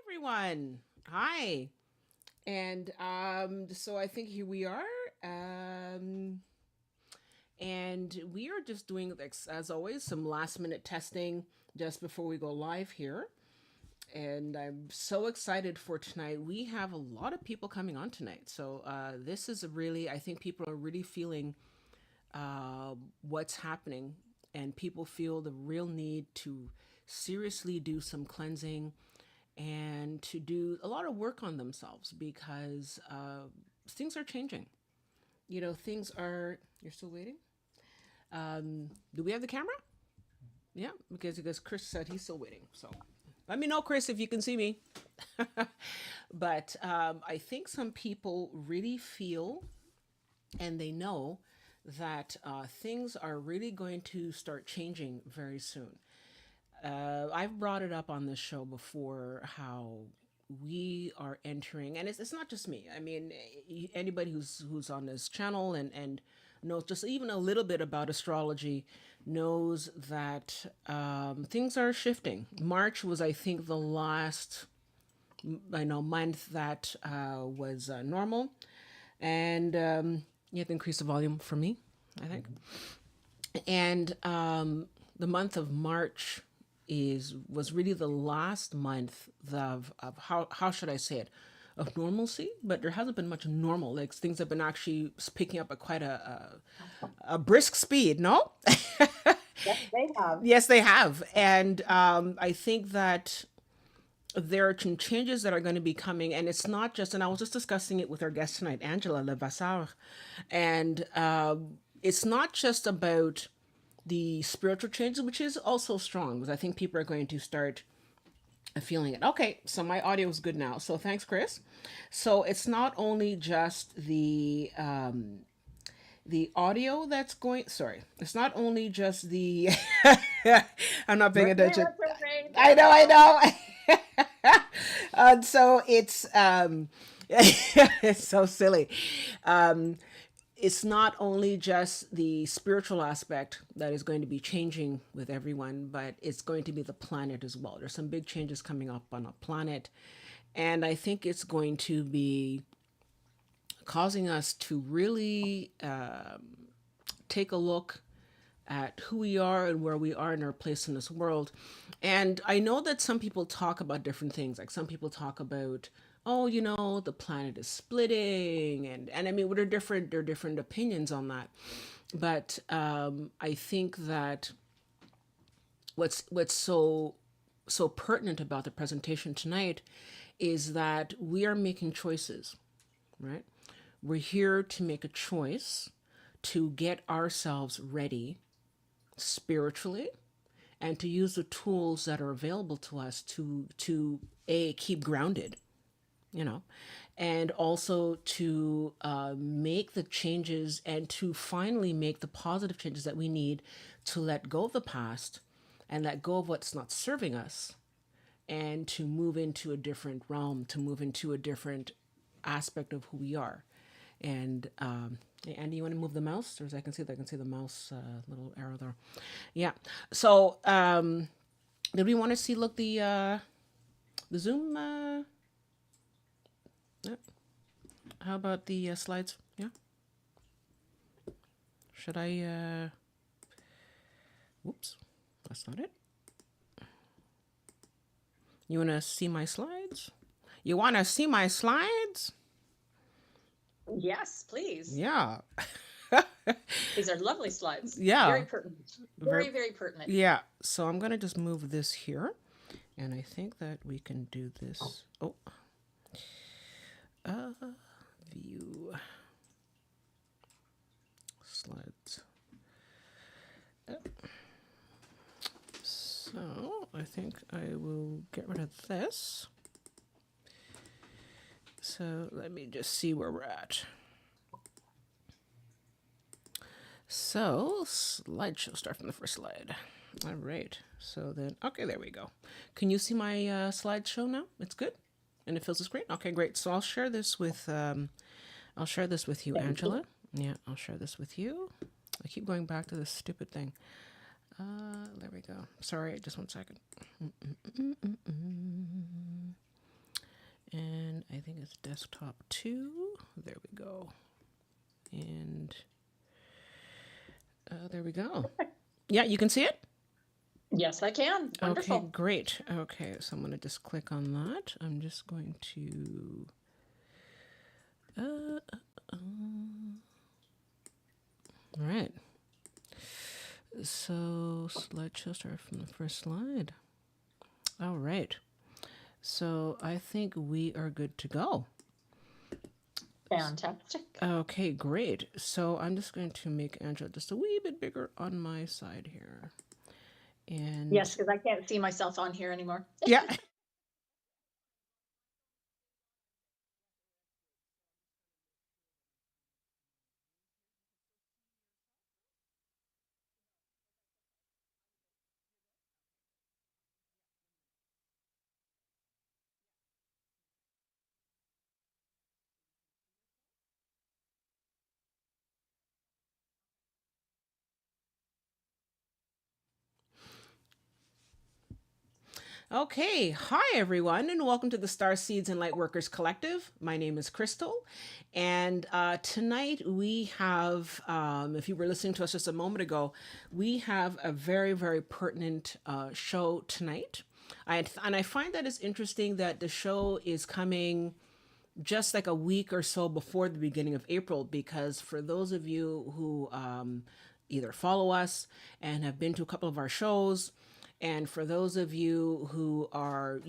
everyone. Hi. And so I think here we are. Um, and we are just doing, as always, some last minute testing just before we go live here. And I'm so excited for tonight. We have a lot of people coming on tonight. So this is really, I think people are really feeling what's happening, and people feel the real need to seriously do some cleansing and to do a lot of work on themselves because things are changing. Things are. You're still waiting? Do we have the camera? Yeah, because Chris said he's still waiting. So let me know, Chris, if you can see me. But I think some people really feel and they know that things are really going to start changing very soon. I've brought it up on this show before how we are entering, and it's not just me. I mean, anybody who's on this channel and knows just even a little bit about astrology knows that things are shifting. March was, I think, the last month that was normal, and you have to increase the volume for me, I think. And the month of March is was really the last month of how should I say it, of normalcy, but there hasn't been much normal. Like things have been actually picking up at quite a brisk speed. No, Yes, they have. yes, they have, and I think that there are some changes that are going to be coming, and it's not just. And I was just discussing it with our guest tonight, Angela Levasseur, and it's not just about the spiritual changes, which is also strong, because I think people are going to start feeling it. Okay, so my audio is good now. So thanks, Chris. So it's not only just the audio that's going. Sorry, it's not only just the. I'm not paying attention. Retrograde. I know, I know. So it's it's so silly. It's not only just the spiritual aspect that is going to be changing with everyone, but it's going to be the planet as well. There's some big changes coming up on a planet, and I think it's going to be causing us to really take a look at who we are and where we are in our place in this world. And I know that some people talk about different things. Like some people talk about, oh, the planet is splitting, and I mean, there are different opinions on that. But I think that what's so pertinent about the presentation tonight is that we are making choices, right? We're here to make a choice to get ourselves ready spiritually and to use the tools that are available to us to a keep grounded, you know and also to make the changes and to finally make the positive changes that we need to let go of the past and let go of what's not serving us, and to move into a different realm, to move into a different aspect of who we are. And hey, Andy, you want to move the mouse? Or as I can see the mouse little arrow there. Yeah. So did we want to see, look, the Zoom? Yeah. How about the slides? Yeah. Should I? Whoops, that's not it. You want to see my slides? You want to see my slides? Yes, please. Yeah. These are lovely slides. Yeah. Very pertinent. Ver- Very, very pertinent. yeah. So I'm gonna just move this here, and I think that we can do this. Oh. View slides. So I think I will get rid of this. So let me just see where we're at. So slideshow, start from the first slide. All right. So then, okay, there we go. Can you see my slideshow now? It's good, and it fills the screen. Okay, great. So I'll share this with you, Angela. Yeah, I'll share this with you. I keep going back to this stupid thing. There we go. Sorry, just one second. And I think it's desktop 2. There we go. And there we go. Yeah, you can see it? Yes, I can. Okay, Wonderful. great. Okay, so I'm going to just click on that. I'm just going to. All right. So, slideshow start from the first slide. All right. So, I think we are good to go. Fantastic. Okay, great. So, I'm just going to make Angela just a wee bit bigger on my side here. And Yes, because I can't see myself on here anymore. yeah. Okay, hi everyone, and welcome to the Star Seeds and Lightworkers Collective. My name is Crystal, and tonight we have, if you were listening to us just a moment ago, we have a very, very pertinent show tonight. And I find that it's interesting that the show is coming just like a week or so before the beginning of April, because for those of you who either follow us and have been to a couple of our shows, and for those of you who are,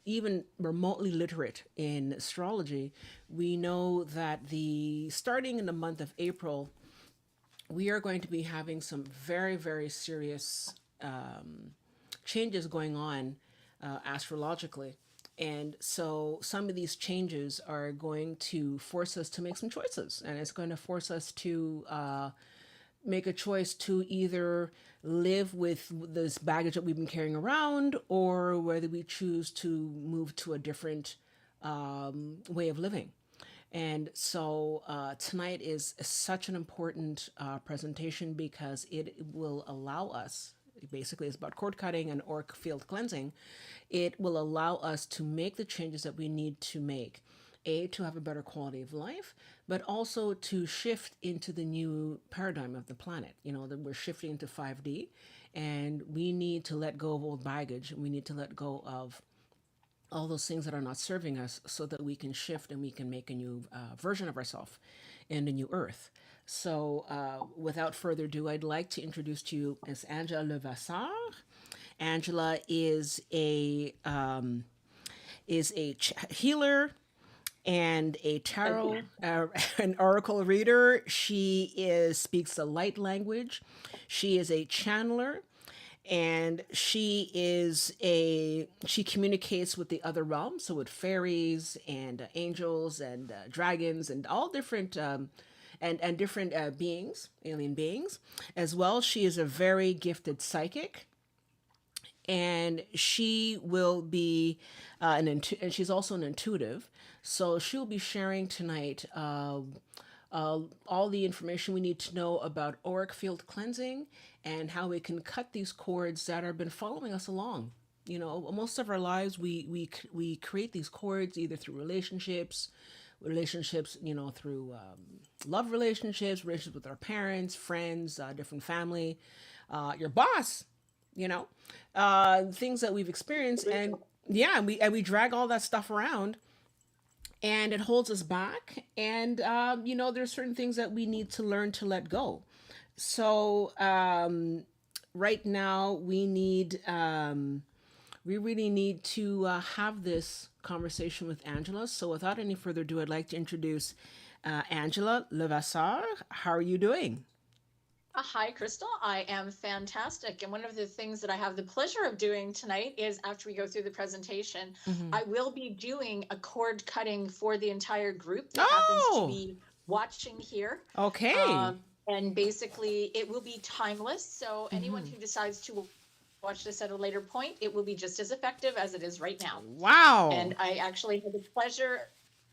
even remotely literate in astrology, we know that the starting in the month of April, we are going to be having some very, very serious changes going on astrologically. And so some of these changes are going to force us to make some choices. And it's going to force us to make a choice to either live with this baggage that we've been carrying around, or whether we choose to move to a different way of living. And so tonight is such an important presentation because it will allow us, basically it's about cord cutting and auric field cleansing. It will allow us to make the changes that we need to make, to have a better quality of life, but also to shift into the new paradigm of the planet. That we're shifting into 5D, and we need to let go of old baggage. We need to let go of all those things that are not serving us, so that we can shift and we can make a new version of ourselves in a new earth. So without further ado, I'd like to introduce to you as Angela Levasseur. Angela is a healer and a tarot, an oracle reader. She speaks the light language. She is a channeler, and she communicates with the other realms, so with fairies and angels and dragons and all different and different beings, alien beings as well. She is a very gifted psychic, and she will be and she's also an intuitive. So she'll be sharing tonight all the information we need to know about auric field cleansing and how we can cut these cords that have been following us along. Most of our lives we create these cords either through relationships, through love relationships with our parents, friends, different family, your boss, things that we've experienced. And yeah, we drag all that stuff around, and it holds us back. And there's certain things that we need to learn to let go. So right now we really need to have this conversation with Angela. So without any further ado, I'd like to introduce Angela Levasseur. How are you doing? Hi, Crystal. I am fantastic. And one of the things that I have the pleasure of doing tonight is, after we go through the presentation, I will be doing a cord cutting for the entire group that happens to Oh, be watching here. okay. And basically, it will be timeless. So anyone who decides to watch this at a later point, it will be just as effective as it is right now. Wow. And I actually had the pleasure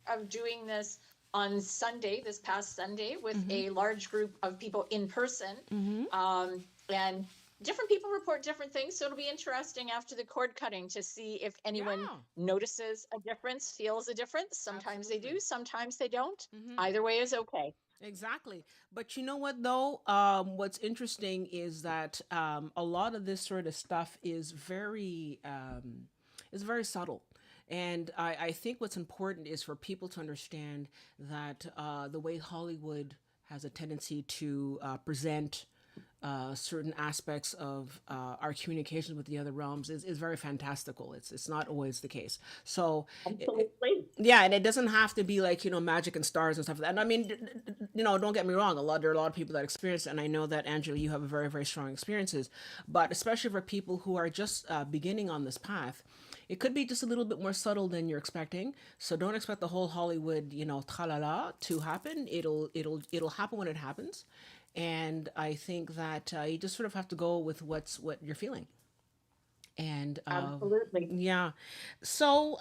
of doing this on Sunday, this past Sunday, with a large group of people in person. And different people report different things. So it'll be interesting after the cord cutting to see if anyone Yeah, notices a difference, feels a difference. Sometimes they do, absolutely. sometimes they don't. Hmm. Either way is okay. Exactly. But you know what, though? What's interesting is that a lot of this sort of stuff is very subtle. And I think what's important is for people to understand that the way Hollywood has a tendency to present certain aspects of our communications with the other realms is very fantastical. It's not always the case. So, Absolutely. yeah, and it doesn't have to be like magic and stars and stuff like that. And I mean, don't get me wrong. There are a lot of people that experience it, and I know that Angela, you have a very strong experiences. But especially for people who are just beginning on this path, it could be just a little bit more subtle than you're expecting. So don't expect the whole Hollywood, tra-la-la to happen. It'll happen when it happens, and I think that you just sort of have to go with what you're feeling. And Absolutely. yeah, so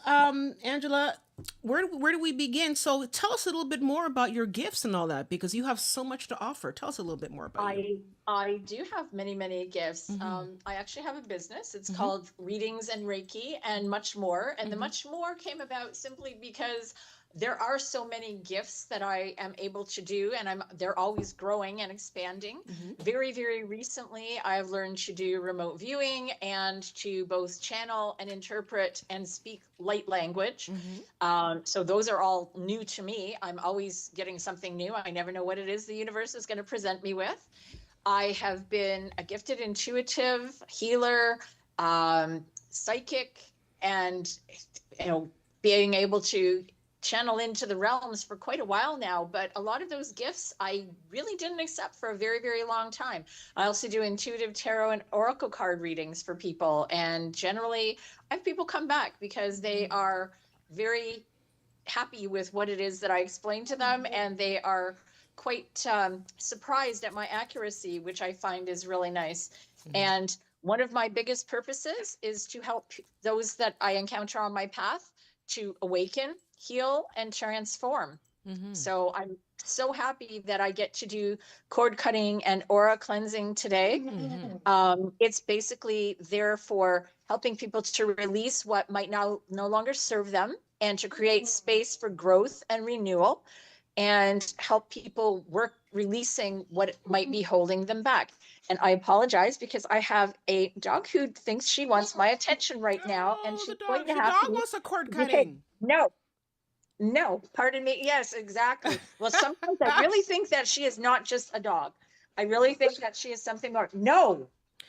Angela, where do we begin? So tell us a little bit more about your gifts and all that, because you have so much to offer. Tell us a little bit more about you. I do have many gifts. Mm-hmm. I actually have a business. It's Mm-hmm. called Readings and Reiki and much more. And the Mm-hmm. much more came about simply because there are so many gifts that I am able to do, and they're always growing and expanding. Mm-hmm. Very recently, I've learned to do remote viewing and to both channel and interpret and speak light language. Mm-hmm. So those are all new to me. I'm always getting something new. I never know what it is the universe is going to present me with. I have been a gifted intuitive healer, psychic, and being able to channel into the realms for quite a while now. But a lot of those gifts I really didn't accept for a very long time. I also do intuitive tarot and oracle card readings for people, and generally I have people come back because they are very happy with what it is that I explain to them, and they are quite surprised at my accuracy, which I find is really nice. Mm-hmm. And one of my biggest purposes is to help those that I encounter on my path to awaken, heal, and transform. Mm-hmm. So I'm so happy that I get to do cord cutting and aura cleansing today. Mm-hmm. It's basically there for helping people to release what might now no longer serve them and to create space for growth and renewal and help people work releasing what might be holding them back. And I apologize because I have a dog who thinks she wants my attention right now, and Oh, she's going to the have dog to wants a cord behave. cutting. No, no, pardon me. Yes, exactly. Well, sometimes I really think that she is not just a dog. I really think that she is something more. No,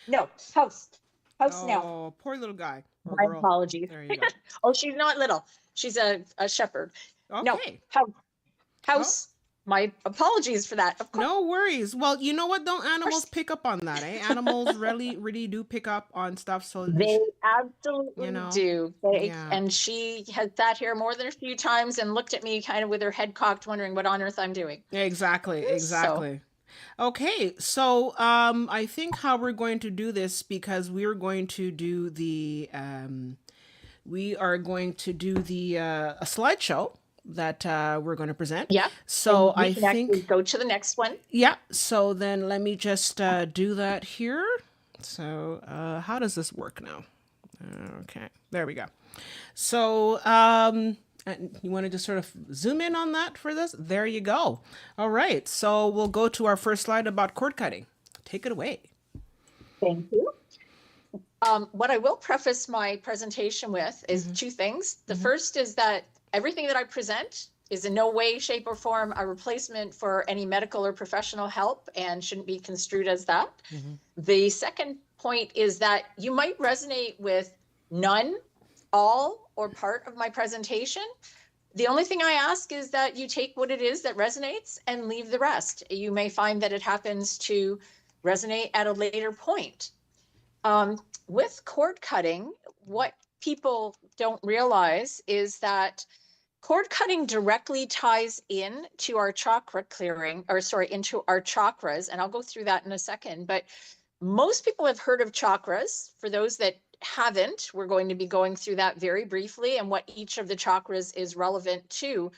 no, house, house now. Oh, poor little guy or My girl. apologies. There you go. Oh, she's not little. She's a shepherd. No, Okay. house, Oh, house. My apologies for that. Of no worries. Well, you know what? Don't animals course, pick up on that, eh? Animals really do pick up on stuff. So they you absolutely know, do. yeah, And she has sat here more than a few times and looked at me kind of with her head cocked, wondering what on earth I'm doing. exactly, So, exactly. Okay, so I think how we're going to do this, because we're going to do a slideshow that we're going to present. yeah. So And we I can actually think, go to the next one. yeah. So then let me just do that here. So how does this work now? Okay, there we go. So you want to just sort of zoom in on that for this? There you go. All right, so we'll go to our first slide about cord cutting. Take it away. Thank you. What I will preface my presentation with is two things. The first is that everything that I present is in no way, shape, or form a replacement for any medical or professional help and shouldn't be construed as that. The second point is that you might resonate with none, all, or part of my presentation. The only thing I ask is that you take what it is that resonates and leave the rest. You may find that it happens to resonate at a later point. With cord cutting, what people don't realize is that cord cutting directly ties in to our chakra clearing, or sorry, into our chakras. And I'll go through that in a second. But most people have heard of chakras. For those that haven't, we're going to be going through that very briefly and what each of the chakras is relevant to.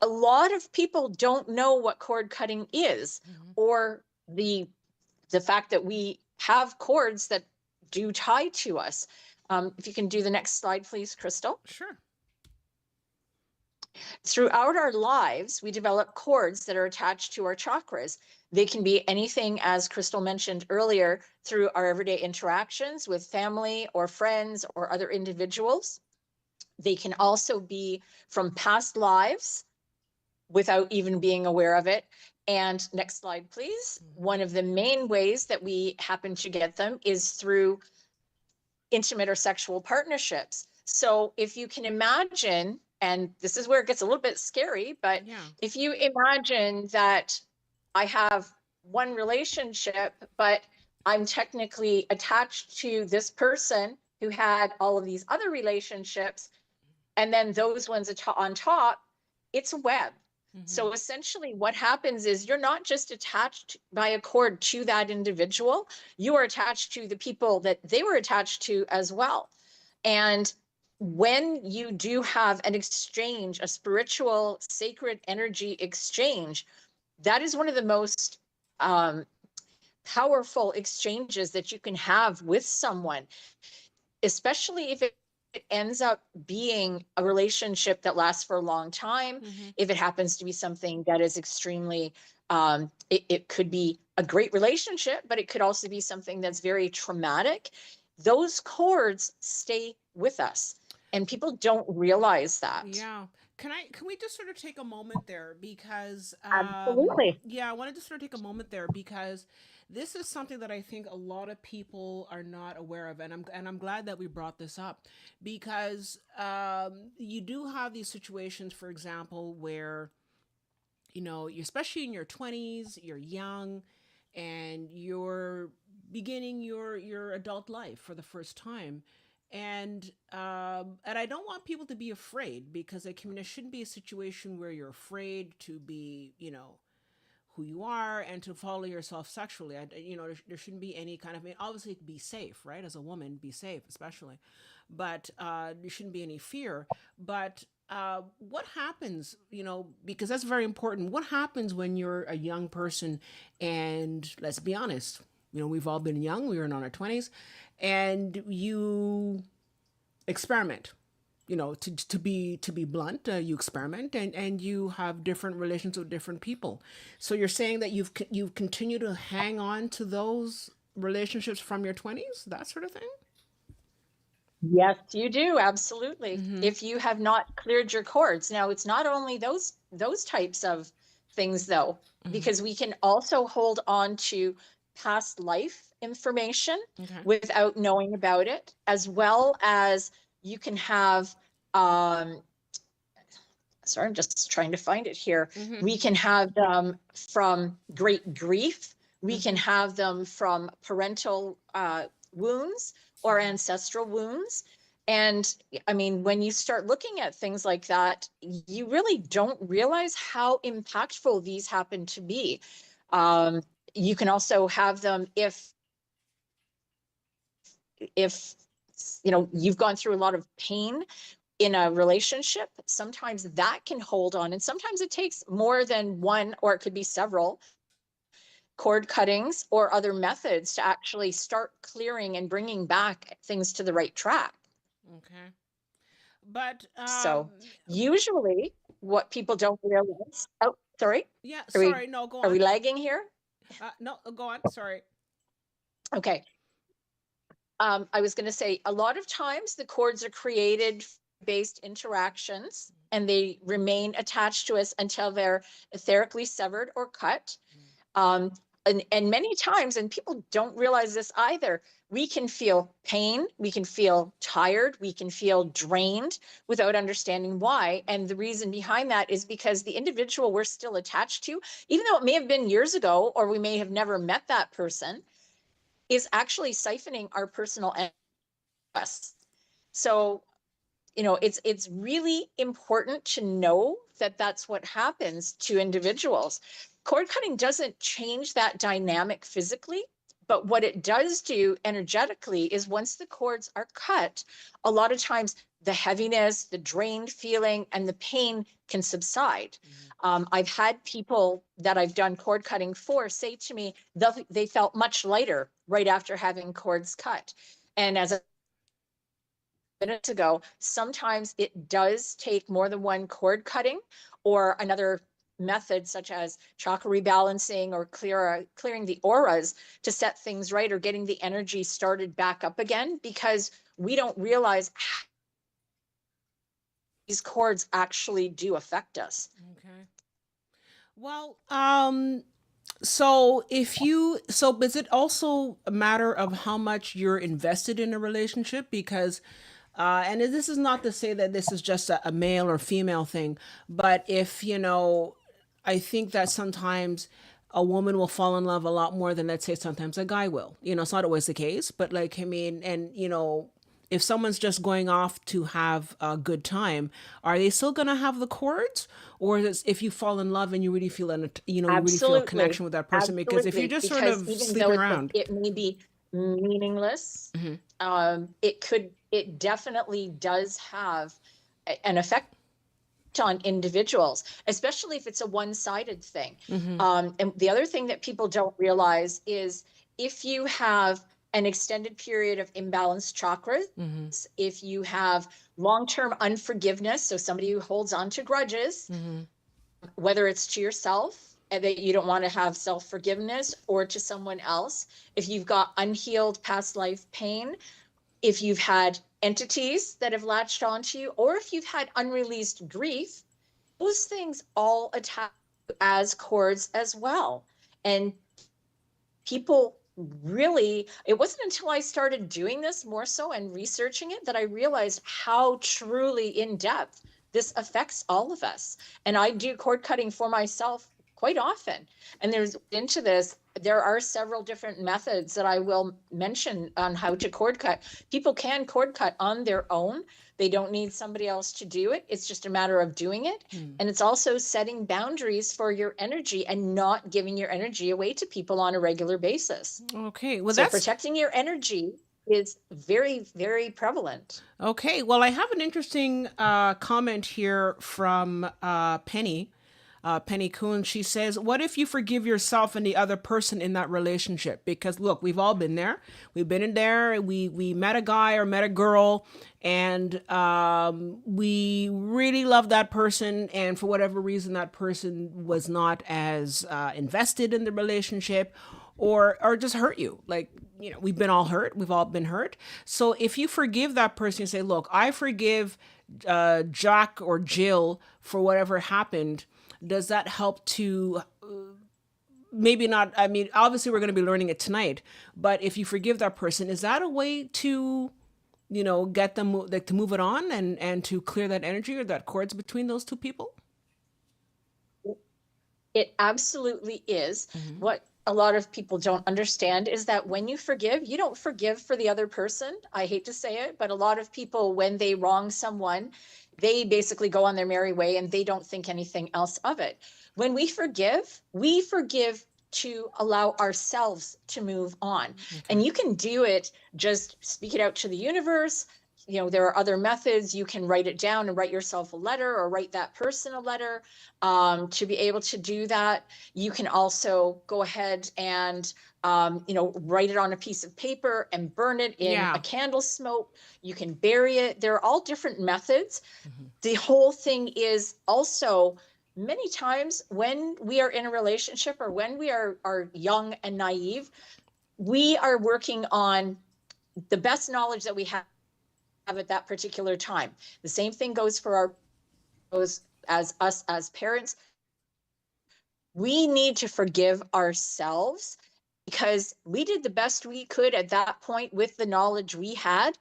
A lot of people don't know what cord cutting is, or the fact that we have cords that do tie to us. If you can do the next slide, please, Crystal. Sure. Throughout our lives, we develop cords that are attached to our chakras. They can be anything, as Crystal mentioned earlier, through our everyday interactions with family or friends or other individuals. They can also be from past lives without even being aware of it. And next slide, please. One of the main ways that we happen to get them is through intimate or sexual partnerships. So if you can imagine, and this is where it gets a little bit scary, but if you imagine that I have one relationship, but I'm technically attached to this person who had all of these other relationships, and then those ones on top, it's a web. So essentially what happens is you're not just attached by a cord to that individual, you are attached to the people that they were attached to as well. And when you do have an exchange, a spiritual, sacred energy exchange, that is one of the most powerful exchanges that you can have with someone, especially if it ends up being a relationship that lasts for a long time. If it happens to be something that is extremely, it could be a great relationship, but it could also be something that's very traumatic. Those cords stay with us, and people don't realize that. Yeah. Can we just sort of take a moment there because Absolutely. yeah, I wanted to sort of take a moment there because this is something that I think a lot of people are not aware of, and I'm glad that we brought this up because you do have these situations, for example, where especially in your 20s, you're young, and you're beginning your adult life for the first time, and I don't want people to be afraid because it shouldn't be a situation where you're afraid to be who you are and to follow yourself sexually. There shouldn't be any kind of, I mean, obviously be safe, right? As a woman, be safe, especially, but there shouldn't be any fear. But what happens, because that's very important. What happens when you're a young person, and let's be honest, we've all been young. We were in our 20s, and you experiment, to be blunt, you experiment, and you have different relations with different people. So you're saying that you've continued to hang on to those relationships from your 20s, that sort of thing. Yes, you do. Absolutely. If you have not cleared your cords. Now, it's not only those types of things though, because we can also hold on to past life information without knowing about it, as well as you can have sorry, I'm just trying to find it here. We can have them from great grief. We can have them from parental wounds or ancestral wounds. And I mean, when you start looking at things like that, you really don't realize how impactful these happen to be. You can also have them if you've gone through a lot of pain in a relationship. Sometimes that can hold on, and sometimes it takes more than one, or it could be several cord cuttings or other methods to actually start clearing and bringing back things to the right track. Okay. But So usually what people don't realize, oh, sorry. Yeah, Are we, sorry, no, go are on. we lagging here? No, go on, sorry. Okay. I was going to say, a lot of times the cords are created based interactions, and they remain attached to us until they're etherically severed or cut. And many times, and people don't realize this either, we can feel pain, we can feel tired, we can feel drained without understanding why. And the reason behind that is because the individual we're still attached to, even though it may have been years ago, or we may have never met that person, is actually siphoning our personal energy. So, it's really important to know that that's what happens to individuals. Cord cutting doesn't change that dynamic physically, but what it does do energetically is once the cords are cut, a lot of times the heaviness, the drained feeling, and the pain can subside. I've had people that I've done cord cutting for say to me they felt much lighter right after having cords cut. And as minutes ago, sometimes it does take more than one cord cutting or another method such as chakra rebalancing or clearing the auras to set things right or getting the energy started back up again, because we don't realize how these cords actually do affect us. Okay. Well, so is it also a matter of how much you're invested in a relationship? Because and this is not to say that this is just a male or female thing, but if I think that sometimes a woman will fall in love a lot more than, let's say, sometimes a guy will. It's not always the case, but like, I mean, and if someone's just going off to have a good time, are they still gonna have the chords, or is it if you fall in love and you really feel an you really feel a Absolutely. connection with that person? Because if you're Absolutely. just sort Because of even though sleeping around. it may be meaningless, it definitely does have an effect on individuals, especially if it's a one-sided thing. And the other thing that people don't realize is if you have an extended period of imbalanced chakras, if you have long-term unforgiveness, so somebody who holds on to grudges, whether it's to yourself and that you don't want to have self-forgiveness, or to someone else, if you've got unhealed past life pain, if you've had entities that have latched onto you, or if you've had unreleased grief, those things all attach as cords as well. And people really, it wasn't until I started doing this more so and researching it that I realized how truly in depth this affects all of us. And I do cord cutting for myself quite often. And there are several different methods that I will mention on how to cord cut. People can cord cut on their own. They don't need somebody else to do it. It's just a matter of doing it. And it's also setting boundaries for your energy and not giving your energy away to people on a regular basis. Okay, well, So that's protecting your energy is very, very prevalent. okay. Well, I have an interesting comment here from Penny. Penny Kuhn, she says, what if you forgive yourself and the other person in that relationship? Because look, we've all been there. We've been in there. We met a guy or met a girl, and we really loved that person. And for whatever reason, that person was not as invested in the relationship, or just hurt you. Like, we've been all hurt. We've all been hurt. So if you forgive that person, you say, look, I forgive Jack or Jill for whatever happened. Does that help to maybe not? I mean, obviously, we're going to be learning it tonight. But if you forgive that person, is that a way to, get them like to move it on and to clear that energy or that cords between those two people? It absolutely is. What a lot of people don't understand is that when you forgive, you don't forgive for the other person. I hate to say it, but a lot of people, when they wrong someone, they basically go on their merry way and they don't think anything else of it. When we forgive to allow ourselves to move on. And you can do it, just speak it out to the universe. There are other methods. You can write it down and write yourself a letter, or write that person a letter to be able to do that. You can also go ahead and write it on a piece of paper and burn it in a candle smoke. You can bury it. There are all different methods. The whole thing is also, many times when we are in a relationship or when we are young and naive, we are working on the best knowledge that we have at that particular time. The same thing goes for us as parents. We need to forgive ourselves because we did the best we could at that point with the knowledge we had.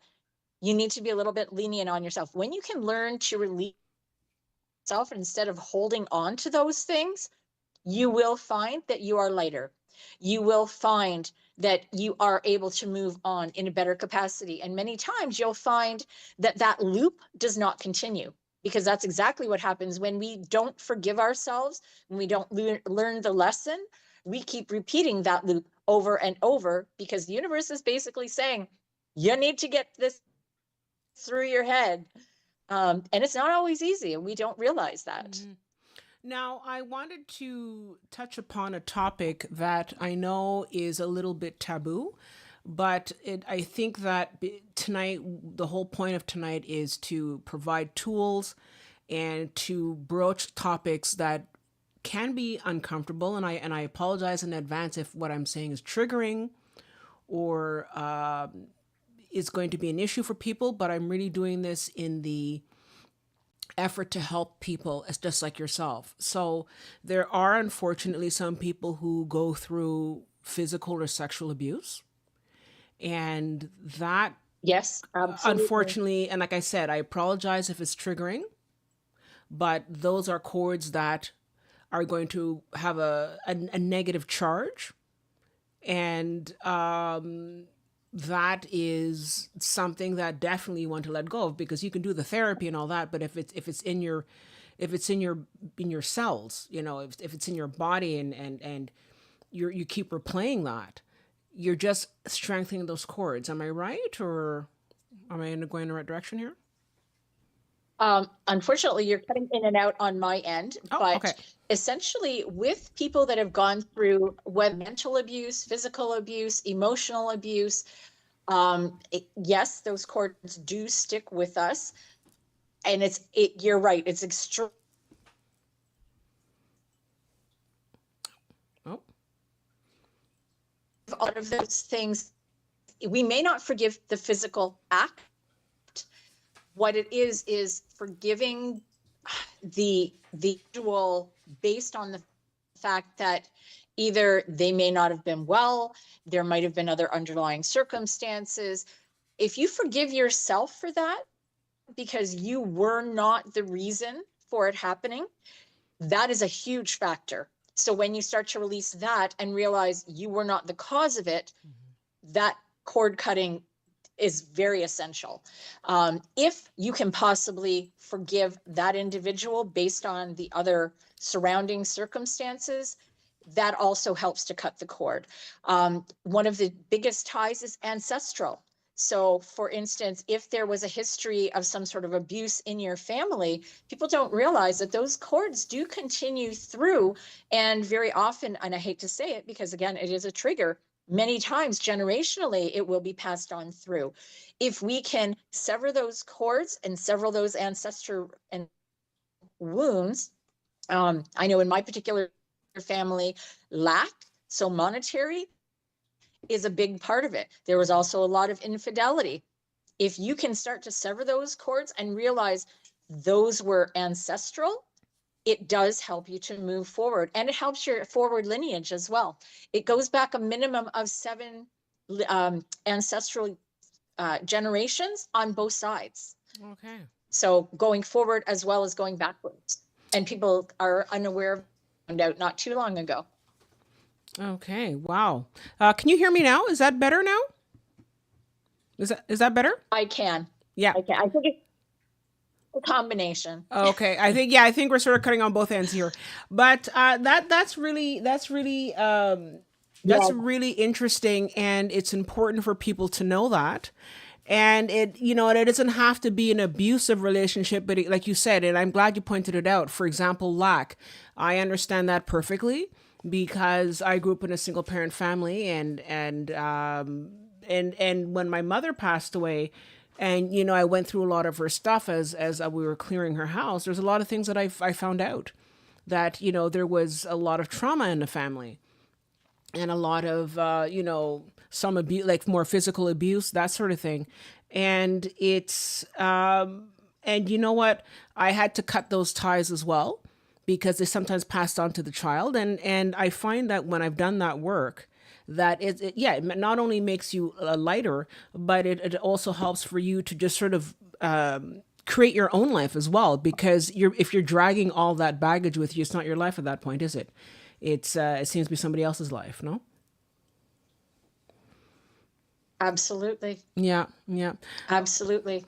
You need to be a little bit lenient on yourself. When you can learn to release yourself instead of holding on to those things, you will find that you are lighter. You will find that you are able to move on in a better capacity. And many times you'll find that that loop does not continue, because that's exactly what happens when we don't forgive ourselves, when we don't learn the lesson. We keep repeating that loop over and over because the universe is basically saying, you need to get this through your head. And it's not always easy, and we don't realize that. Hmm. Now, I wanted to touch upon a topic that I know is a little bit taboo, but I think that tonight, the whole point of tonight is to provide tools and to broach topics that can be uncomfortable. And I apologize in advance if what I'm saying is triggering or is going to be an issue for people, but I'm really doing this in the effort to help people as just like yourself. So there are unfortunately some people who go through physical or sexual abuse, and that Yes, absolutely. unfortunately, and like I said, I apologize if it's triggering, but those are chords that are going to have a negative charge, and that is something that definitely you want to let go of, because you can do the therapy and all that, but if it's in your, if it's in your cells, if it's in your body, and you keep replaying that, you're just strengthening those chords. Am I right, or am I going in the right direction here? Unfortunately, you're cutting in and out on my end, Oh, but okay. essentially, with people that have gone through whether mental abuse, physical abuse, emotional abuse, yes, those cords do stick with us, and you're right, it's extreme. Oh, A lot of those things, we may not forgive the physical act. What it is forgiving the individual based on the fact that either they may not have been well, there might have been other underlying circumstances. If you forgive yourself for that because you were not the reason for it happening, that is a huge factor. So when you start to release that and realize you were not the cause of it, that cord cutting is very essential. If you can possibly forgive that individual based on the other surrounding circumstances, that also helps to cut the cord. One of the biggest ties is ancestral. So, for instance, if there was a history of some sort of abuse in your family, people don't realize that those cords do continue through. And very often, and I hate to say it because, again, it is a trigger, many times generationally, it will be passed on through. If we can sever those cords and sever those ancestral and wounds, I know in my particular family, lack, so monetary, is a big part of it. There was also a lot of infidelity. If you can start to sever those cords and realize those were ancestral, it does help you to move forward, and it helps your forward lineage as well. It goes back a minimum of 7 ancestral generations on both sides. okay. So going forward as well as going backwards. And people are unaware of, found out not too long ago. Okay. Wow. Can you hear me now? Is that better now? Is that better? I can. Yeah. I can. I think it's a combination. Okay. I think we're sort of cutting on both ends here, but that's Yeah, really interesting, and it's important for people to know that. And it doesn't have to be an abusive relationship, but like you said, and I'm glad you pointed it out. For example, lack. I understand that perfectly because I grew up in a single parent family, and when my mother passed away, and I went through a lot of her stuff as we were clearing her house. There's a lot of things that I found out that there was a lot of trauma in the family, and a lot of some abuse, like more physical abuse, that sort of thing. And and you know what, I had to cut those ties as well, because they sometimes passed on to the child. And I find that when I've done that work, that yeah, it not only makes you lighter, but it also helps for you to just sort of create your own life as well, because if you're dragging all that baggage with you, it's not your life at that point, is it? It seems to be somebody else's life, no? absolutely. Yeah, yeah. Absolutely.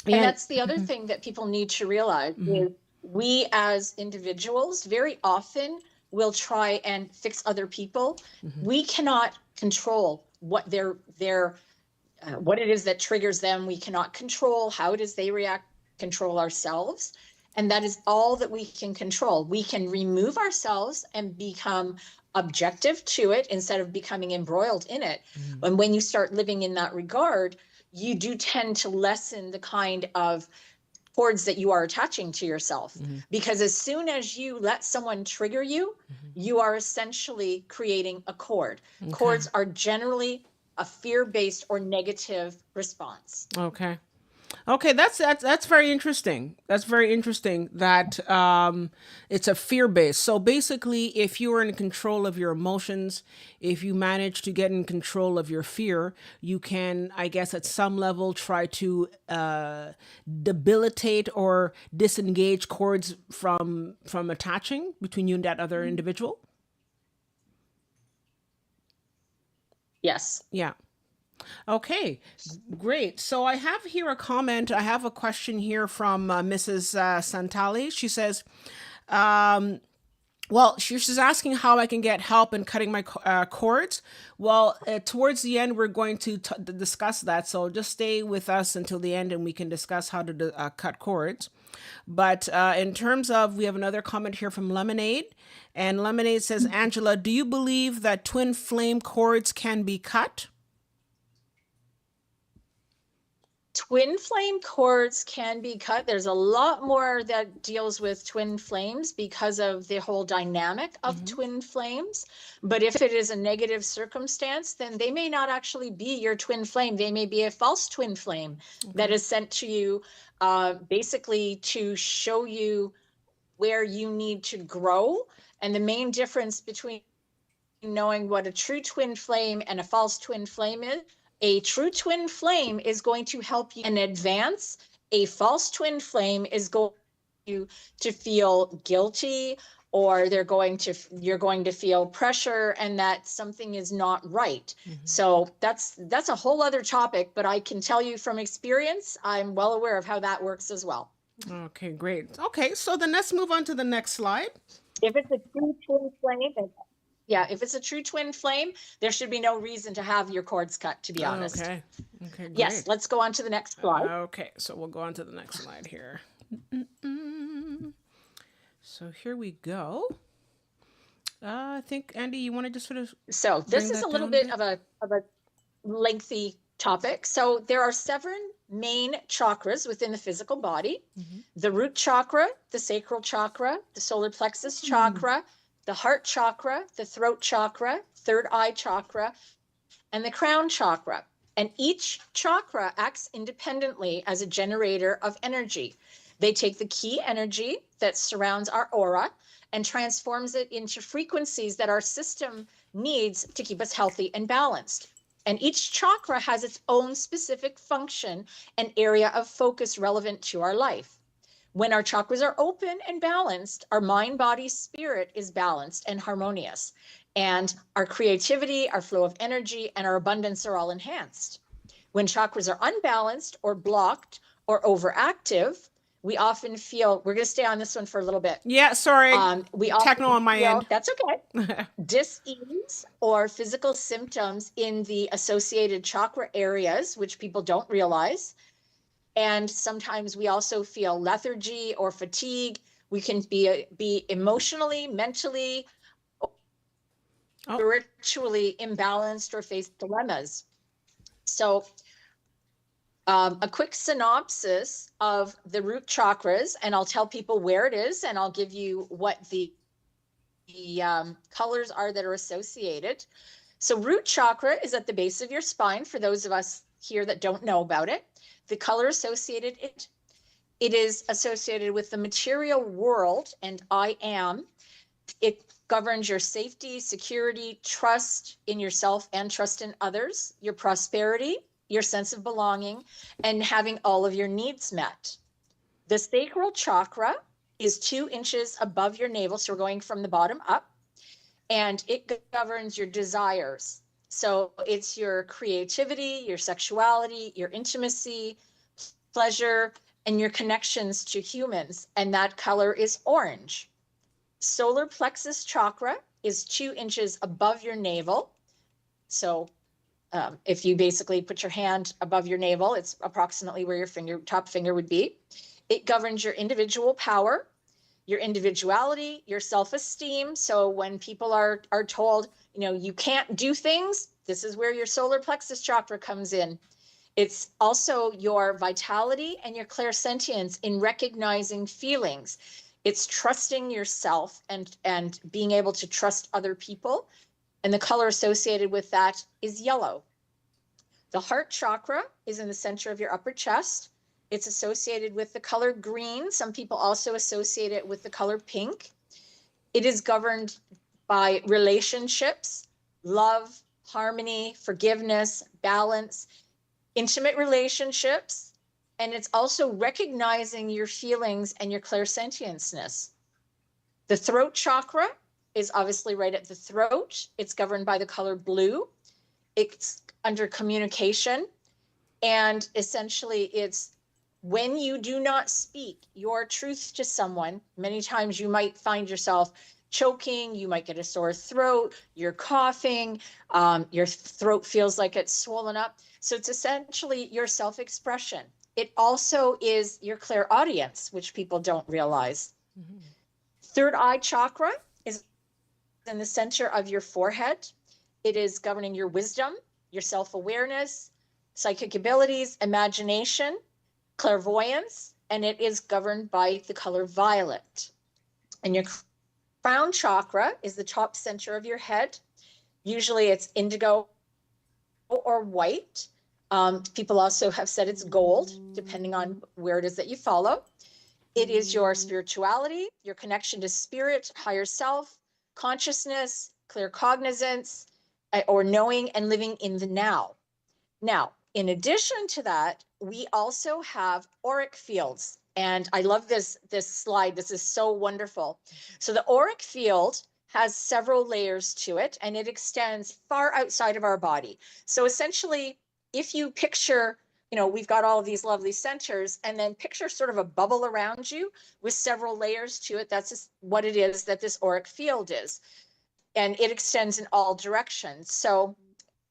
And And that's the other thing that people need to realize is we as individuals very often will try and fix other people. We cannot control what their what it is that triggers them. We cannot control how it is they react control ourselves. And that is all that we can control. We can remove ourselves and become objective to it instead of becoming embroiled in it. And when you start living in that regard, you do tend to lessen the kind of cords that you are attaching to yourself. Because as soon as you let someone trigger you, you are essentially creating a cord. Okay. Cords are generally a fear-based or negative response. Okay. Okay, that's very interesting. That's very interesting that it's a fear base. So basically, if you are in control of your emotions, if you manage to get in control of your fear, you can, I guess, at some level, try to debilitate or disengage cords from attaching between you and that other individual. Yes. Yeah. Okay, great. So I have here a comment. I have a question here from Mrs. Santali. She says, well, she's asking how I can get help in cutting my cords. Well, towards the end, we're going to discuss that. So just stay with us until the end and we can discuss how to cut cords. But in terms of, we have another comment here from Lemonade. And Lemonade says, Angela, do you believe that twin flame cords can be cut? Twin flame cords can be cut. There's a lot more that deals with twin flames because of the whole dynamic of twin flames. But if it is a negative circumstance, then they may not actually be your twin flame. They may be a false twin flame that is sent to you basically to show you where you need to grow. And the main difference between knowing what a true twin flame and a false twin flame is, a true twin flame is going to help you in advance. A false twin flame is going to feel guilty, or you're going to feel pressure and that something is not right. So that's a whole other topic, but I can tell you from experience, I'm well aware of how that works as well. Okay, great. Okay, so then let's move on to the next slide. If it's a true twin flame, if it's a true twin flame, there should be no reason to have your cords cut, to be honest. Okay, great. Yes, let's go on to the next slide. Okay, so we'll go on to the next slide here. So here we go. I think, Andy, you want to just sort of... So this is a little bit of a lengthy topic. So there are 7 main chakras within the physical body. The root chakra, the sacral chakra, the solar plexus chakra, the heart chakra, the throat chakra, third eye chakra, and the crown chakra. And each chakra acts independently as a generator of energy. They take the key energy that surrounds our aura and transforms it into frequencies that our system needs to keep us healthy and balanced. And each chakra has its own specific function and area of focus relevant to our life. When our chakras are open and balanced, our mind, body, spirit is balanced and harmonious. And our creativity, our flow of energy, and our abundance are all enhanced. When chakras are unbalanced or blocked or overactive, we often feel, we're going to stay on this one for a little bit. Yeah, sorry. We Techno on my end. That's okay. Dis-ease or physical symptoms in the associated chakra areas, which people don't realize. And sometimes we also feel lethargy or fatigue. We can be emotionally, mentally, spiritually imbalanced or face dilemmas. So a quick synopsis of the root chakras, and I'll tell people where it is, and I'll give you what the colors are that are associated. So root chakra is at the base of your spine, for those of us here that don't know about it. The color associated, it is associated with the material world, and I am. It governs your safety, security, trust in yourself and trust in others, your prosperity, your sense of belonging, and having all of your needs met. The sacral chakra is 2 inches above your navel, so we're going from the bottom up, and it governs your desires. So it's your creativity, your sexuality, your intimacy, pleasure, and your connections to humans, and that color is orange. Solar plexus chakra is 2 inches above your navel. So if you basically put your hand above your navel, it's approximately where your top finger would be. It governs your individual power, your individuality, your self-esteem. So when people are told, you can't do things, this is where your solar plexus chakra comes in. It's also your vitality and your clairsentience in recognizing feelings. It's trusting yourself and being able to trust other people. And the color associated with that is yellow. The heart chakra is in the center of your upper chest. It's associated with the color green. Some people also associate it with the color pink. It is governed by relationships, love, harmony, forgiveness, balance, intimate relationships, and it's also recognizing your feelings and your clairsentience. The throat chakra is obviously right at the throat. It's governed by the color blue. It's under communication, and essentially it's when you do not speak your truth to someone. Many times you might find yourself choking, you might get a sore throat, you're coughing, your throat feels like it's swollen up. So it's essentially your self-expression. It also is your clairaudience, which people don't realize. Mm-hmm. Third eye chakra is in the center of your forehead. It is governing your wisdom, your self-awareness, psychic abilities, imagination, clairvoyance, and it is governed by the color violet. And your crown chakra is the top center of your head. Usually it's indigo or white. People also have said it's gold, depending on where it is that you follow. It is your spirituality, your connection to spirit, higher self, consciousness, clear cognizance, or knowing and living in the now. Now, in addition to that, we also have auric fields. And I love this slide. This is so wonderful. So the auric field has several layers to it, and it extends far outside of our body. So essentially, if you picture, we've got all of these lovely centers, and then picture sort of a bubble around you with several layers to it. That's just what it is that this auric field is. And it extends in all directions. So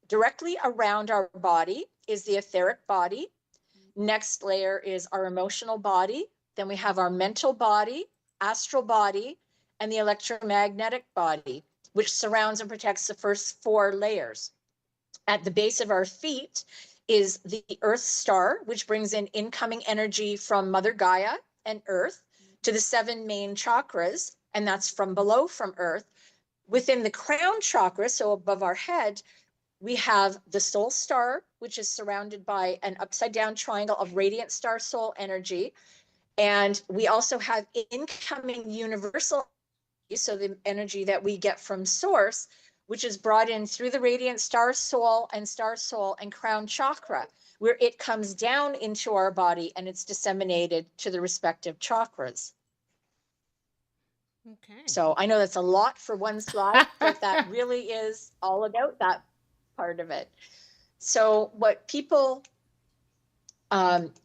directly around our body is the etheric body. Next layer is our emotional body. Then we have our mental body, astral body, and the electromagnetic body, which surrounds and protects the first 4 layers. At the base of our feet is the Earth Star, which brings in incoming energy from Mother Gaia and Earth to the 7 main chakras, and that's from below from Earth. Within the crown chakra, so above our head, we have the soul star, which is surrounded by an upside down triangle of radiant star soul energy. And we also have incoming universal, so the energy that we get from source, which is brought in through the radiant star soul and crown chakra, where it comes down into our body and it's disseminated to the respective chakras. Okay. So I know that's a lot for one slide, but that really is all about that part of it. So what people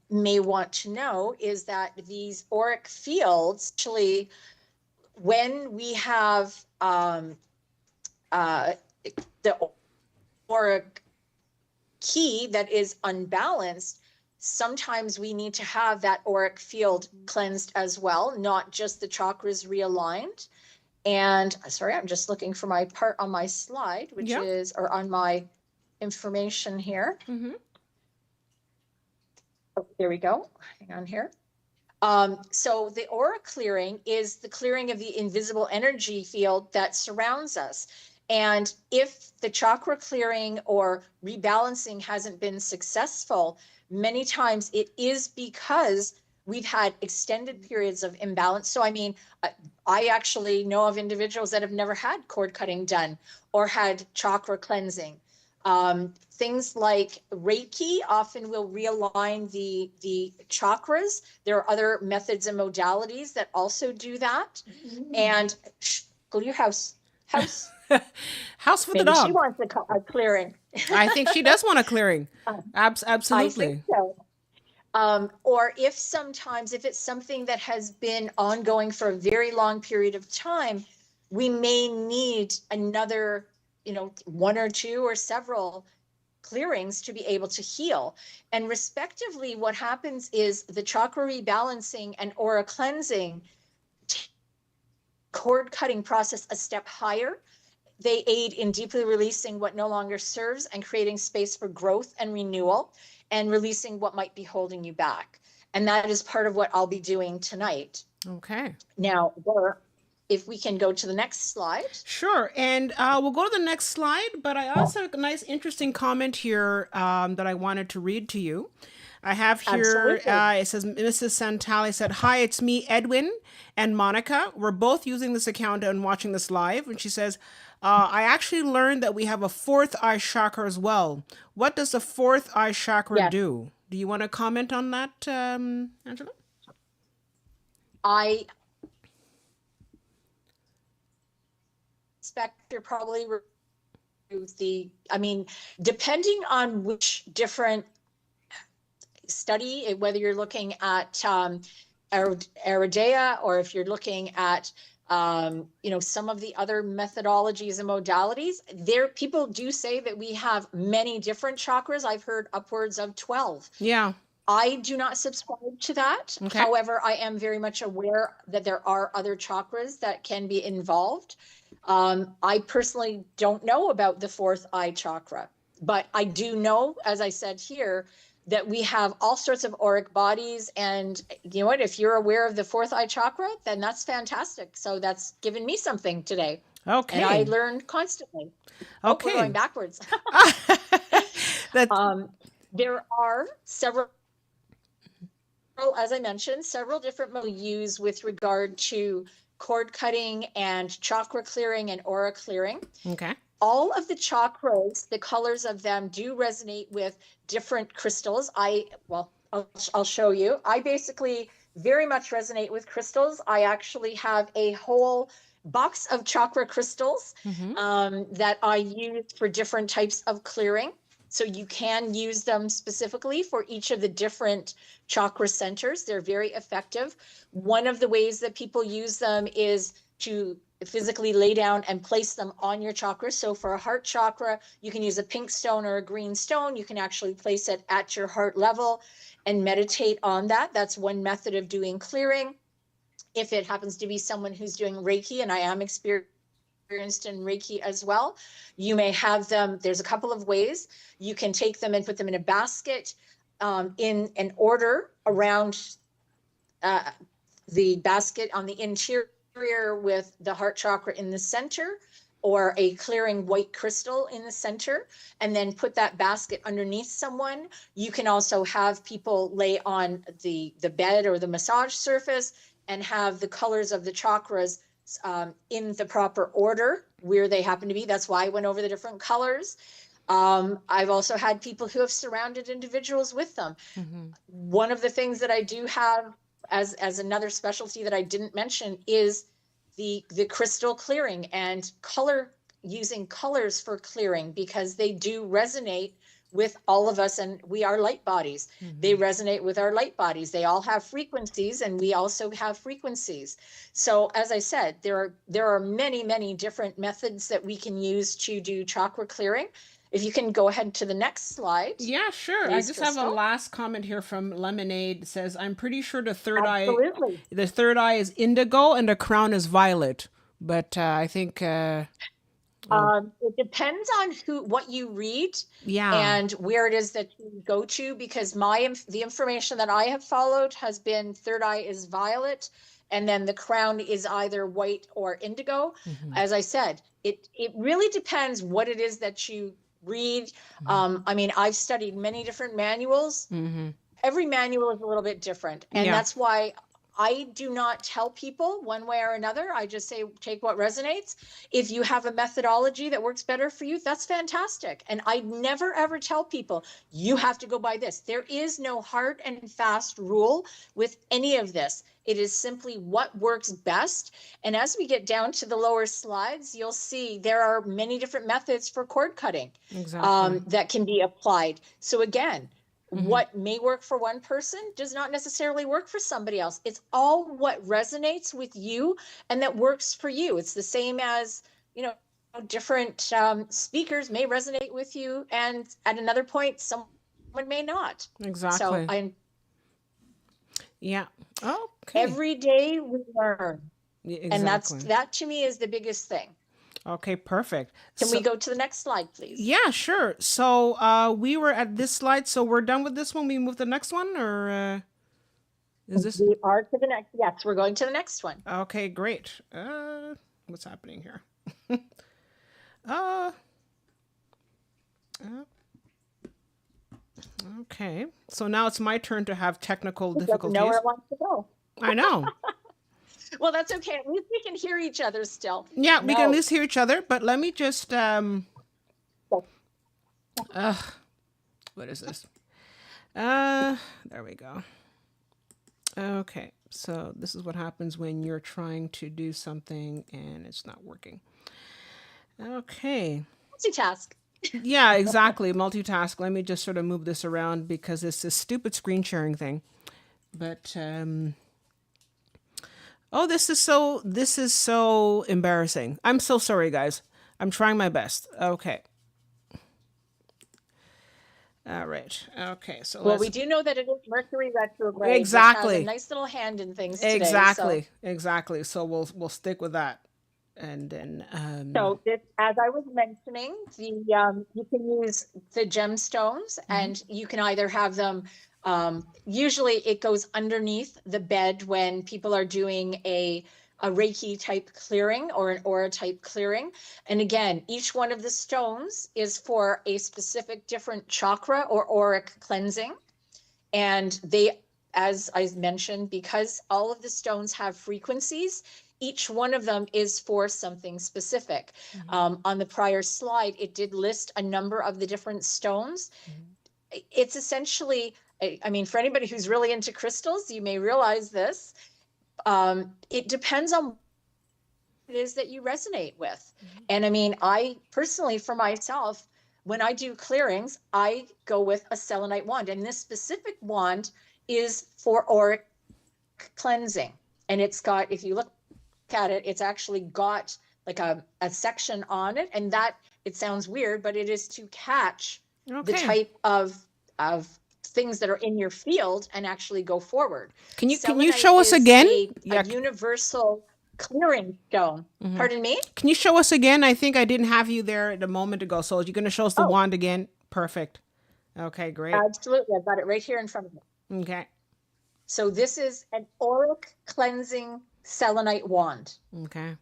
may want to know is that these auric fields, actually, when we have the auric key that is unbalanced, sometimes we need to have that auric field cleansed as well, not just the chakras realigned. And sorry, I'm just looking for my part on my slide, which is, or on my information here. Mm-hmm. Oh, there we go. Hang on here. So the aura clearing is the clearing of the invisible energy field that surrounds us. And if the chakra clearing or rebalancing hasn't been successful, many times it is because we've had extended periods of imbalance. So, I mean, I actually know of individuals that have never had cord cutting done or had chakra cleansing. Things like Reiki often will realign the chakras. There are other methods and modalities that also do that. Mm-hmm. And go to your house. House for Maybe the dog. She wants a clearing. I think she does want a clearing. Absolutely. I think so. Or if it's something that has been ongoing for a very long period of time, we may need another, 1 or 2 or several clearings to be able to heal. And respectively, what happens is the chakra rebalancing and aura cleansing cord cutting process a step higher. They aid in deeply releasing what no longer serves and creating space for growth and renewal and releasing what might be holding you back. And that is part of what I'll be doing tonight. Okay. Now, if we can go to the next slide. Sure. And we'll go to the next slide, but I also have a nice, interesting comment here that I wanted to read to you. I have here, it says, Mrs. Santali said, "Hi, it's me, Edwin, and Monica. We're both using this account and watching this live." And she says, "I actually learned that we have a fourth eye chakra as well. What does the fourth eye chakra do?" Do you want to comment on that, Angela? I expect you're probably depending on which different study, whether you're looking at Aridea or if you're looking at some of the other methodologies and modalities, people do say that we have many different chakras. I've heard upwards of 12. Yeah. I do not subscribe to that. Okay. However, I am very much aware that there are other chakras that can be involved. I personally don't know about the fourth eye chakra, but I do know, as I said here, that we have all sorts of auric bodies. And you know what, if you're aware of the fourth eye chakra, then that's fantastic. So that's given me something today. Okay. And I learned constantly. Okay. We're going backwards. There are several, as I mentioned, several different modes used with regard to cord cutting and chakra clearing and aura clearing. Okay. All of the chakras, the colors of them do resonate with different crystals. I'll show you. I basically very much resonate with crystals. I actually have a whole box of chakra crystals that I use for different types of clearing. So you can use them specifically for each of the different chakra centers. They're very effective. One of the ways that people use them is to physically lay down and place them on your chakra. So for a heart chakra, you can use a pink stone or a green stone. You can actually place it at your heart level and meditate on that. That's one method of doing clearing. If it happens to be someone who's doing Reiki, and I am experienced in Reiki as well, you may have them. There's a couple of ways. You can take them and put them in a basket in an order around the basket on the interior with the heart chakra in the center, or a clearing white crystal in the center, and then put that basket underneath someone. You can also have people lay on the bed or the massage surface and have the colors of the chakras in the proper order where they happen to be. That's why I went over the different colors. I've also had people who have surrounded individuals with them. One of the things that I do have as another specialty that I didn't mention is the crystal clearing and using colors for clearing, because they do resonate with all of us, and we are light bodies. They resonate with our light bodies. They all have frequencies, and we also have frequencies. So as I said, there are many, many different methods that we can use to do chakra clearing. If you can go ahead to the next slide. Yeah, sure. Please, I just have a last comment here from Lemonade. It says, "I'm pretty sure the third eye is indigo and the crown is violet." But I think it depends on what you read, and where it is that you go to, because the information that I have followed has been third eye is violet, and then the crown is either white or indigo. As I said, it really depends what it is that you read. I've studied many different manuals. Every manual is a little bit different, and that's why I do not tell people one way or another. I just say, take what resonates. If you have a methodology that works better for you, that's fantastic. And I never, ever tell people, you have to go by this. There is no hard and fast rule with any of this. It is simply what works best. And as we get down to the lower slides, you'll see there are many different methods for cord cutting that can be applied. So again, what may work for one person does not necessarily work for somebody else. It's all what resonates with you and that works for you. It's the same as, different speakers may resonate with you, and at another point, someone may not. So Exactly. Yeah. Okay. every day we learn, and Exactly. that to me is the biggest thing. Okay, perfect. Can we So, go to the next slide, please? yeah, sure. So, we were at this slide, so we're done with this one. We move to the next one, or is this? We are to the next. Yes, we're going to the next one. Okay, great. What's happening here? uh, uh, okay. So now it's my turn to have technical It doesn't know where difficulties. it wants to go. I know. Well, that's okay. At least we can hear each other still. Yeah, we can at No. least hear each other, but let me just what is this? There we go. Okay, so this is what happens when you're trying to do something and it's not working. Okay. Multitask. Yeah, exactly. Multitask. Let me just sort of move this around because it's this stupid screen sharing thing. But oh, this is so embarrassing. I'm so sorry, guys. I'm trying my best. Okay. All right. Okay. So Well, we do know that it is Mercury retrograde, which has a exactly, nice little hand in things today. exactly, exactly. So we'll stick with that, and then So this, as I was mentioning, the you can use the gemstones, and you can either have them. Usually, it goes underneath the bed when people are doing a Reiki type clearing or an aura type clearing. And again, each one of the stones is for a specific different chakra or auric cleansing. And they, as I mentioned, because all of the stones have frequencies, each one of them is for something specific. On the prior slide, it did list a number of the different stones. It's essentially, I mean, for anybody who's really into crystals, you may realize this. It depends on what it is that you resonate with. And I mean, I personally, for myself, when I do clearings, I go with a selenite wand. And this specific wand is for auric cleansing. And it's got, if you look at it, it's actually got like a section on it. And that, it sounds weird, but it is to catch the type of things that are in your field and actually go forward. Can you show us again? A universal clearing stone. Pardon me? Can you show us again? I think I didn't have you there a moment ago. So you're going to show us the wand again? Perfect. Okay, great. Absolutely. I've got it right here in front of me. Okay. So this is an auric cleansing selenite wand. Okay.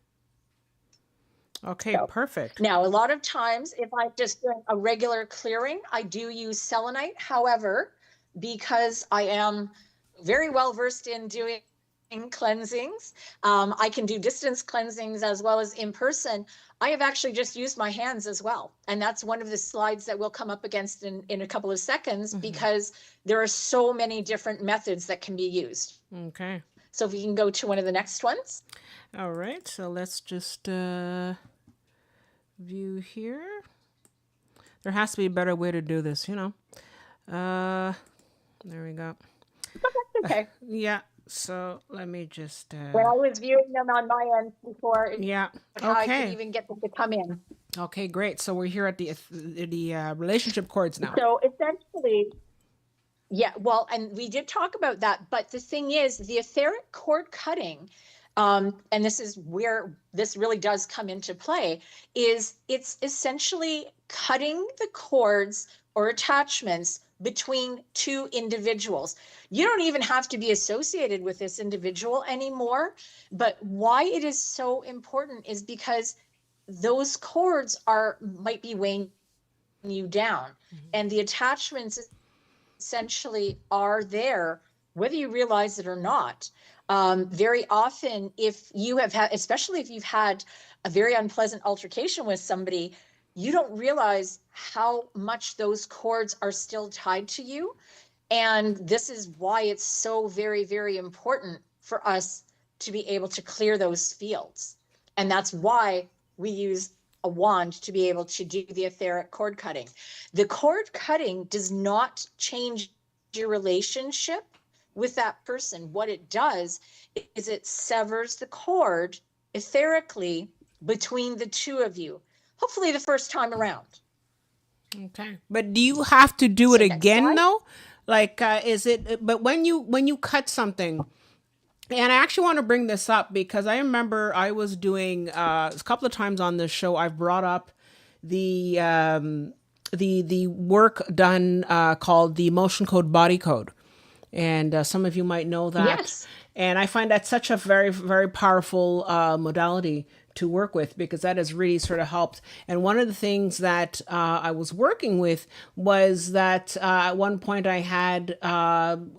Okay, so, perfect. Now, a lot of times, if I'm just doing a regular clearing, I do use selenite. However, because I am very well versed in doing cleansings, I can do distance cleansings as well as in person. I have actually just used my hands as well. And that's one of the slides that we'll come up against in a couple of seconds, because there are so many different methods that can be used. Okay. So if we can go to one of the next ones. All right. So let's just view here. There has to be a better way to do this, you know. There we go. Okay. Yeah. So let me just. When I was viewing them on my end before, yeah. How I could even get them to come in. Okay, great. So we're here at the relationship cords now. So essentially, yeah. Well, and we did talk about that, but the thing is, the etheric cord cutting, and this is where this really does come into play, is it's essentially cutting the cords or attachments between two individuals. You don't even have to be associated with this individual anymore. But why it is so important is because those cords might be weighing you down, and the attachments essentially are there, whether you realize it or not. Very often, if you have had, especially if you've had a very unpleasant altercation with somebody, you don't realize how much those cords are still tied to you. And this is why it's so very, very important for us to be able to clear those fields. And that's why we use a wand to be able to do the etheric cord cutting. The cord cutting does not change your relationship with that person. What it does is it severs the cord etherically between the two of you. hopefully the first time around. Okay. But do you have to do it So next again slide. though? Like, is it? But when you cut something, and I actually want to bring this up because I remember I was doing a couple of times on this show. I've brought up the the work done called the Emotion Code Body Code, and some of you might know that. Yes. And I find that such a very powerful modality to work with because that has really sort of helped. And one of the things that I was working with was that at one point I had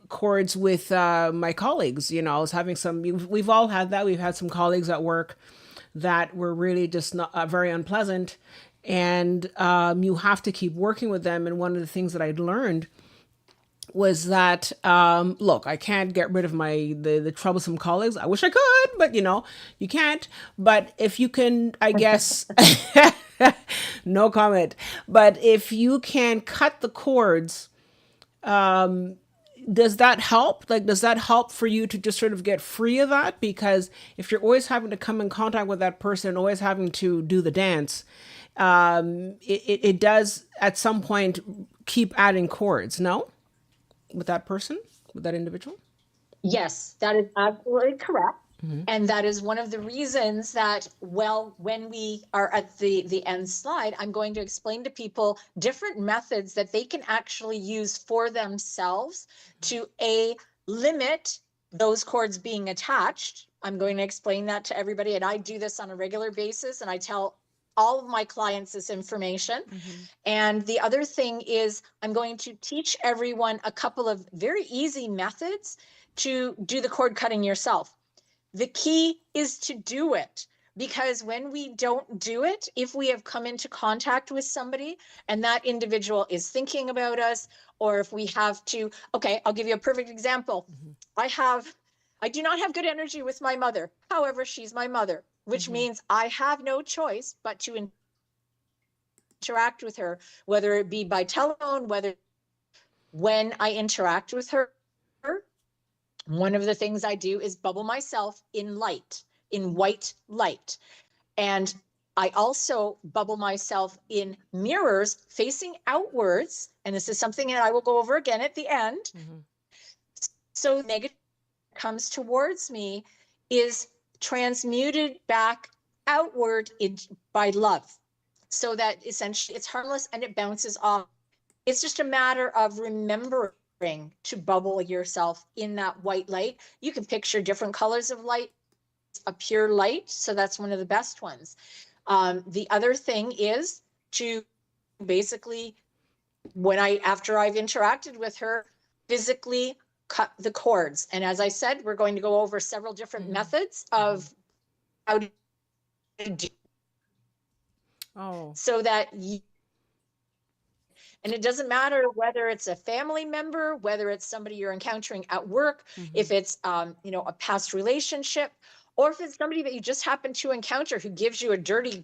chords with my colleagues. You know, I was having some. We've all had that. We've had some colleagues at work that were really just not very unpleasant, and you have to keep working with them. And one of the things that I'd learned was that look, I can't get rid of the troublesome colleagues. I wish I could, but you know, you can't. But if you can, I guess no comment. But if you can cut the cords, does that help? Like, does that help for you to just sort of get free of that? Because if you're always having to come in contact with that person, always having to do the dance, it does at some point keep adding cords, no? With that person, with that individual. Yes, that is absolutely correct. And that is one of the reasons that, well, when we are at the end slide, I'm going to explain to people different methods that they can actually use for themselves to limit those cords being attached. I'm going to explain that to everybody. And I do this on a regular basis. And I tell all of my clients this information. And the other thing is, I'm going to teach everyone a couple of very easy methods to do the cord cutting yourself. The key is to do it, because when we don't do it, if we have come into contact with somebody and that individual is thinking about us, or if we have to, okay, I'll give you a perfect example. I do not have good energy with my mother. However, she's my mother, which means I have no choice but to interact with her, whether it be by telephone, whether when I interact with her, one of the things I do is bubble myself in light, in white light. And I also bubble myself in mirrors facing outwards. And this is something that I will go over again at the end. So negative comes towards me is transmuted back outward by love, so that essentially it's harmless and it bounces off. It's just a matter of remembering to bubble yourself in that white light. You can picture different colors of light, a pure light, so that's one of the best ones. The other thing is to basically, after I've interacted with her, physically cut the cords. And as I said, we're going to go over several different methods of how to do, Oh. so that and it doesn't matter whether it's a family member, whether it's somebody you're encountering at work, if it's a past relationship, or if it's somebody that you just happen to encounter who gives you a dirty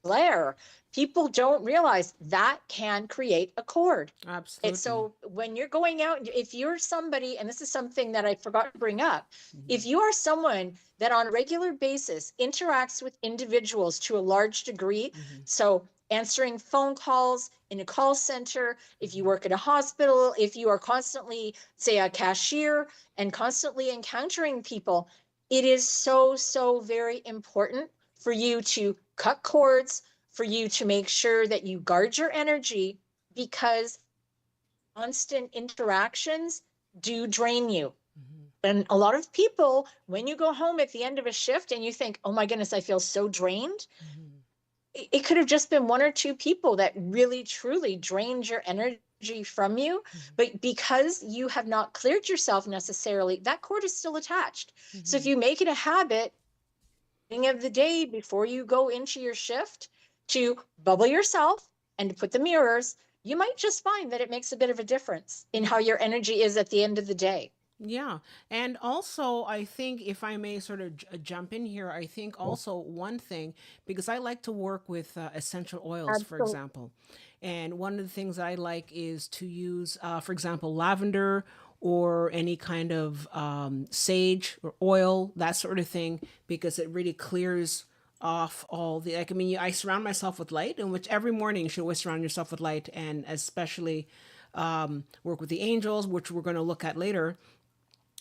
glare. People don't realize that can create a cord. It's Absolutely. so when you're going out, if you're somebody, and this is something that I forgot to bring up, if you are someone that on a regular basis interacts with individuals to a large degree, so answering phone calls in a call center, if you work at a hospital, if you are constantly, say, a cashier and constantly encountering people, it is so very important for you to cut cords, for you to make sure that you guard your energy, because constant interactions do drain you. And a lot of people, when you go home at the end of a shift and you think, oh my goodness, I feel so drained, it could have just been one or two people that really truly drained your energy from you. But because you have not cleared yourself necessarily, that cord is still attached. So if you make it a habit of the day before you go into your shift to bubble yourself and to put the mirrors, you might just find that it makes a bit of a difference in how your energy is at the end of the day. Yeah. And also, I think if I may sort of jump in here, I think also one thing, because I like to work with essential oils, for Absolutely. example. And one of the things I like is to use, for example, lavender or any kind of sage or oil, that sort of thing, because it really clears off all the, like, I mean, I surround myself with light, and which every morning you should always surround yourself with light, and especially work with the angels, which we're going to look at later.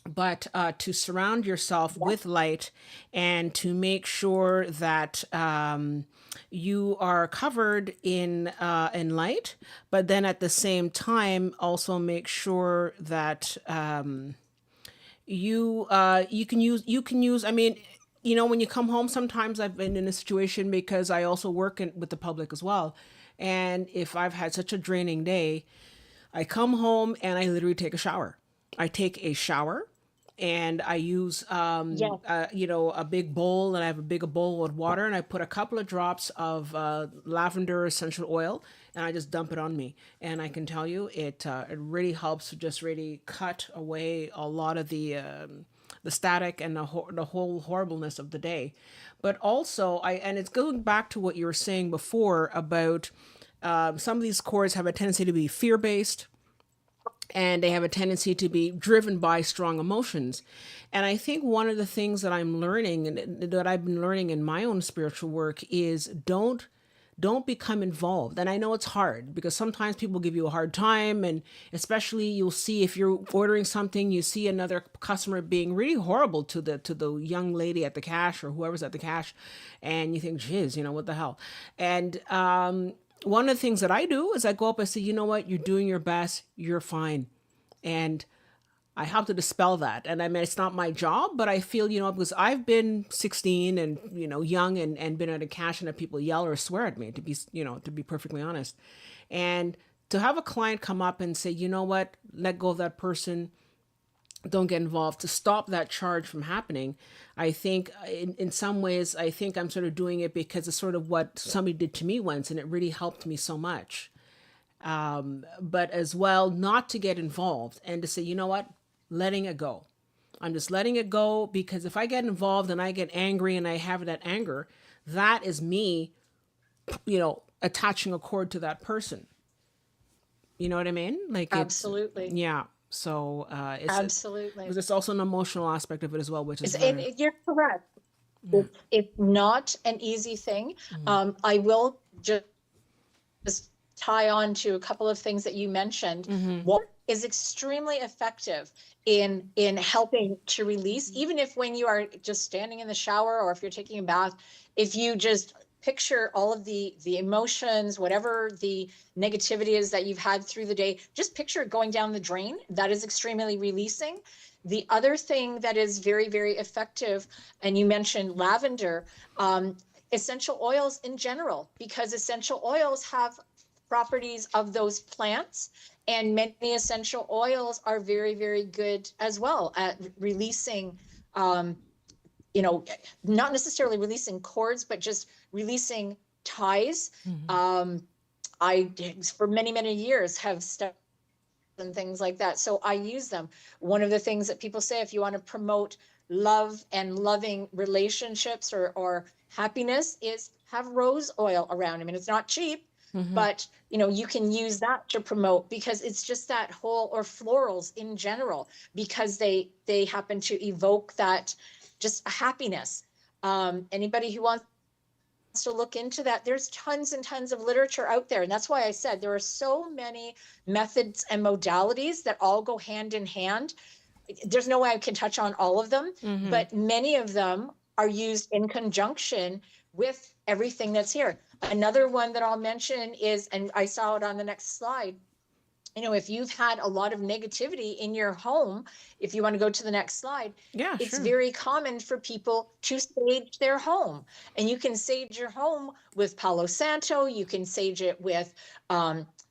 But to surround yourself Yeah. with light and to make sure that you are covered in light, but then at the same time also make sure that you can use. I mean, when you come home, sometimes I've been in a situation because I also work with the public as well, and if I've had such a draining day, I come home and I literally take a shower. I take a shower and I use Yeah. a big bowl, and I have a big bowl with water, and I put a couple of drops of lavender essential oil, and I just dump it on me. And I can tell you, it really helps to just really cut away a lot of the static and the whole horribleness of the day. But also, and it's going back to what you were saying before about some of these cords have a tendency to be fear based, and they have a tendency to be driven by strong emotions. And I think one of the things that I'm learning, and that I've been learning in my own spiritual work, is don't become involved. And I know it's hard because sometimes people give you a hard time, and especially you'll see if you're ordering something, you see another customer being really horrible to the young lady at the cash or whoever's at the cash, and you think, "Geez, what the hell?" And one of the things that I do is I go up and say, "You know what? You're doing your best. You're fine." And I have to dispel that. And I mean, it's not my job, but I feel, because I've been 16 and, young, and been at a cash and have people yell or swear at me, to be perfectly honest. And to have a client come up and say, "You know what? Let go of that person. Don't get involved," to stop that charge from happening. I think in some ways, I think I'm sort of doing it because it's sort of what somebody did to me once, and it really helped me so much. But as well, not to get involved and to say, "You know what? Letting it go. I'm just letting it go," because if I get involved and I get angry and I have that anger, that is me, attaching a cord to that person. You know what I mean? Like, it's, Absolutely. yeah. So Absolutely. because it's also an emotional aspect of it as well, which is And very, you're correct. yeah. It's not an easy thing. I will just tie on to a couple of things that you mentioned. What is extremely effective in helping to release, even if when you are just standing in the shower or if you're taking a bath, if you just picture all of the emotions, whatever the negativity is that you've had through the day, just picture it going down the drain. That is extremely releasing. The other thing that is very, very effective, and you mentioned lavender, essential oils in general, because essential oils have properties of those plants, and many essential oils are very, very good as well at releasing, not necessarily releasing cords, but just releasing ties. I, for many, many years, have studied and things like that. So I use them. One of the things that people say, if you want to promote love and loving relationships or happiness, is have rose oil around. I mean, it's not cheap, but you can use that to promote, because it's just that whole, or florals in general, because they happen to evoke that just happiness. Anybody who wants to look into that, there's tons and tons of literature out there, and that's why I said there are so many methods and modalities that all go hand in hand. There's no way I can touch on all of them, but many of them are used in conjunction with everything that's here. Another one that I'll mention is, and I saw it on the next slide, if you've had a lot of negativity in your home, if you want to go to the next slide, Yeah, it's sure. very common for people to sage their home. And you can sage your home with Palo Santo, you can sage it with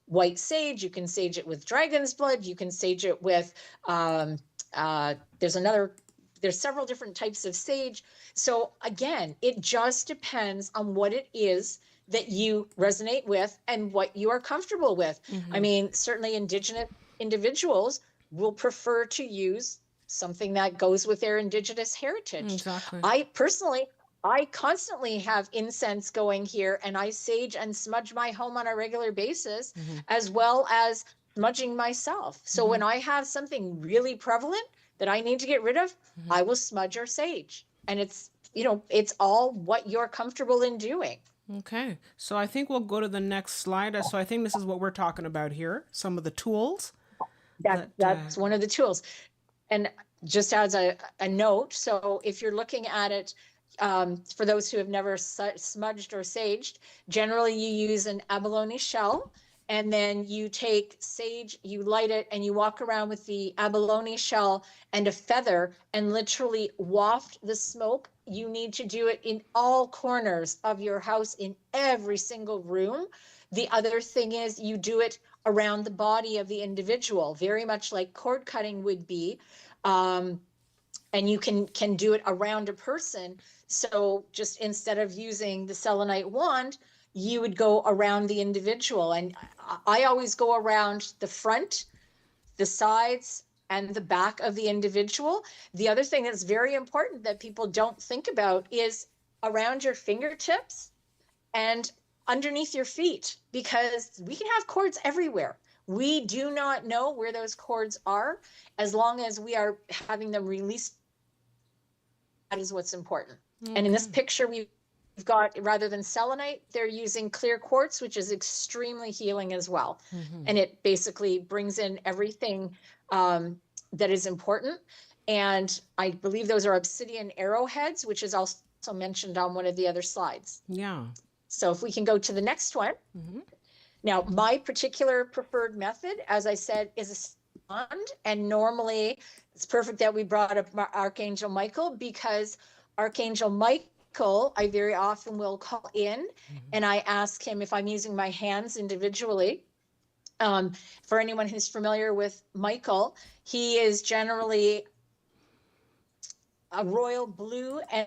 white sage, you can sage it with dragon's blood, you can sage it with, there's several different types of sage. So again, it just depends on what it is that you resonate with and what you are comfortable with. I mean, certainly Indigenous individuals will prefer to use something that goes with their Indigenous heritage. Exactly. I constantly have incense going here, and I sage and smudge my home on a regular basis, as well as smudging myself. So when I have something really prevalent that I need to get rid of, I will smudge or sage. And it's it's all what you're comfortable in doing. Okay. So I think we'll go to the next slide. So I think this is what we're talking about here. Some of the tools that That's one of the tools. And just as a note, so if you're looking at it, for those who have never smudged or saged, generally you use an abalone shell, and then you take sage, you light it, and you walk around with the abalone shell and a feather and literally waft the smoke. You need to do it in all corners of your house, in every single room. The other thing is you do it around the body of the individual, very much like cord cutting would be. Um, and you can do it around a person. So just instead of using the selenite wand, you would go around the individual. And I always go around the front, the sides, and the back of the individual. The other thing that's very important that people don't think about is around your fingertips and underneath your feet, because we can have cords everywhere. We do not know where those cords are. As long as we are having them released, that is what's important. Okay. And in this picture, we've got, rather than selenite, they're using clear quartz, which is extremely healing as well. And it basically brings in everything that is important. And I believe those are obsidian arrowheads, which is also mentioned on one of the other slides. Yeah. So if we can go to the next one. Now, my particular preferred method, as I said, is a wand. And normally it's perfect that we brought up Archangel Michael, because Archangel Michael, I very often will call in and I ask him if I'm using my hands individually. For anyone who's familiar with Michael, he is generally a royal blue and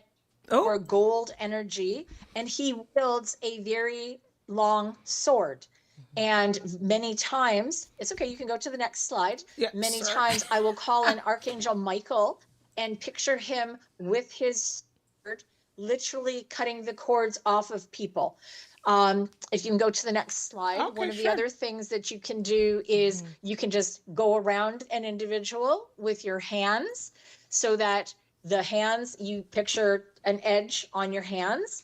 or gold energy, and he wields a very long sword. And many times, it's okay, you can go to the next slide. Yeah, many times I will call in Archangel Michael and picture him with his sword, literally cutting the cords off of people. If you can go to the next slide. Okay, one of the other things that you can do is you can just go around an individual with your hands, so that the hands, you picture an edge on your hands.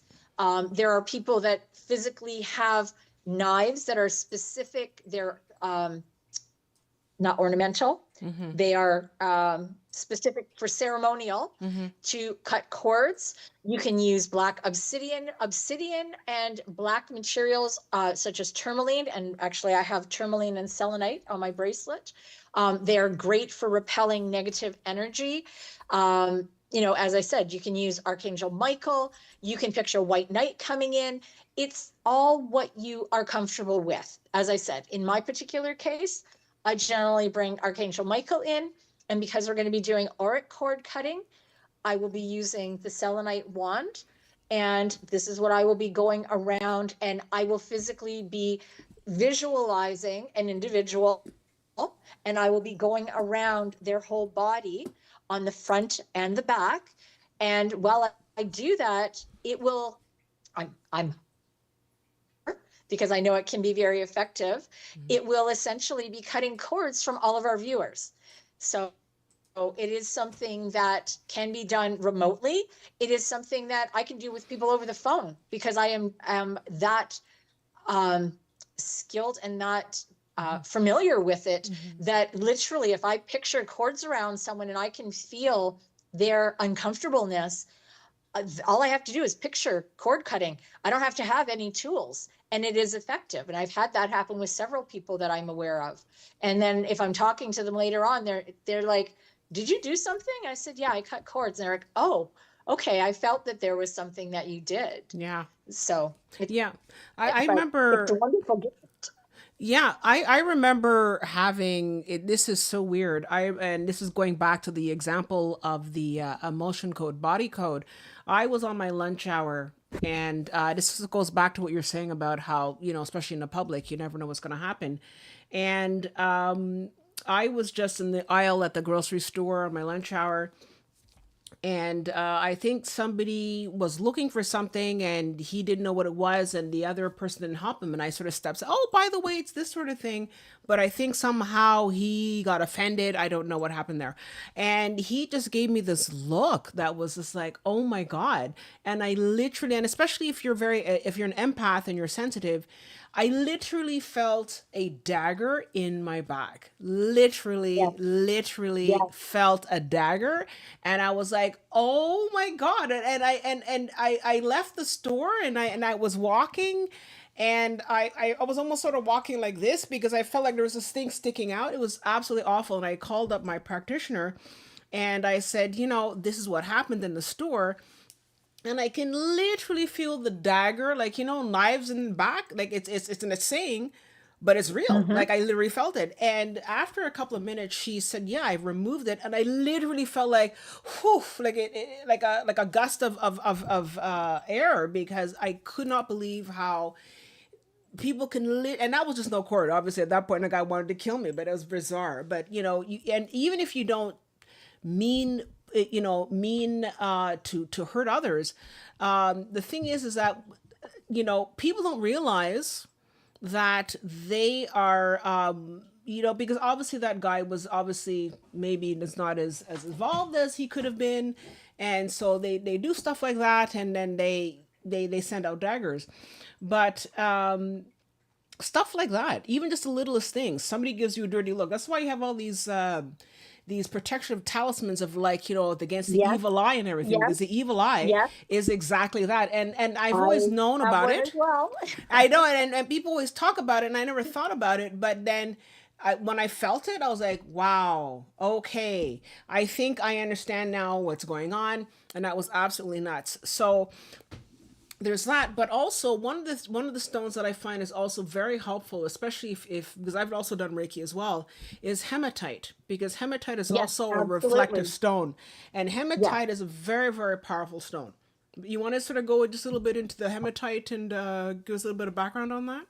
There are people that physically have knives that are specific. They're not ornamental. They are specific for ceremonial to cut cords. You can use black obsidian and black materials such as tourmaline. And actually I have tourmaline and selenite on my bracelet. They are great for repelling negative energy. As I said, you can use Archangel Michael. You can picture White Knight coming in. It's all what you are comfortable with. As I said, in my particular case, I generally bring Archangel Michael in. And because we're going to be doing auric cord cutting, I will be using the selenite wand. And this is what I will be going around, and I will physically be visualizing an individual, and I will be going around their whole body on the front and the back. And while I do that, it will, I'm because I know it can be very effective. It will essentially be cutting cords from all of our viewers. So it is something that can be done remotely. It is something that I can do with people over the phone, because I am that skilled and not familiar with it, that literally if I picture cords around someone and I can feel their uncomfortableness, all I have to do is picture cord cutting. I don't have to have any tools, and it is effective. And I've had that happen with several people that I'm aware of. And then if I'm talking to them later on, they're like, "Did you do something?" I said, "Yeah, I cut cords." And they're like, "Oh, okay. I felt that there was something that you did." Yeah. So yeah, I remember. It's a wonderful gift. Yeah, I remember having it. This is so weird. And this is going back to the example of the emotion code, body code. I was on my lunch hour, and this goes back to what you're saying about how, especially in the public, you never know what's going to happen. And I was just in the aisle at the grocery store on my lunch hour, And I think somebody was looking for something and he didn't know what it was, and the other person didn't help him. And I sort of stepped, oh, by the way, it's this sort of thing. But I think somehow he got offended. I don't know what happened there. And he just gave me this look that was just like, oh my God. And I literally, and especially if you're an empath and you're sensitive, I literally felt a dagger in my back. Yes. Literally Yes. felt a dagger, and I was like, "Oh my God." And I left the store, and I was walking, and I was almost sort of walking like this because I felt like there was this thing sticking out. It was absolutely awful, and I called up my practitioner and I said, this is what happened in the store, and I can literally feel the dagger, like knives in the back, like it's in a saying, but it's real. Mm-hmm. Like I literally felt it. And after a couple of minutes, she said, "Yeah, I removed it," and I literally felt like, whew, like a gust of air, because I could not believe how people can live. And that was just no cord. Obviously, at that point, the guy wanted to kill me, but it was bizarre. But and even if you don't mean to hurt others, the thing is that people don't realize that they are because obviously that guy was obviously maybe is not as involved as he could have been, and so they do stuff like that, and then they send out daggers. But stuff like that, even just the littlest things, somebody gives you a dirty look. That's why you have all these protective talismans of, like, against the Yes. evil eye and everything, Yes. because the evil eye Yes. is exactly that. And I've I always known have about one as it. well. I know, and people always talk about it, and I never thought about it. But then when I felt it, I was like, wow, okay, I think I understand now what's going on. And that was absolutely nuts. So there's that. But also one of the stones that I find is also very helpful, especially if because I've also done Reiki as well, is hematite, because hematite is Yes, also a reflective absolutely. stone, and Yes. hematite is a very, very powerful stone. You want to sort of go just a little bit into the hematite and give us a little bit of background on that?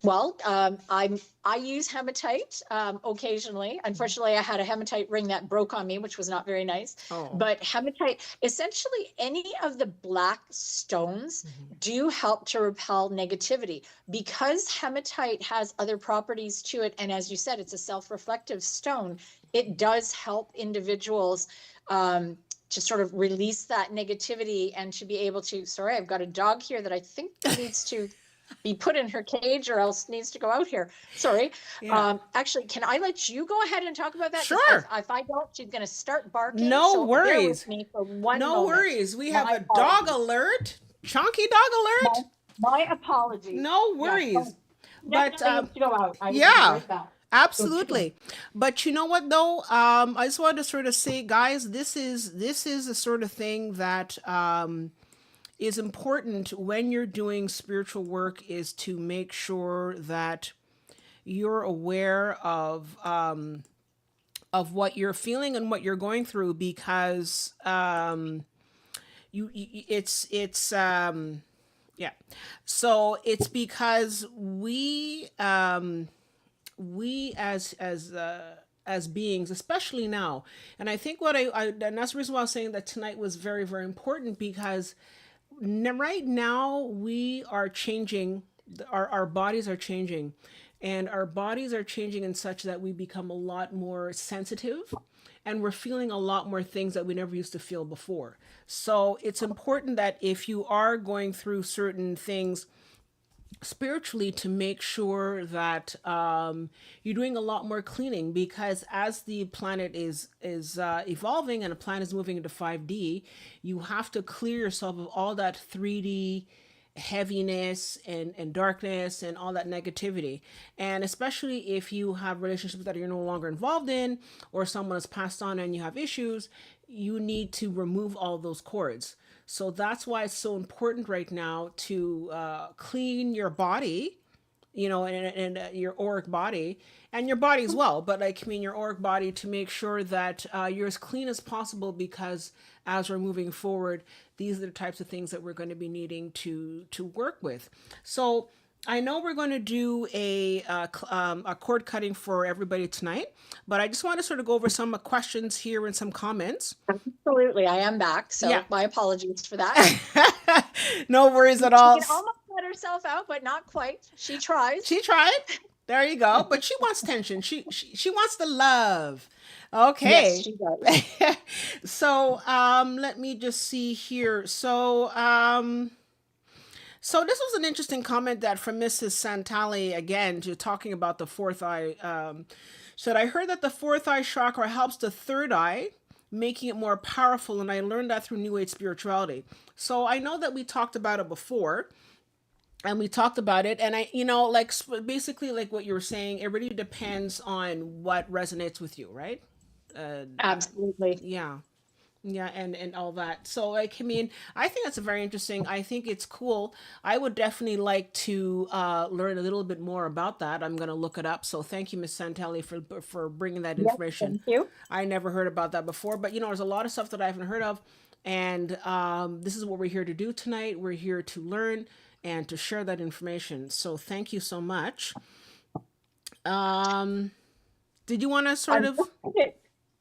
Well, I use hematite occasionally. Unfortunately, I had a hematite ring that broke on me, which was not very nice. Oh. But hematite, essentially, any of the black stones Mm-hmm. do help to repel negativity because hematite has other properties to it. And as you said, it's a self-reflective stone. It does help individuals to sort of release that negativity and to be able to. Sorry, I've got a dog here that I think needs to be put in her cage or else needs to go out here. Sorry. Yeah. Actually, can I let you go ahead and talk about that? Because Sure. if I don't, she's going to start barking. No So bear with worries. me for one No moment. worries. We have My a dog apologies. alert. Chunky dog My, alert. my apologies. No Yes, worries. so But definitely needs to go out. I will be yeah, right back. Okay. absolutely. But you know what though? I just wanted to sort of say, guys, this is the sort of thing that is important when you're doing spiritual work, is to make sure that you're aware of what you're feeling and what you're going through, because it's yeah. So it's because we as beings, especially now. And I think and that's the reason why I was saying that tonight was very, very important, because right now we are changing, our bodies are changing, and our bodies are changing in such that we become a lot more sensitive, and we're feeling a lot more things that we never used to feel before. So it's important that if you are going through certain things spiritually, to make sure that you're doing a lot more cleaning, because as the planet is evolving and the planet is moving into 5D, you have to clear yourself of all that 3D heaviness and darkness and all that negativity. And especially if you have relationships that you're no longer involved in, or someone has passed on and you have issues, you need to remove all those cords. So that's why it's so important right now to clean your body, and your auric body, and your body as well. But like, I mean, your auric body, to make sure that you're as clean as possible, because as we're moving forward, these are the types of things that we're going to be needing to work with. So I know we're going to do a cord cutting for everybody tonight, but I just want to sort of go over some questions here and some comments. Absolutely. I am back. Yeah. So my apologies for that. No worries at She all. can almost let herself out, but not quite. She tries. She tried. There you go. But she wants tension. She wants the love. Yes, Okay. she does. So let me just see here. So this was an interesting comment that from Mrs. Santali again, to talking about the fourth eye. Said I heard that the fourth eye chakra helps the third eye, making it more powerful, and I learned that through New Age spirituality. So I know that we talked about it before, and we talked about it, and like basically like what you were saying, it really depends on what resonates with you, right? Absolutely. Yeah. Yeah, and all that. So like, I mean, I think that's a very interesting. I think it's cool. I would definitely like to learn a little bit more about that. I'm gonna look it up. So thank you, Miss Santelli, for bringing that Yes, information. thank you. I never heard about that before, but there's a lot of stuff that I haven't heard of, and this is what we're here to do tonight. We're here to learn and to share that information. So thank you so much. Um, did you want to I sort of?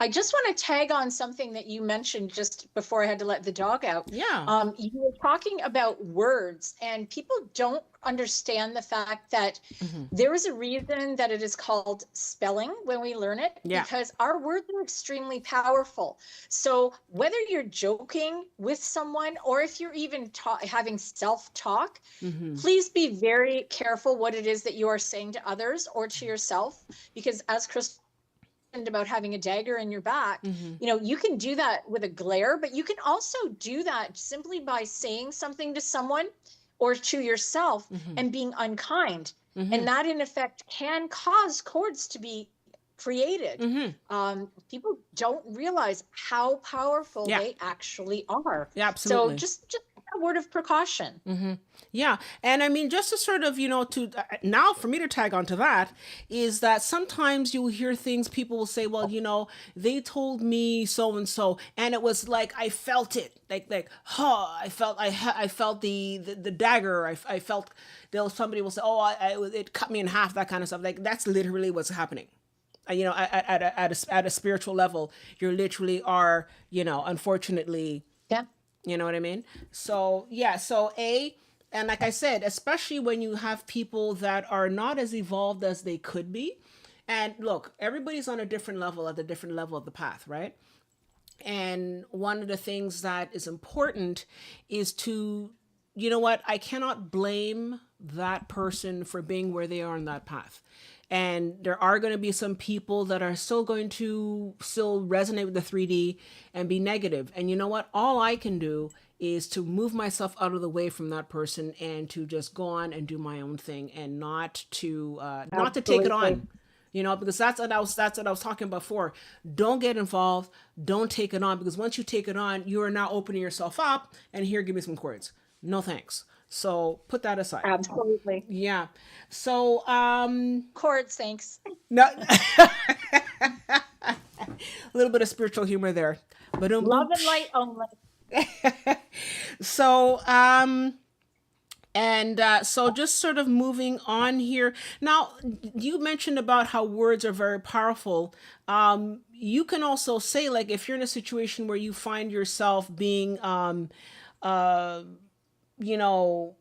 I just want to tag on something that you mentioned just before I had to let the dog out. Yeah. You were talking about words, and people don't understand the fact that there is a reason that it is called spelling when we learn it, Yeah. because our words are extremely powerful. So whether you're joking with someone or if you're even having self-talk, please be very careful what it is that you are saying to others or to yourself, because as Chris about having a dagger in your back, you can do that with a glare, but you can also do that simply by saying something to someone or to yourself and being unkind. And that in effect can cause cords to be created. People don't realize how powerful Yeah. they actually are. Yeah, So absolutely. just a word of precaution. Yeah. And I mean, just to sort of, to now for me to tag onto that is that sometimes you'll hear things people will say, well, they told me so and so, and it was like, I felt it. I felt the dagger. I felt somebody will say, oh, it cut me in half, that kind of stuff. Like, that's literally what's happening. At a spiritual level, you literally are, unfortunately, Yeah. you know what I mean? So, yeah, and like I said, especially when you have people that are not as evolved as they could be. And look, everybody's on a different level at the different level of the path, right? And one of the things that is important is to, you know what, I cannot blame that person for being where they are on that path. And there are going to be some people that are still going to still resonate with the 3D and be negative. And you know what? All I can do is to move myself out of the way from that person and to just go on and do my own thing and not to take it Absolutely. on, because that's what I was talking about before. Don't get involved. Don't take it on, because once you take it on, you are now opening yourself up. And here, give me some cords. No thanks. So put that aside. Absolutely. Yeah. So Cords, thanks. no, a little bit of spiritual humor there, but Love and light only. so and so just sort of moving on here. Now, you mentioned about how words are very powerful. You can also say, like, if you're in a situation where you find yourself being, you know,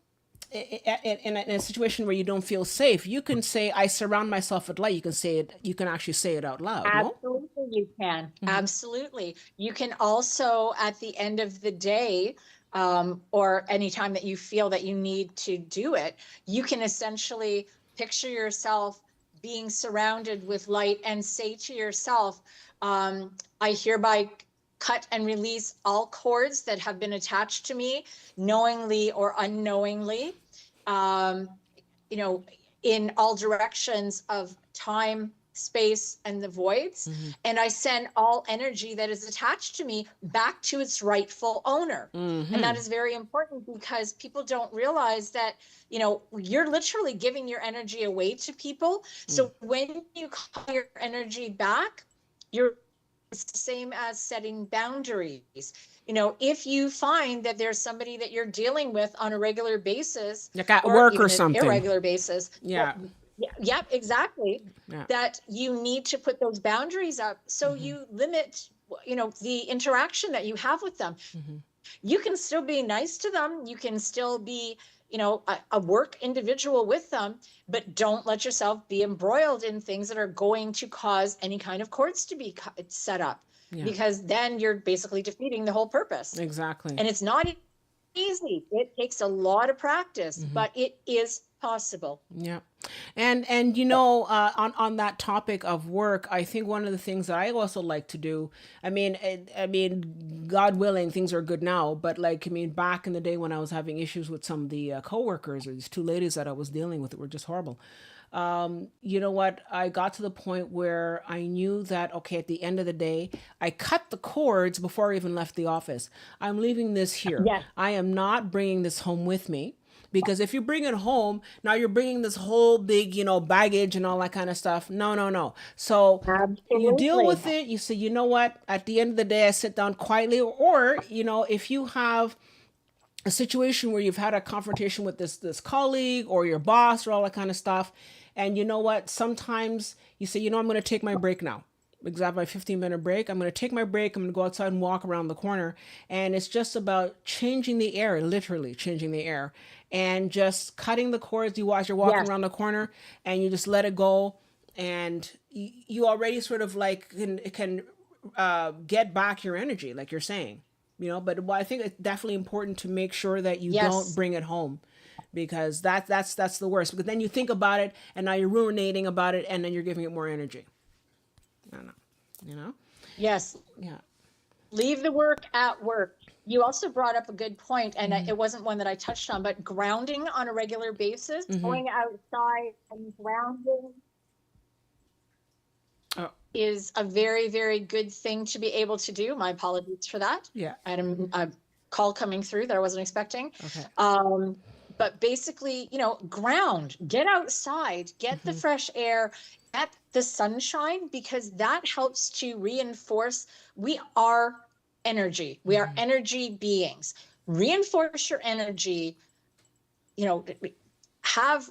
in a situation where you don't feel safe, you can say, I surround myself with light. You can say it, you can actually say it out loud, no? Absolutely, you can. Absolutely. You can also, at the end of the day, or anytime that you feel that you need to do it, you can essentially picture yourself being surrounded with light and say to yourself, I hereby cut and release all cords that have been attached to me, knowingly or unknowingly, um, in all directions of time, space, and the voids. And I send all energy that is attached to me back to its rightful owner. And that is very important, because people don't realize that, you're literally giving your energy away to people. So when you call your energy back, you're It's the same as setting boundaries. If you find that there's somebody that you're dealing with on a regular basis Like at or work or even an something. irregular basis, Yeah. yep, exactly, Yeah. that you need to put those boundaries up so Mm-hmm. you limit, the interaction that you have with them. Mm-hmm. You can still be nice to them. You can still be, a work individual with them, but don't let yourself be embroiled in things that are going to cause any kind of cords to be set up, Yeah. because then you're basically defeating the whole purpose. Exactly. And it's not easy. It takes a lot of practice, Mm-hmm. but it is possible. Yeah. And on that topic of work, I think one of the things that I also like to do, I mean, God willing, things are good now, but like, I mean, back in the day when I was having issues with some of the coworkers, or these two ladies that I was dealing with that were just horrible. You know what? I got to the point where I knew that, okay, at the end of the day, I cut the cords before I even left the office. I'm leaving this here. Yes, I am not bringing this home with me. Because if you bring it home, now you're bringing this whole big, baggage and all that kind of stuff. No, no, no. So you deal absolutely. with it. You say, you know what? At the end of the day, I sit down quietly. Or, if you have a situation where you've had a confrontation with this colleague or your boss or all that kind of stuff, and you know what? Sometimes you say, I'm going to take my break now. Exactly, my 15-minute break. I'm going to take my break. I'm going to go outside and walk around the corner. And it's just about changing the air, literally changing the air, and just cutting the cords. As you're walking Yes, around the corner, and you just let it go, and you already sort of like can get back your energy, like you're saying. But I think it's definitely important to make sure that you don't yes, bring it home, because that's the worst. Because then you think about it, and now you're ruminating about it, and then you're giving it more energy. I don't know. You know? yes. Yeah. Leave the work at work. You also brought up a good point, and it wasn't one that I touched on, but grounding on a regular basis, Mm-hmm. going outside and grounding Oh, is a very, very good thing to be able to do. My apologies for that. yeah. I had a call coming through that I wasn't expecting. Okay. Um, but basically, ground, get outside, get the Mm-hmm. fresh air, get the sunshine, because that helps to reinforce we are energy. We are Mm-hmm. energy beings. Reinforce your energy, you know, have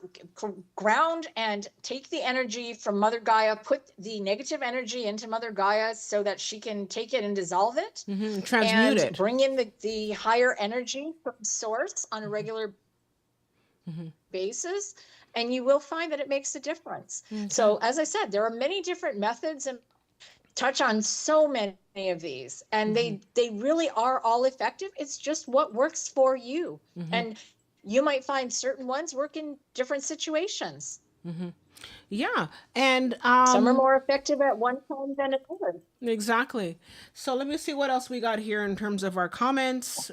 ground and take the energy from Mother Gaia, put the negative energy into Mother Gaia so that she can take it and dissolve it, Mm-hmm. Transmute and it. bring in the higher energy from source on a regular Mm-hmm. basis, and you will find that it makes a difference. Okay. So as I said, there are many different methods and touch on so many of these, and Mm-hmm. they really are all effective. It's just what works for you. Mm-hmm. And you might find certain ones work in different situations. Mm-hmm. Yeah. And Some are more effective at one time than another. exactly. So let me see what else we got here in terms of our comments.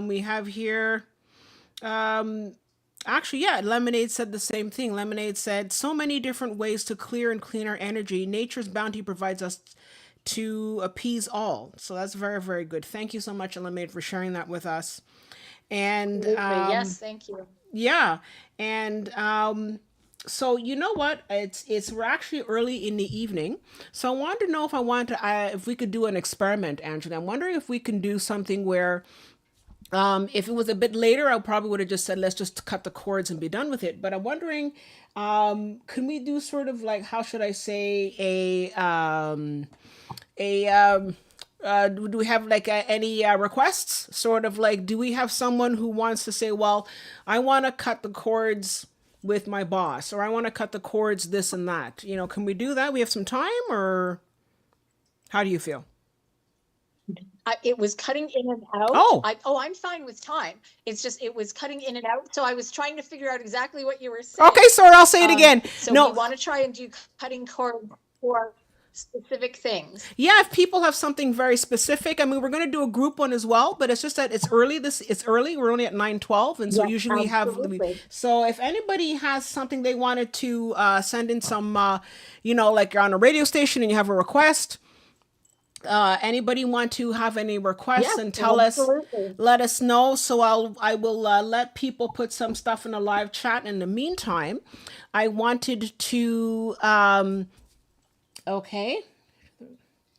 We have here. Um, Actually, yeah, Lemonade said the same thing. Lemonade said, so many different ways to clear and clean our energy. Nature's bounty provides us to appease all. So that's very, very good. Thank you so much, Lemonade, for sharing that with us. And Absolutely. Yes, thank you. yeah, and so you know what? It's we're actually early in the evening, so I wanted to know if we could do an experiment, Angela. I'm wondering if we can do something where if it was a bit later, I probably would have just said, let's just cut the cords and be done with it. But I'm wondering, can we do sort of like, how should I say, a do we have like any requests? Sort of like, do we have someone who wants to say, well, I want to cut the cords with my boss, or I want to cut the cords this and that? Can we do that? We have some time, or how do you feel? It was cutting in and out. Oh, I'm fine with time. It's just it was cutting in and out. So I was trying to figure out exactly what you were okay, saying. sorry, I'll say it again. So we No, want to try and do cutting cord for specific things. yeah, if people have something very specific, I mean, we're going to do a group one as well, but it's just that it's early. It's early. We're only at 9:12, and so Yes, usually we have. absolutely. So if anybody has something they wanted to send in some, like you're on a radio station and you have a request. Anybody want to have any requests Yes, and tell us? absolutely. Let us know. So I will let people put some stuff in a live chat. In the meantime, I wanted to okay.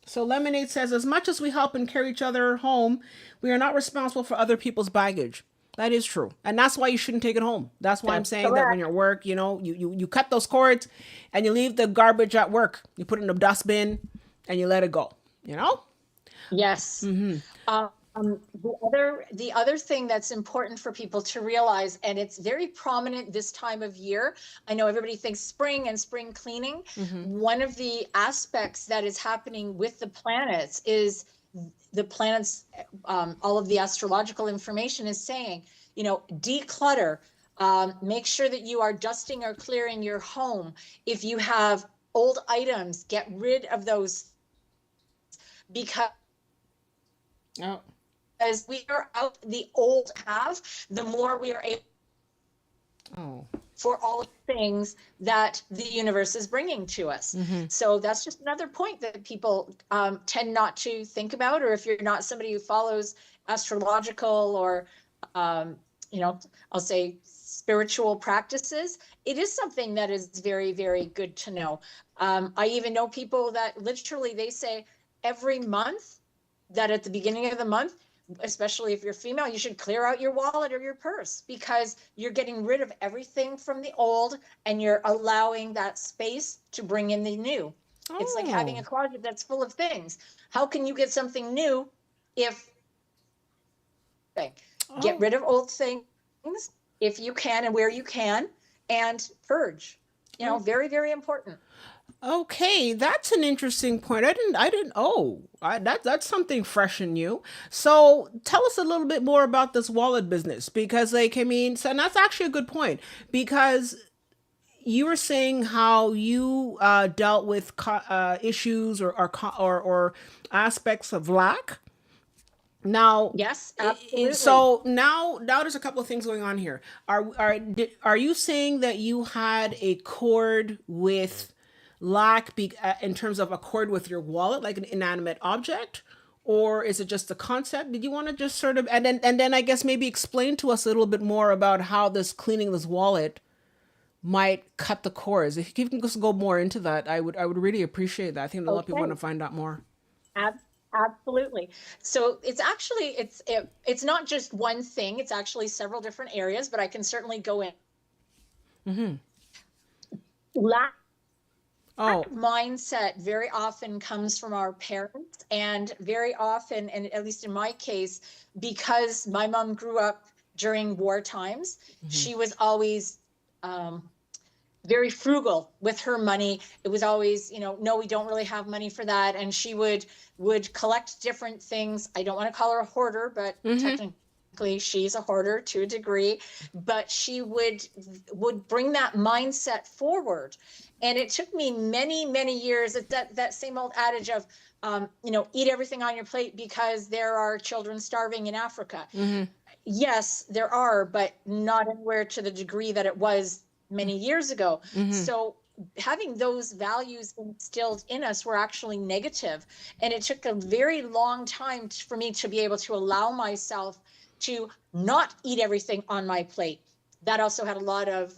So Lemonade says, as much as we help and carry each other home, we are not responsible for other people's baggage. That is true. And that's why you shouldn't take it home. That's why I'm That's saying that when correct. you're at work, you cut those cords and you leave the garbage at work. You put it in a dustbin and you let it go, you know? Yes. The other thing that's important for people to realize, and it's very prominent this time of year. I know everybody thinks spring and spring cleaning. One of the aspects that is happening with the planets is the planets, all of the astrological information is saying, declutter. Make sure that you are dusting or clearing your home. If you have old items, get rid of those, because Oh. as we are out the old have, the more we are able Oh. for all things that the universe is bringing to us. So that's just another point that people tend not to think about, or if you're not somebody who follows astrological or, I'll say spiritual practices, it is something that is very, very good to know. I even know people that literally they say every month, that at the beginning of the month, especially if you're female, you should clear out your wallet or your purse, because you're getting rid of everything from the old and you're allowing that space to bring in the new. It's like having a closet that's full of things. How can you get something new if get rid of old things if you can and where you can, and purge? Very, very important. Okay, that's an interesting point. I didn't. That's something fresh and new. So tell us a little bit more about this wallet business, because, like, I mean, so, and that's actually a good point, because you were saying how you dealt with issues or aspects of lack. Now, Yes, absolutely. so now there's a couple of things going on here. Are you saying that you had a cord with lack in terms of a cord with your wallet, like an inanimate object, or is it just a concept? Did you want to just sort of, and then I guess maybe explain to us a little bit more about how this cleaning this wallet might cut the cords? If you can just go more into that, I would really appreciate that. I think a lot of people want Okay. to find out more. Absolutely. So it's actually it's not just one thing. It's actually several different areas, but I can certainly go in. Lack Oh. mindset very often comes from our parents, and very often, and at least in my case, because my mom grew up during war times, she was always very frugal with her money. It was always, no, we don't really have money for that. And she would collect different things. I don't want to call her a hoarder, but technically she's a hoarder to a degree. But she would bring that mindset forward. And it took me many, many years. That same old adage of, eat everything on your plate because there are children starving in Africa. Yes, there are, but not anywhere to the degree that it was many years ago. So having those values instilled in us were actually negative. And it took a very long time for me to be able to allow myself to not eat everything on my plate. That also had a lot of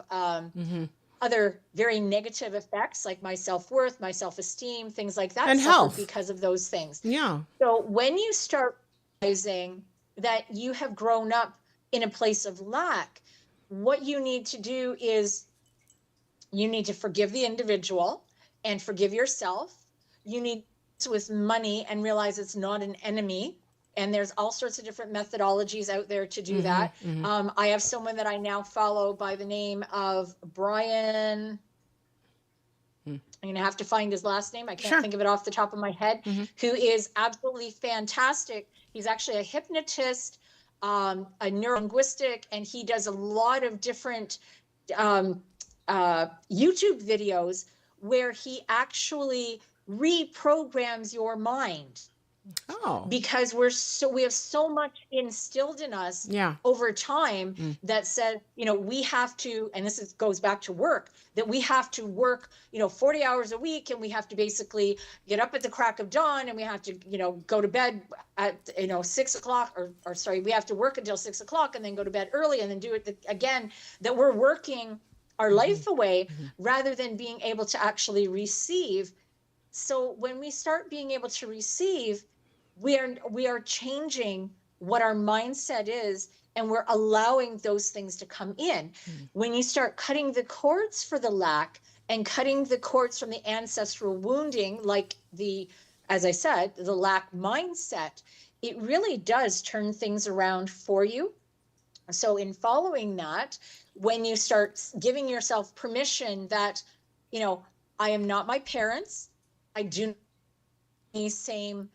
other very negative effects, like my self-worth, my self-esteem, things like that, And suffered health. because of those things. Yeah. So when you start realizing that you have grown up in a place of lack, what you need to do is you need to forgive the individual and forgive yourself. You need to with money and realize it's not an enemy. And there's all sorts of different methodologies out there to do that. I have someone that I now follow by the name of Brian. I'm going to have to find his last name. I can't think of it off the top of my head, who is absolutely fantastic. He's actually a hypnotist, a neurolinguistic, and he does a lot of different YouTube videos where he actually reprograms your mind. Because we have so much instilled in us over time that said, we have to, and goes back to work, that we have to work, 40 hours a week, and we have to basically get up at the crack of dawn, and we have to, go to bed at, 6 o'clock, or sorry, we have to work until 6 o'clock and then go to bed early and then do it again, that we're working our life away rather than being able to actually receive So when we start being able to receive, we are changing what our mindset is, and we're allowing those things to come in. When you start cutting the cords for the lack and cutting the cords from the ancestral wounding, like as I said, the lack mindset, it really does turn things around for you. So in following that, when you start giving yourself permission that, I am not my parents, I do not have the same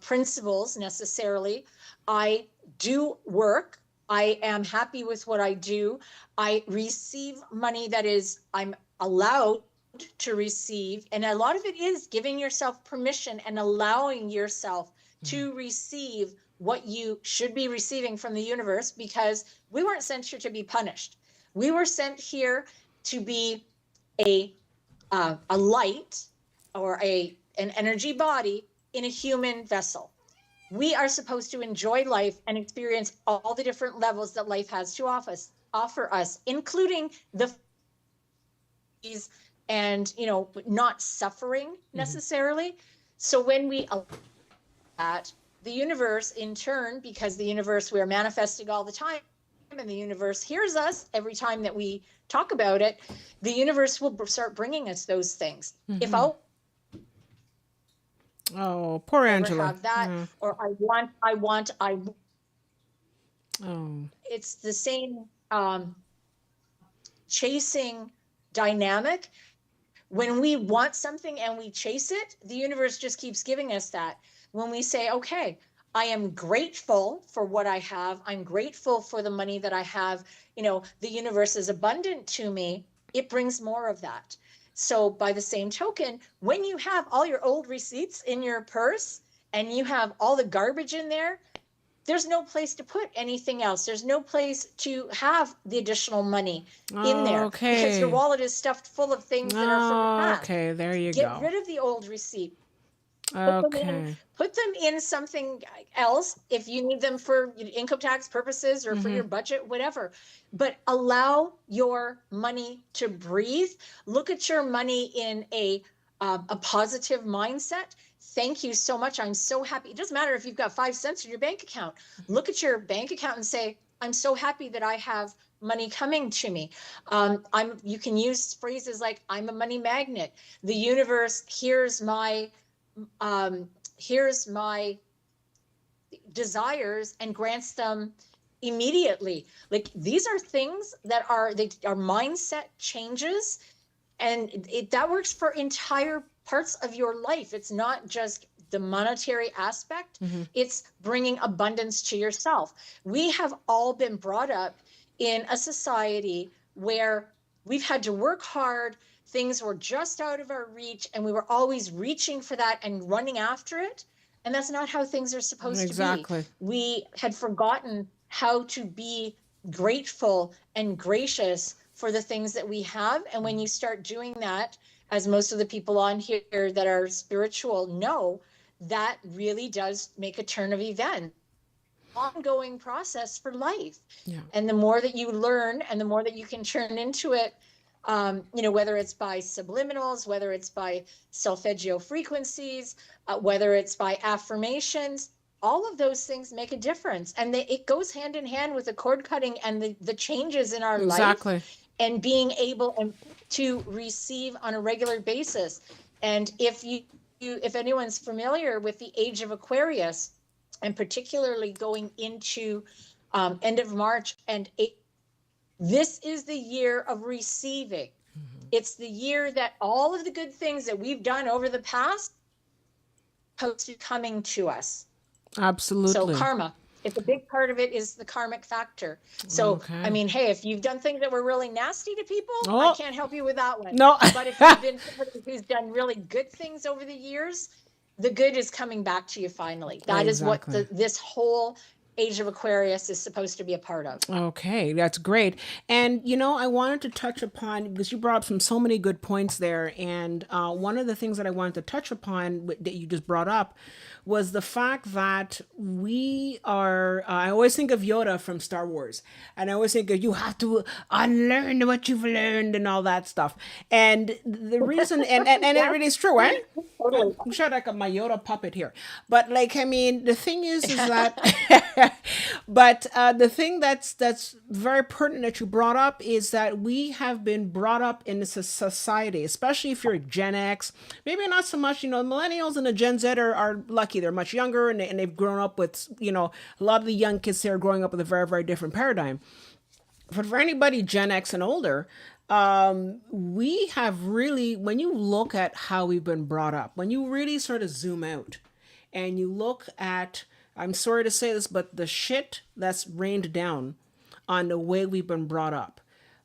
principles necessarily. I do work. I am happy with what I do. I receive money that is, I'm allowed to receive. And a lot of it is giving yourself permission and allowing yourself to receive what you should be receiving from the universe, because we weren't sent here to be punished. We were sent here to be a light, or an energy body in a human vessel. We are supposed to enjoy life and experience all the different levels that life has to offer us, including the and not suffering necessarily. So when we allow that, the universe in turn, because the universe, we're manifesting all the time, and the universe hears us every time that we talk about it, the universe will start bringing us those things. If I'll Oh, poor ever Angela. have that, or Oh. it's the same chasing dynamic. When we want something and we chase it, the universe just keeps giving us that. When we say, okay, I am grateful for what I have, I'm grateful for the money that I have, the universe is abundant to me, it brings more of that. So by the same token, when you have all your old receipts in your purse and you have all the garbage in there, there's no place to put anything else. There's no place to have the additional money in there, because your wallet is stuffed full of things that are from the past. Okay, there you Get go. rid of the old receipt. Okay. Put them in something else if you need them for income tax purposes or for your budget, whatever. But allow your money to breathe. Look at your money in a positive mindset. Thank you so much. I'm so happy. It doesn't matter if you've got 5 cents in your bank account. Look at your bank account and say, I'm so happy that I have money coming to me. You can use phrases like, I'm a money magnet. The universe hears my desires and grants them immediately. Like, these are things that are mindset changes, and that works for entire parts of your life. It's not just the monetary aspect. It's bringing abundance to yourself. We have all been brought up in a society where we've had to work hard. Things were just out of our reach, and we were always reaching for that and running after it. And that's not how things are supposed to be. We had forgotten how to be grateful and gracious for the things that we have. And when you start doing that, as most of the people on here that are spiritual know, that really does make a turn of events. Ongoing process for life. And the more that you learn and the more that you can turn into it, whether it's by subliminals, whether it's by solfeggio frequencies, whether it's by affirmations, all of those things make a difference. And it goes hand in hand with the cord cutting and the changes in our life, and being able to receive on a regular basis. And if anyone's familiar with the age of Aquarius, and particularly going into end of March and this is the year of receiving. It's the year that all of the good things that we've done over the past posted coming to us. Absolutely. So karma, it's a big part of it, is the karmic factor. So, I mean, hey, if you've done things that were really nasty to people, I can't help you with that one. No. But if you've been somebody who's done really good things over the years, the good is coming back to you finally. That is what this whole age of Aquarius is supposed to be a part of. Okay, that's great. And I wanted to touch upon, because you brought up so many good points there. And one of the things that I wanted to touch upon that you just brought up was the fact that we are. I always think of Yoda from Star Wars, and I always think of you have to unlearn what you've learned and all that stuff. And the reason, and it Yeah, really is true, eh? totally. I'm sure like a my Yoda puppet here, but like I mean, the thing is that, but the thing that's very pertinent that you brought up is that we have been brought up in this society, especially if you're Gen X. Maybe not so much, millennials and the Gen Z are lucky; they're much younger and they've grown up with, a lot of the young kids here are growing up with a very very different paradigm. But for anybody Gen X and older, we have really, when you look at how we've been brought up, when you really sort of zoom out and you look at, I'm sorry to say this, but the shit that's rained down on the way we've been brought up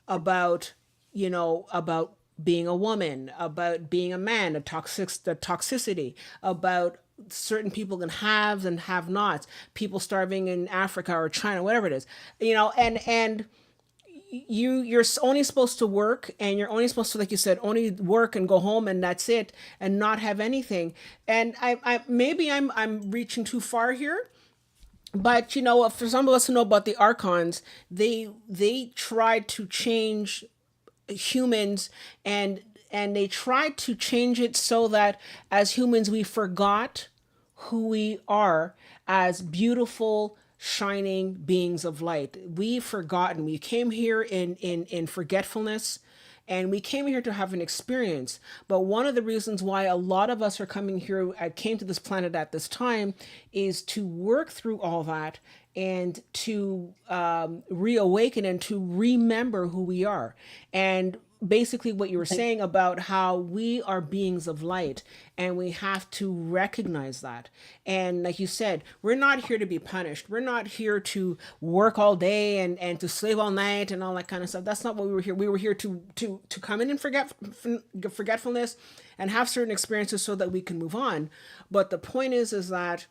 about, about being a woman, about being a man, the toxicity, about certain people can haves and have nots, people starving in Africa or China, whatever it is, and you're only supposed to work, and you're only supposed to, like you said, only work and go home and that's it, and not have anything. And I maybe I'm reaching too far here, but for some of us who know about the archons, they tried to change humans, and they tried to change it so that as humans we forgot who we are as beautiful shining beings of light. We've forgotten. We came here in forgetfulness, and we came here to have an experience. But one of the reasons why a lot of us are coming here, came to this planet at this time, is to work through all that and to reawaken and to remember who we are. And basically what you were saying about how we are beings of light, and we have to recognize that. And like you said, we're not here to be punished. We're not here to work all day and to slave all night and all that kind of stuff. That's not what we were here. We were here to come in forgetfulness and have certain experiences so that we can move on. But the point is that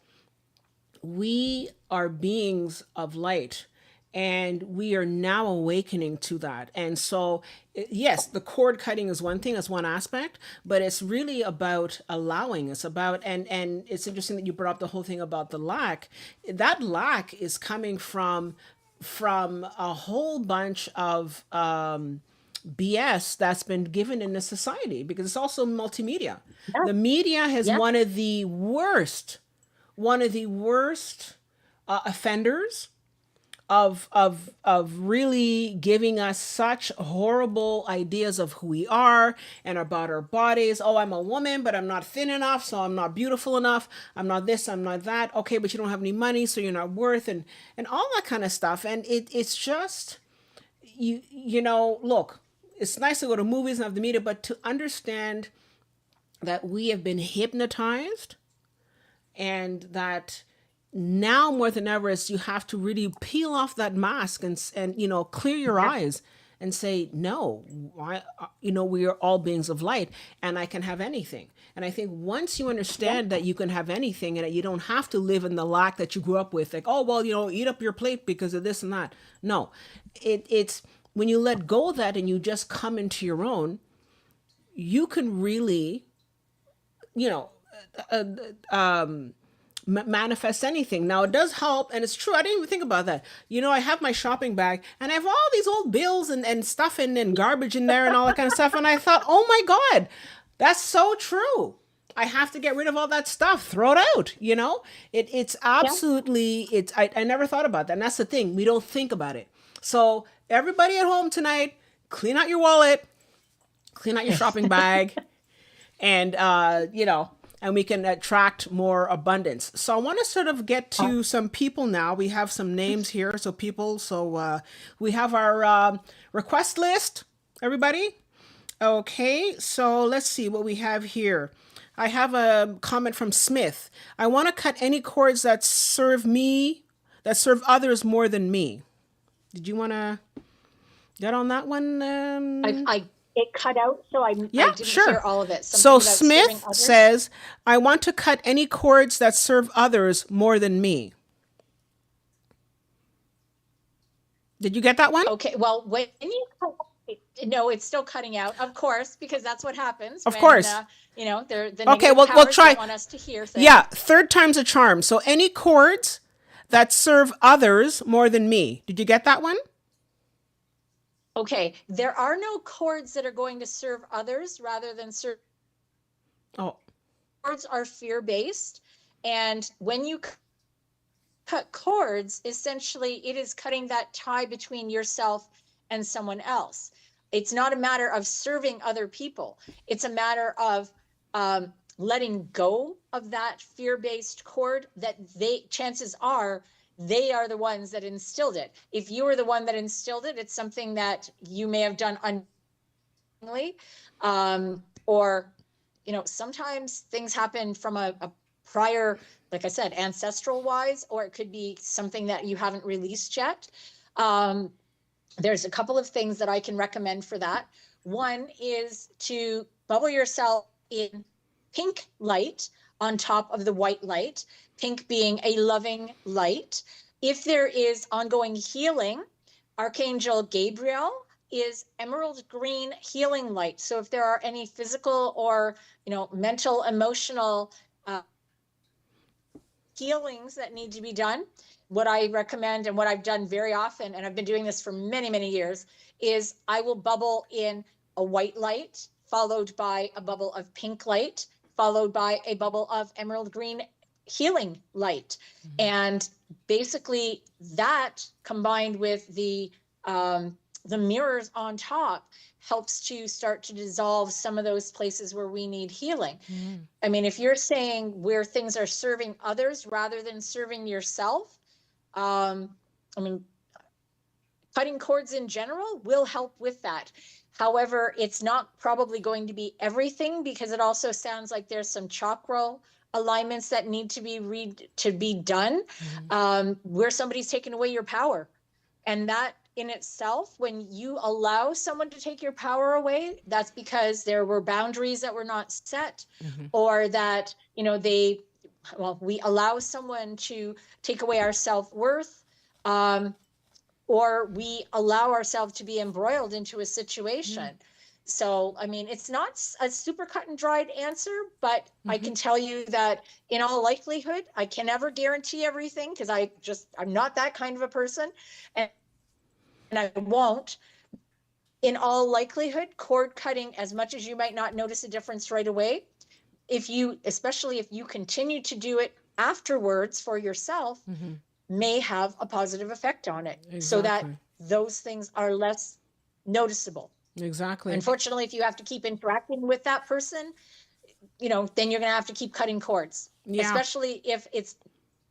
we are beings of light, and we are now awakening to that. And so yes, the cord cutting is one thing, as one aspect, but it's really about allowing. It's about, and it's interesting that you brought up the whole thing about the lack. That lack is coming from a whole bunch of BS that's been given in the society, because it's also multimedia. Yeah, The media has yeah, one of the worst offenders of really giving us such horrible ideas of who we are and about our bodies. Oh, I'm a woman, but I'm not thin enough, so I'm not beautiful enough. I'm not this, I'm not that. Okay, but you don't have any money, so you're not worth, and all that kind of stuff. And it's just, look, it's nice to go to movies and have the media, but to understand that we have been hypnotized, and that now more than ever is you have to really peel off that mask and clear your yeah, eyes and say no. We are all beings of light, and I can have anything. And I think once you yeah, understand that you can have anything, and that you don't have to live in the lack that you grew up with, like, oh well, eat up your plate because of this and that. No, it's when you let go of that and you just come into your own, you can really, you know uh, manifest anything. Now it does help, and it's true. I didn't even think about that. I have my shopping bag, and I have all these old bills and stuff and garbage in there and all that kind of stuff. And I thought, oh my god, that's so true. I have to get rid of all that stuff. Throw it out. It's yeah. absolutely. I never thought about that, and that's the thing. We don't think about it. So everybody at home tonight, clean out your wallet, clean out your shopping bag, and and we can attract more abundance. So I want to sort of get to some people now. We have some names here, so people. So we have our request list. Everybody, okay. So let's see what we have here. I have a comment from Smith. I want to cut any cords that serve others more than me. Did you want to get on that one? I it cut out, so I Yeah, didn't hear sure. all of it. So Something about serving Smith others. says, I want to cut any cords that serve others more than me. Did you get that one? Okay, well, when you no, it's still cutting out, of course, because that's what happens Of when course. they're the Okay, negative we'll powers try. don't want us to hear Yeah, things. third time's a charm. So any chords that serve others more than me. Did you get that one? Okay, there are no chords that are going to serve others rather than serve. Oh. Chords are fear based, and when you cut cords, essentially it is cutting that tie between yourself and someone else. It's not a matter of serving other people. It's a matter of letting go of that fear-based cord that chances are they are the ones that instilled it. If you were the one that instilled it, it's something that you may have done unknowingly, or sometimes things happen from a prior, like I said, ancestral wise, or it could be something that you haven't released yet. There's a couple of things that I can recommend for that. One is to bubble yourself in pink light on top of the white light, pink being a loving light. If there is ongoing healing, Archangel Gabriel is emerald green healing light. So if there are any physical or mental, emotional healings that need to be done, what I recommend and what I've done very often, and I've been doing this for many, many years, is I will bubble in a white light, followed by a bubble of pink light, followed by a bubble of emerald green healing light. And basically that combined with the mirrors on top helps to start to dissolve some of those places where we need healing. I mean, if you're saying where things are serving others rather than serving yourself, I mean, cutting cords in general will help with that. However, it's not probably going to be everything, because it also sounds like there's some chakra alignments that need to be done, where somebody's taken away your power. And that in itself, when you allow someone to take your power away, that's because there were boundaries that were not set, or that, we allow someone to take away our self-worth, or we allow ourselves to be embroiled into a situation. So, I mean, it's not a super cut and dried answer, but I can tell you that in all likelihood, I can never guarantee everything, because I'm not that kind of a person. And I won't. In all likelihood, cord cutting, as much as you might not notice a difference right away, especially if you continue to do it afterwards for yourself, may have a positive effect on it. Exactly. So that those things are less noticeable. Exactly. Unfortunately, if you have to keep interacting with that person, then you're going to have to keep cutting cords, especially if it's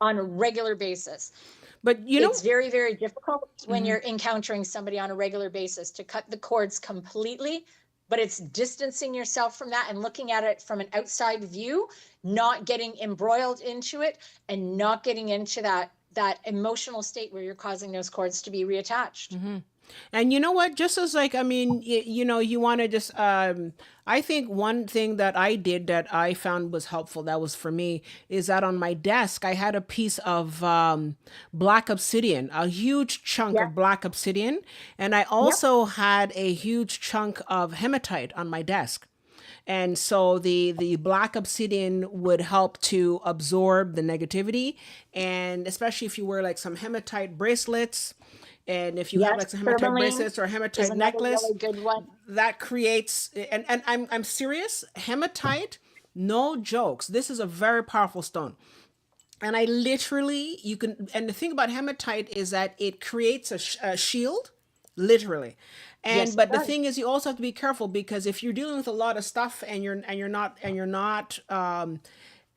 on a regular basis. But it's very, very difficult when you're encountering somebody on a regular basis to cut the cords completely, but it's distancing yourself from that and looking at it from an outside view, not getting embroiled into it, and not getting into that emotional state where you're causing those cords to be reattached. And you know what? Just as like, I mean, you want to just, I think one thing that I did that I found was helpful, that was for me, is that on my desk, I had a piece of black obsidian, a huge chunk of black obsidian. And I also had a huge chunk of hematite on my desk. And so the black obsidian would help to absorb the negativity. And especially if you wear like some hematite bracelets, and if you have like some hematite bracelets or a hematite necklace, really good one. That creates, and I'm serious, hematite, no jokes. This is a very powerful stone. And I literally, and the thing about hematite is that it creates a shield, literally. And but the thing is, you also have to be careful, because if you're dealing with a lot of stuff and you're not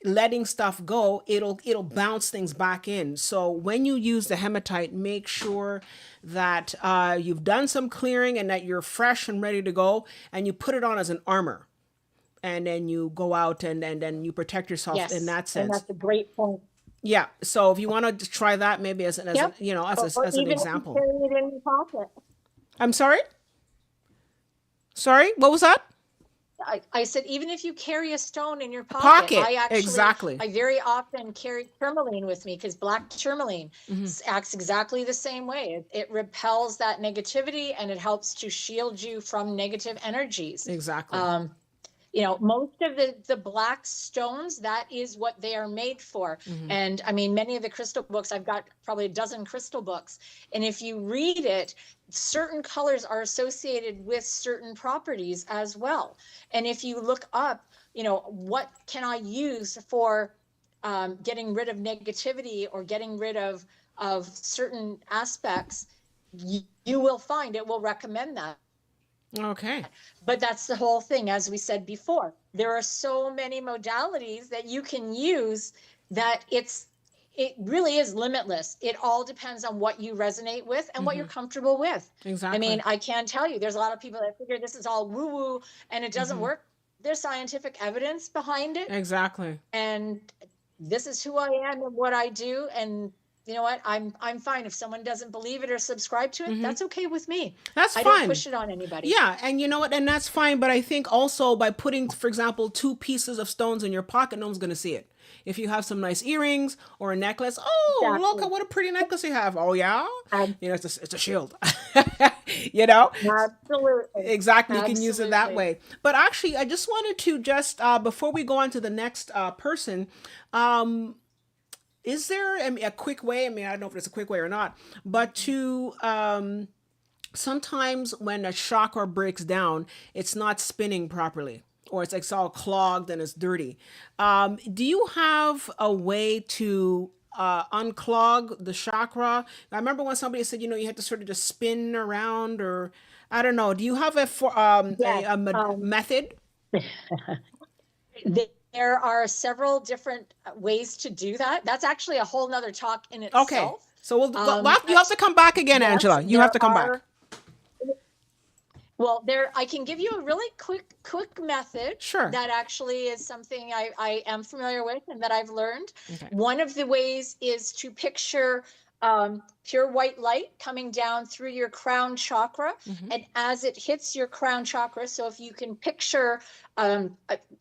letting stuff go, it'll bounce things back in. So when you use the hematite, make sure that you've done some clearing and that you're fresh and ready to go, and you put it on as an armor, and then you go out and then you protect yourself in that sense. And that's a great point. Yeah. So if you want to try that, maybe as an example. Carry it in your pocket. I'm sorry. Sorry, what was that? I said, even if you carry a stone in your A pocket, pocket. Exactly. I very often carry tourmaline with me because black tourmaline Hmm. acts exactly the same way. It repels that negativity and it helps to shield you from negative energies. Exactly. Um, most of the black stones, that is what they are made for. Hmm. And I mean, many of the crystal books, I've got probably a dozen crystal books, and if you read it, certain colors are associated with certain properties as well. And if you look up, what can I use for getting rid of negativity or getting rid of certain aspects, you will find it will recommend that. Okay. But that's the whole thing. As we said before, there are so many modalities that you can use that it really is limitless. It all depends on what you resonate with and what you're comfortable with. I Exactly. mean, I can tell you, there's a lot of people that figure this is all woo woo and it doesn't Hmm. work. There's scientific evidence behind it. Exactly. And this is who I am and what I do. And you know what? I'm fine. If someone doesn't believe it or subscribe to it, Hmm. that's okay with me. That's I don't fine. push it on anybody. Yeah, and you know what? And that's fine. But I think also by putting, for example, two pieces of stones in your pocket, no one's going to see it. If you have some nice earrings or a necklace, oh, look Exactly. at what a pretty necklace you have. Oh, yeah? Ab- It's a shield. you know? Absolutely. Exactly. You can use it that Absolutely. way. But actually, I just wanted to just, before we go on to the next person, is there a quick way? I mean, I don't know if it's a quick way or not, but to sometimes when a chakra breaks down, it's not spinning properly, or it's like it's all clogged and it's dirty. Do you have a way to unclog the chakra? I remember when somebody said, you had to sort of just spin around, or I don't know. Do you have Yes. method? There are several different ways to do that. That's actually a whole nother talk in Okay, itself. so you have But to come back again, yes, Angela. You have to come back. I can give you a really quick method Sure. that actually is something I am familiar with and that I've learned. Okay. One of the ways is to picture pure white light coming down through your crown chakra. Hmm. And as it hits your crown chakra, so if you can picture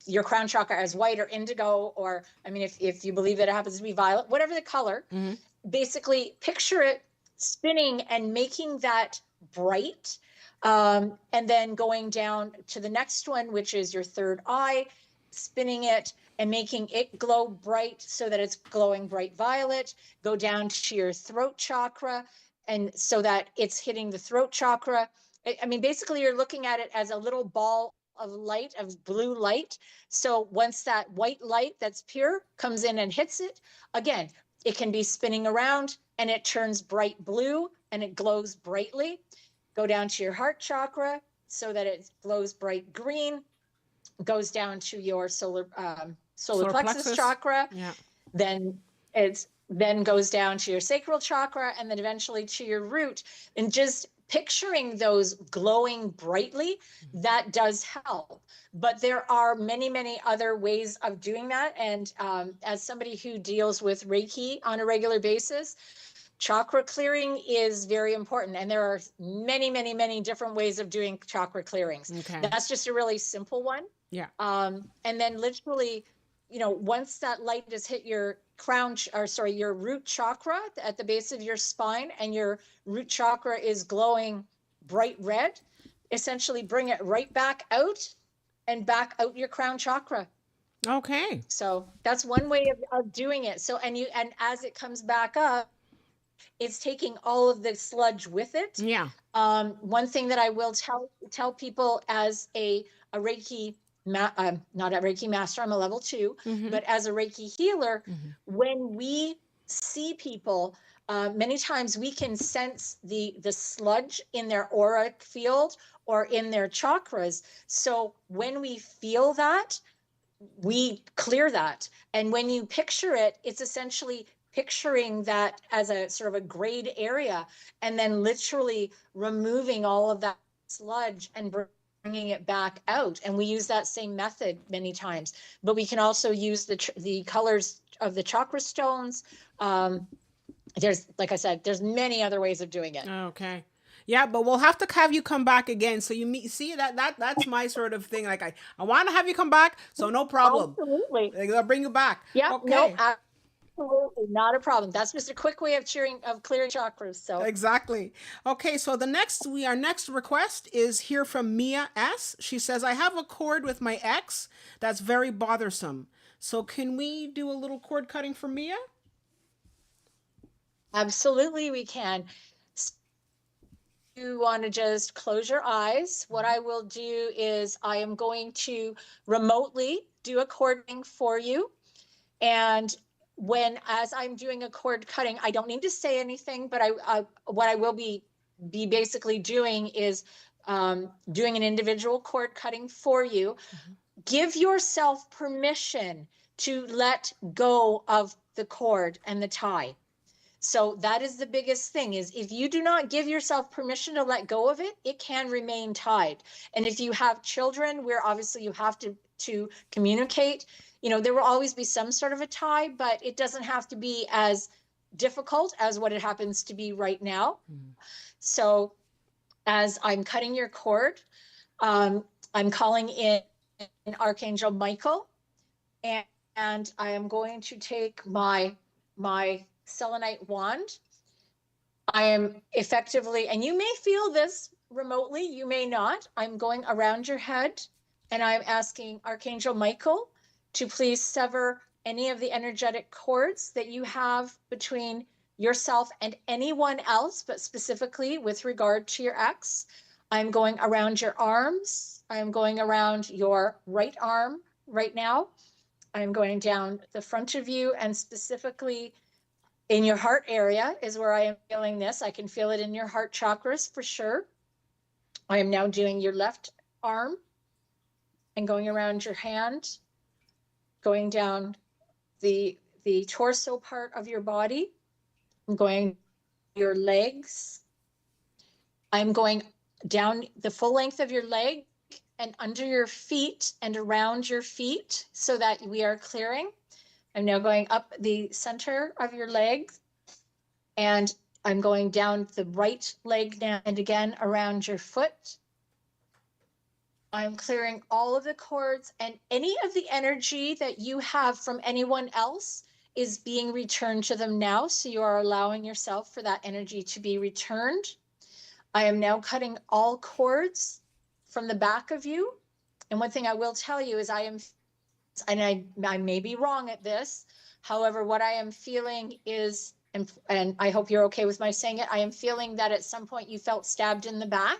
your crown chakra as white or indigo, or I mean, if you believe that it happens to be violet, whatever the color, Hmm. basically picture it spinning and making that bright. And then going down to the next one, which is your third eye, spinning it and making it glow bright so that it's glowing bright violet. Go down to your throat chakra, and so that it's hitting the throat chakra. I mean, basically, you're looking at it as a little ball of light, of blue light. So once that white light that's pure comes in and hits it, again, it can be spinning around and it turns bright blue and it glows brightly. Go down to your heart chakra so that it glows bright green, goes down to your solar Solar plexus plexus. chakra, Yeah. then it's then goes down to your sacral chakra, and then eventually to your root. And just picturing those glowing brightly, that does help. But there are many other ways of doing that. And as somebody who deals with Reiki on a regular basis, chakra clearing is very important. And there are many different ways of doing chakra clearings. Okay. That's just a really simple one. Yeah. And then literally, once that light has hit your your root chakra at the base of your spine, and your root chakra is glowing bright red, essentially bring it right back out and back out your crown chakra. Okay. So that's one way of doing it. So, and as it comes back up, it's taking all of the sludge with it. Yeah. One thing that I will tell people as a Reiki, not a Reiki master, I'm a level 2, Hmm. but as a Reiki healer, Hmm. when we see people, many times we can sense the sludge in their auric field or in their chakras. So when we feel that, we clear that. And when you picture it, it's essentially picturing that as a sort of a grayed area, and then literally removing all of that sludge and bringing it back out. And we use that same method many times, but we can also use the colors of the chakra stones. There's, like I said, there's many other ways of doing it. Okay. Yeah, but we'll have to have you come back again. So you meet, see that's my sort of thing. Like I want to have you come back, so no problem. Absolutely. Like, I'll bring you back. Yep. No, Okay. absolutely not a problem. That's just a quick way of clearing chakras. So Exactly. Okay, so our next request is here from Mia S. She says, I have a cord with my ex that's very bothersome. So can we do a little cord cutting for Mia? absolutely we can. You want to just close your eyes. What I will do is I am going to remotely do a cording for you. And as I'm doing a cord cutting, I don't need to say anything, but what I will be basically doing is doing an individual cord cutting for you. Give yourself permission to let go of the cord and the tie. So that is the biggest thing, is if you do not give yourself permission to let go of it, it can remain tied. And if you have children where obviously you have to communicate, there will always be some sort of a tie, but it doesn't have to be as difficult as what it happens to be right now. So as I'm cutting your cord, I'm calling in Archangel Michael, and, and I am going to take my selenite wand. I am effectively, and you may feel this remotely, you may not. I'm going around your head and I'm asking Archangel Michael to please sever any of the energetic cords that you have between yourself and anyone else, but specifically with regard to your ex. I'm going around your arms. I'm going around your right arm right now. I'm going down the front of you, and specifically in your heart area is where I am feeling this. I can feel it in your heart chakras for sure. I am now doing your left arm and going around your hand, going down the torso part of your body. I'm going your legs. I'm going down the full length of your leg and under your feet and around your feet so that we are clearing. I'm now going up the center of your legs, and I'm going down the right leg now and again around your foot. I'm clearing all of the cords, and any of the energy that you have from anyone else is being returned to them now. So you are allowing yourself for that energy to be returned. I am now cutting all cords from the back of you. And one thing I will tell you is I may be wrong at this. However, what I am feeling is, and I hope you're okay with my saying it, I am feeling that at some point you felt stabbed in the back.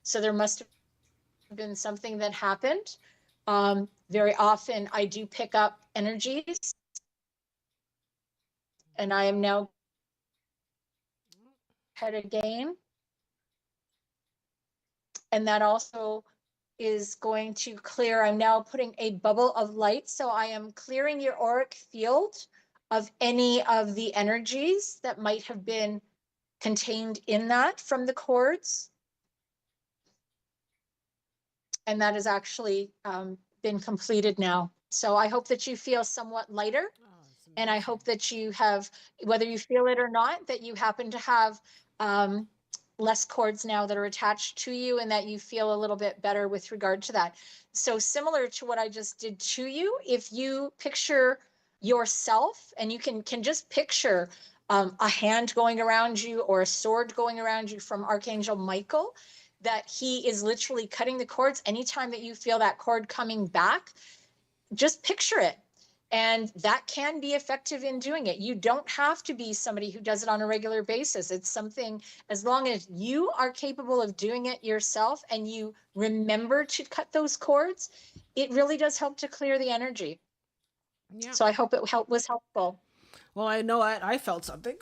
So there must have been something that happened. Very often I do pick up energies, and I am now head again. And that also is going to clear. I'm now putting a bubble of light. So I am clearing your auric field of any of the energies that might have been contained in that from the cords. And that has actually been completed now. So I hope that you feel somewhat lighter. And I hope that you have, whether you feel it or not, that you happen to have less cords now that are attached to you, and that you feel a little bit better with regard to that. So similar to what I just did to you, if you picture yourself, and you can just picture a hand going around you or a sword going around you from Archangel Michael, that he is literally cutting the cords. Anytime that you feel that cord coming back, just picture it. And that can be effective in doing it. You don't have to be somebody who does it on a regular basis. It's something, as long as you are capable of doing it yourself and you remember to cut those cords, it really does help to clear the energy. Yeah. So I hope it was helpful. Well, I know I felt something.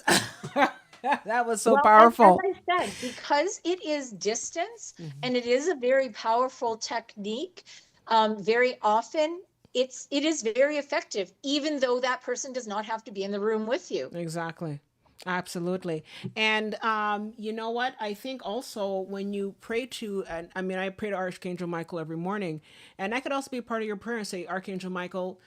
That was so Well, as powerful. I said, because it is distance Mhm. and it is a very powerful technique, very often it is very effective, even though that person does not have to be in the room with you. Exactly. Absolutely. And you know what? I think also when you pray to, and I mean, I pray to Archangel Michael every morning, and that could also be a part of your prayer and say, Archangel Michael,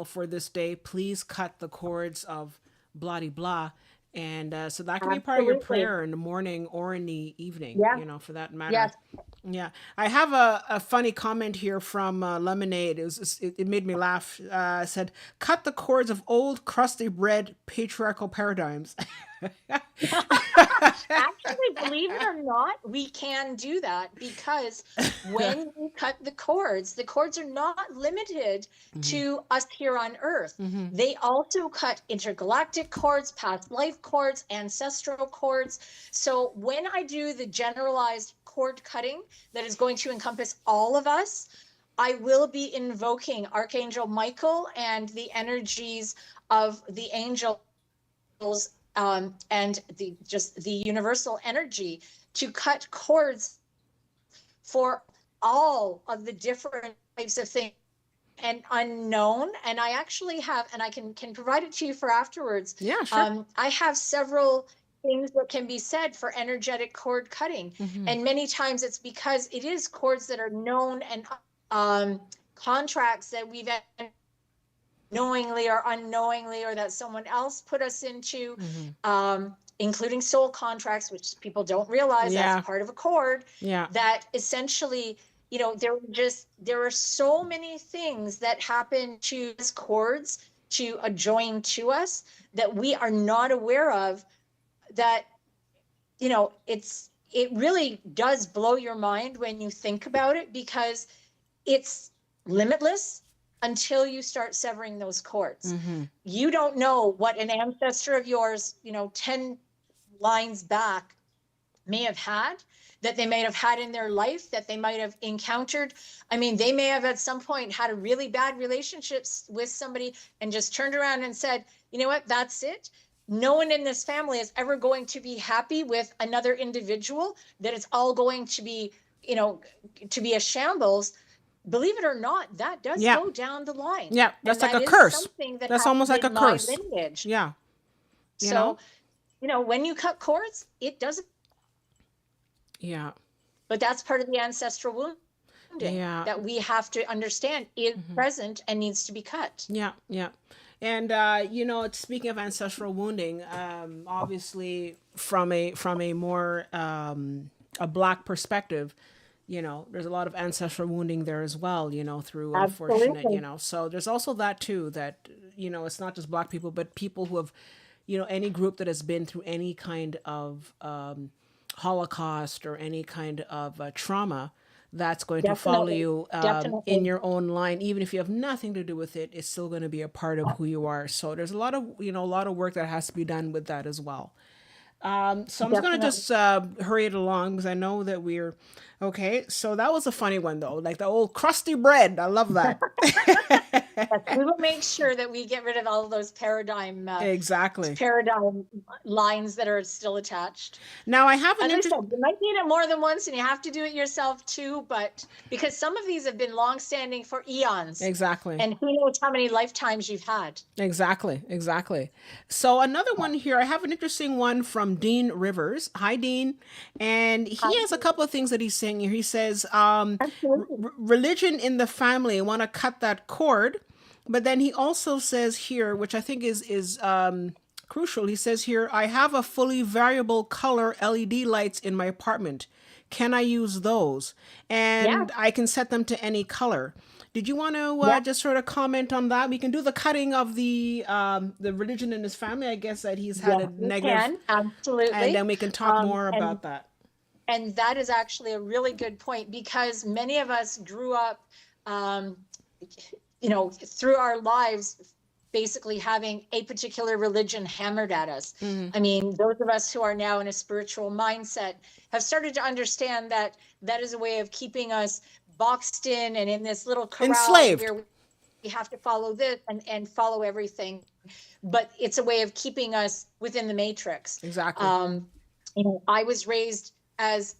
for this day, please cut the cords of blah de blah. And so that can be part of your Absolutely. prayer in the morning or in the evening, Yeah. for that matter. Yes. Yeah, I have a funny comment here from Lemonade. It made me laugh. Said, "Cut the cords of old crusty bread patriarchal paradigms." Actually, believe it or not, we can do that because when you cut the cords are not limited Hmm. to us here on Earth. Hmm. They also cut intergalactic cords, past life cords, ancestral cords. So when I do the generalized cord cutting that is going to encompass all of us, I will be invoking Archangel Michael and the energies of the angels, and the just the universal energy to cut cords for all of the different types of things and unknown. And I actually have, and I can provide it to you for afterwards. Yeah, sure. I have several things that can be said for energetic cord cutting, Hmm. and many times it's because it is cords that are known, and contracts that we've knowingly or unknowingly, or that someone else put us into, Hmm. including soul contracts, which people don't realize that's Yeah, part of a cord. yeah, That essentially, there are so many things that happen to us cords, to a join to us, that we are not aware of. That it really does blow your mind when you think about it, because it's limitless until you start severing those cords. hmm, You don't know what an ancestor of yours, 10 lines back, may have had, that they may have had in their life, that they might have encountered. I mean, they may have at some point had a really bad relationships with somebody and just turned around and said, you know what, that's it. No one in this family is ever going to be happy with another individual, that it's all going to be, you know, to be a shambles. Believe it or not, that does yeah, go down the line. yeah. And That's like that a is curse. something that That's almost happened like a in my curse. lineage. Yeah, you know. So, when you cut cords, it doesn't, Yeah, but that's part of the ancestral wounding yeah. that we have to understand is Hmm. present and needs to be cut. Yeah, yeah. And speaking of ancestral wounding, obviously from a more a black perspective, there's a lot of ancestral wounding there as well, through unfortunate, Absolutely. so there's also that too, that it's not just black people, but people who have, any group that has been through any kind of Holocaust or any kind of trauma, that's going to follow Definitely. you in Definitely. your own line, even if you have nothing to do with it. It's still going to be a part of who you are. So there's a lot of work that has to be done with that as well. So I'm just gonna Definitely. just hurry it along because I know that we're okay. So that was a funny one though, like the old crusty bread. I love that. Yes, we will make sure that we get rid of all of those Exactly. paradigm lines that are still attached. Now I have an As I interest. said, you might need it more than once, and you have to do it yourself too, but because some of these have been long-standing for eons, Exactly. and who knows how many lifetimes you've had. Exactly, exactly. So another one here, I have an interesting one from Dean Rivers. Hi, Dean, and he has a couple of things that he's saying here. He says, Absolutely. religion in the family want to cut that cord, but then he also says here, which I think is crucial. He says here, I have a fully variable color LED lights in my apartment. Can I use those? Yeah. And I can set them to any color. Did you want to Yeah. just sort of comment on that? We can do the cutting of the religion in his family. I guess that he's had Yes, a you negative, can. and Absolutely. then we can talk Um, more and about that. and that is actually a really good point, because many of us grew up, um, through our lives, basically having a particular religion hammered at us. Hmm. I mean, those of us who are now in a spiritual mindset have started to understand that that is a way of keeping us boxed in and in this little corral Enslaved. where we have to follow this and follow everything. But it's a way of keeping us within the matrix. Exactly. Um, I was raised as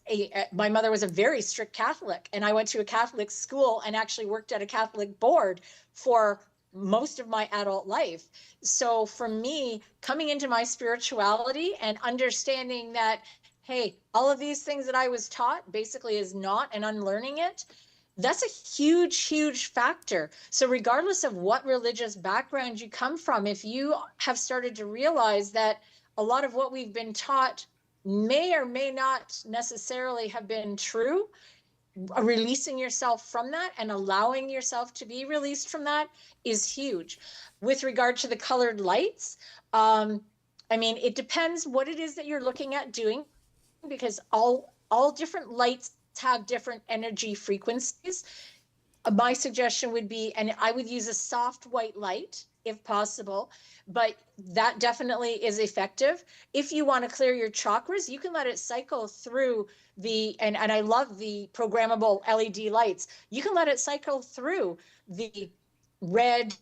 my mother was a very strict Catholic, and I went to a Catholic school and actually worked at a Catholic board for most of my adult life. So for me, coming into my spirituality and understanding that, hey, all of these things that I was taught basically is not, and unlearning it, that's a huge, huge factor. So regardless of what religious background you come from, if you have started to realize that a lot of what we've been taught may or may not necessarily have been true. Releasing yourself from that and allowing yourself to be released from that is huge. With regard to the colored lights, I mean, it depends what it is that you're looking at doing, because all different lights have different energy frequencies. My suggestion would be, and I would use a soft white light if possible, but that definitely is effective. If you want to clear your chakras, you can let it cycle through and I love the programmable LED lights. You can let it cycle through the red,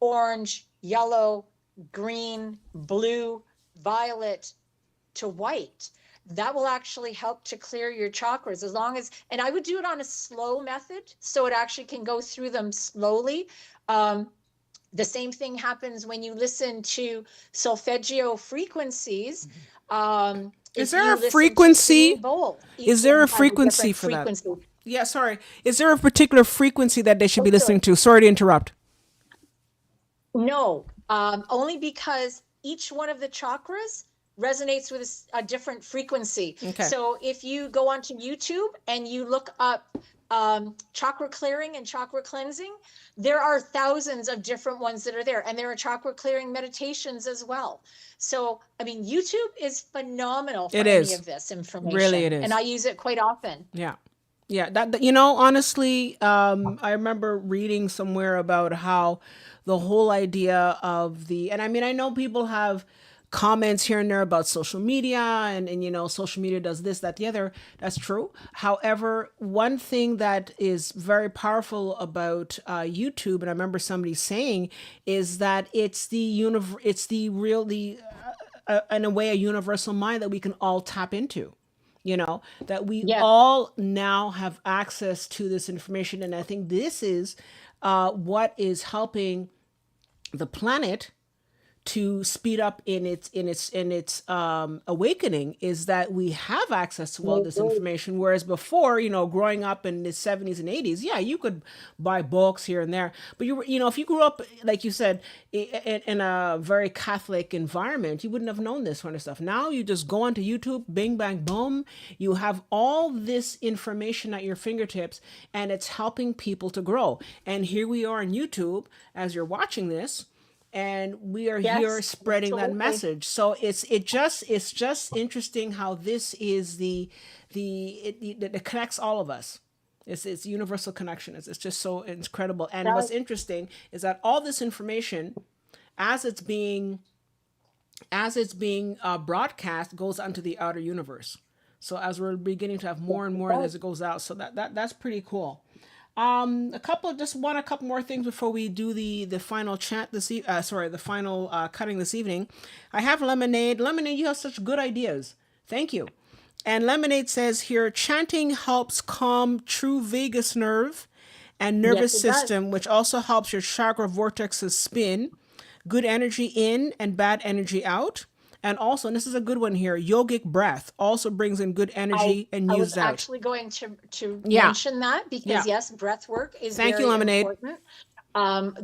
orange, yellow, green, blue, violet to white. That will actually help to clear your chakras, as long as, and I would do it on a slow method so it actually can go through them slowly. The same thing happens when you listen to solfeggio frequencies. Is If there you a listen to frequency? singing bowl, each Is there one a has a frequency different for that? frequency. Yeah, sorry. Is there a particular frequency that they should Oh, be listening sorry. to? Sorry to interrupt. No, only because each one of the chakras resonates with a different frequency. Okay. So if you go onto YouTube and you look up chakra clearing and chakra cleansing, there are thousands of different ones that are there, and there are chakra clearing meditations as well. So, I mean, YouTube is phenomenal for It any is. of this Really, it information, and is. I use it quite often. Yeah. Yeah, you know, honestly, I remember reading somewhere about how the whole idea of and I mean, I know people have comments here and there about social media, and you know, social media does this, that, the other. That's true. However, one thing that is very powerful about YouTube, and I remember somebody saying, is that it's the real, in a way, a universal mind that we can all tap into, you know, that we Yeah. all now have access to this information. And I think this is what is helping the planet to speed up in its awakening, is that we have access to all this information, whereas before, you know, growing up in the 70s and 80s, yeah, you could buy books here and there, but you know, if you grew up, like you said, in a very Catholic environment, you wouldn't have known this kind of stuff. Now you just go onto YouTube, bing bang boom, you have all this information at your fingertips, and it's helping people to grow. And here we are on YouTube as you're watching this, and we are here Yes, spreading that absolutely. message. So it's just interesting how this is it connects all of us. It's universal connection. It's just so incredible. And That, what's interesting is that all this information, as it's being broadcast, goes onto the outer universe. So as we're beginning to have more and more as it goes out, so that's pretty cool. A couple more things before we do the final chat the final cutting this evening. I have Lemonade. Lemonade, you have such good ideas. Thank you. And Lemonade says here, chanting helps calm true vagus nerve and yes, nervous it does. system, which also helps your chakra vortexes spin. Good energy in and bad energy out. And also, and this is a good one here, yogic breath also brings in good I energy and I was used out. actually going to Yeah. mention that, Yeah. because yes, breath work is Thank you, very Lemonade. important.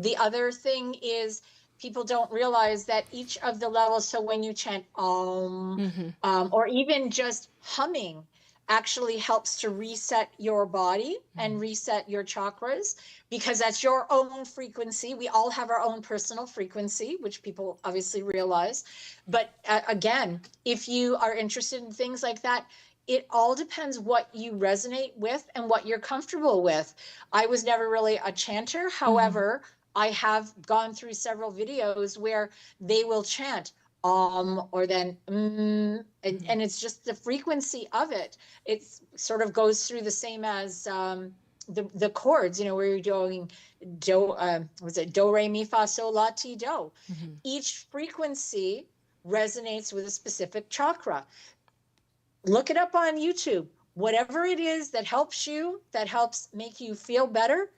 The other thing is, people don't realize that each of the levels, so when you chant or even just humming, actually helps to reset your body and reset your chakras, because that's your own frequency. We all have our own personal frequency, which people obviously realize. But again, if you are interested in things like that, it all depends what you resonate with and what you're comfortable with. I was never really a chanter. However, I have gone through several videos where they will chant or then and it's just the frequency of it. It sort of goes through the same as the chords, you know, where you're doing do was it do re mi fa sol la ti do. Each frequency resonates with a specific chakra. Look it up on YouTube. Whatever it is that helps you, that helps make you feel better,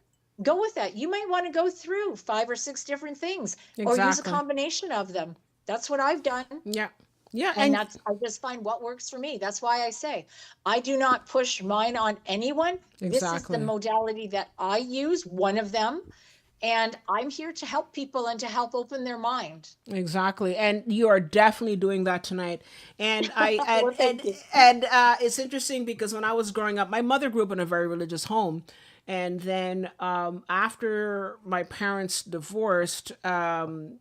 go with that. You might want to go through 5 or 6 different things or use a Exactly. combination of them. That's what I've done. Yeah. Yeah. And I just find what works for me. That's why I say I do not push mine on anyone. This is the Exactly. modality that I use, one of them. And I'm here to help people and to help open their mind. Exactly, and you are definitely doing that tonight. And I Well, thank you. and it's interesting because when I was growing up, my mother grew up in a very religious home, and then after my parents divorced,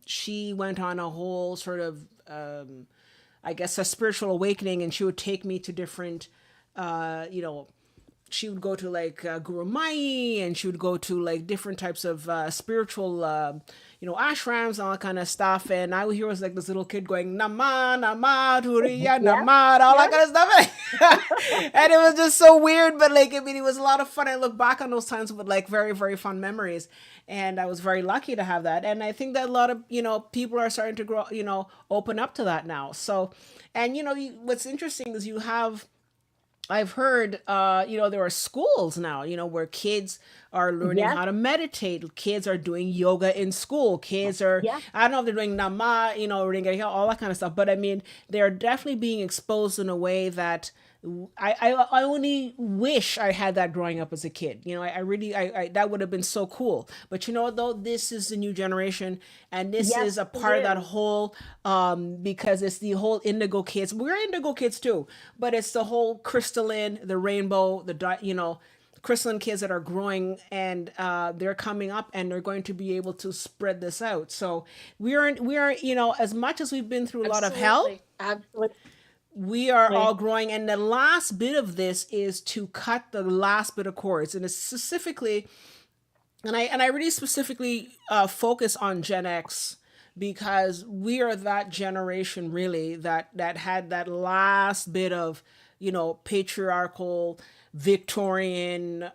she went on a whole sort of I guess a spiritual awakening, and she would take me to different you know, she would go to like Guru Mai, and she would go to like different types of spiritual, ashrams and all that kind of stuff. And I would hear was like this little kid going Nama Nama Turiya Yeah, Nama, all that yeah. kind of stuff. And it was just so weird, but like I mean, it was a lot of fun. I look back on those times with like very very fun memories, and I was very lucky to have that. And I think that a lot of people are starting to grow, open up to that now. So, and what's interesting is you have I've heard, there are schools now, where kids are learning Yes, how to meditate. Kids are doing yoga in school. Kids are, yes, I don't know if they're doing nama, ringa, all that kind of stuff. But I mean, they're definitely being exposed in a way that I only wish I had that growing up as a kid. I really, that would have been so cool. But though, this is the new generation, and this yes, is a it part of that is. whole, because it's the whole indigo kids. We're indigo kids too, but it's the whole crystalline, the rainbow, crystalline kids that are growing, and they're coming up, and they're going to be able to spread this out. So we are as much as we've been through a lot of hell, Absolutely. Absolutely. we are all growing, and the last bit of this is to cut the last bit of cords, and it's specifically, and I really specifically focus on Gen X, because we are that generation really that had that last bit of patriarchal, Victorian,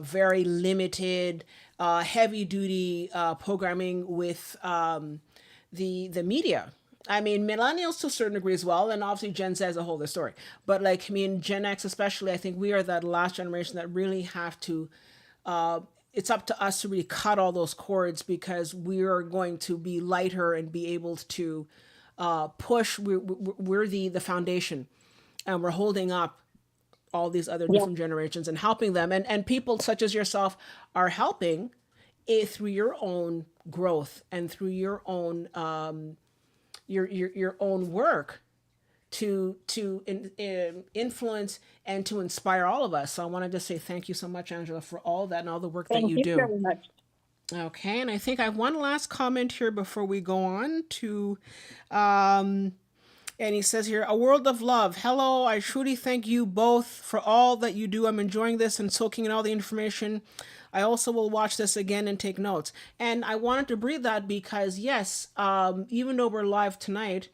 very limited, heavy duty programming with the media. I mean, millennials to a certain degree as well, and obviously Gen Z as a whole, the story. But like, I mean, Gen X especially, I think we are that last generation that really have to. It's up to us to really cut all those cords, because we are going to be lighter and be able to push. We're the foundation, and we're holding up all these other Yes, different generations and helping them. And people such as yourself are helping it through your own growth and through your own your own work to influence and to inspire all of us. So I wanted to say thank you so much, Angela, for all that and all the work that thank you you do. very much. Okay, and I think I have one last comment here before we go on to, um, and he says here, a world of love. Hello, I truly thank you both for all that you do. I'm enjoying this and soaking in all the information. I also will watch this again and take notes. And I wanted to breathe that because, yes, even though we're live tonight,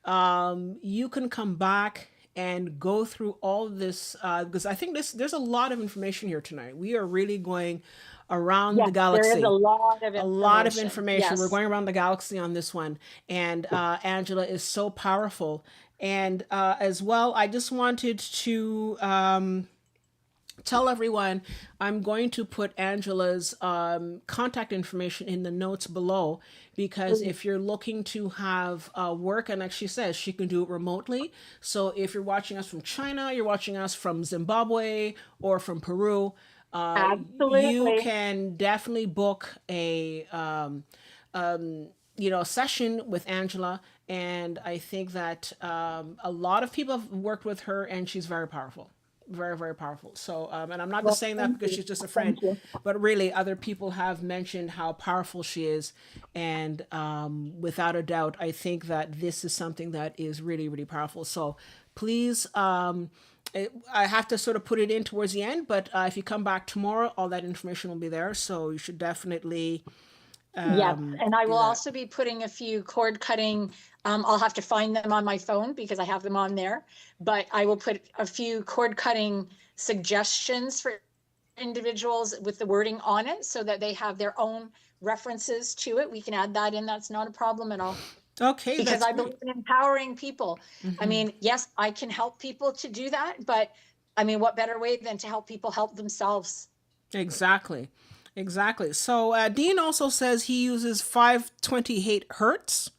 you can come back and go through all this, because I think there's a lot of information here tonight. We are really going around the Yes, there is a galaxy, lot of a lot of information. information. We're Yes. going around the galaxy on this one, and Angela is so powerful. And as well, I just wanted to tell everyone I'm going to put Angela's contact information in the notes below, because Please. if you're looking to have work, and like she says, she can do it remotely. So if you're watching us from China, you're watching us from Zimbabwe or from Peru, you Absolutely. can definitely book a session with Angela. And I think that a lot of people have worked with her, and she's very powerful, very very powerful. So and I'm not just Well, saying that thank because you. she's just a friend, Thank you. but really other people have mentioned how powerful she is. And without a doubt, I think that this is something that is really really powerful. So please, I have to sort of put it in towards the end, but if you come back tomorrow, all that information will be there, so you should definitely Yes, and I do will that. also be putting a few cord cutting. I'll have to find them on my phone because I have them on there, but I will put a few cord cutting suggestions for individuals with the wording on it so that they have their own references to it. We can add that in. That's not a problem at all Okay, because that's I great. believe in empowering people. I mean, yes, I can help people to do that, but I mean, what better way than to help people help themselves? Exactly. Exactly. So Dean also says he uses 528 hertz.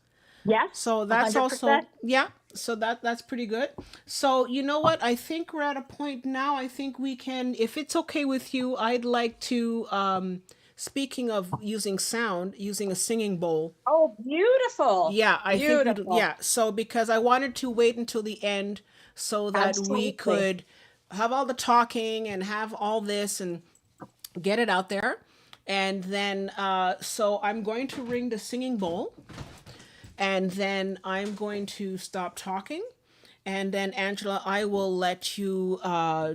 Yes, So that's also, 100%. yeah. So that's pretty good. So you know what? I think we're at a point now. I think we can, if it's okay with you, I'd like to speaking of using sound, using a singing bowl. Oh, beautiful. Yeah, I think we do. Beautiful. Yeah, so because I wanted to wait until the end so that we Absolutely. could have all the talking and have all this and get it out there. And then, so I'm going to ring the singing bowl, and then I'm going to stop talking. And then, Angela, I will let you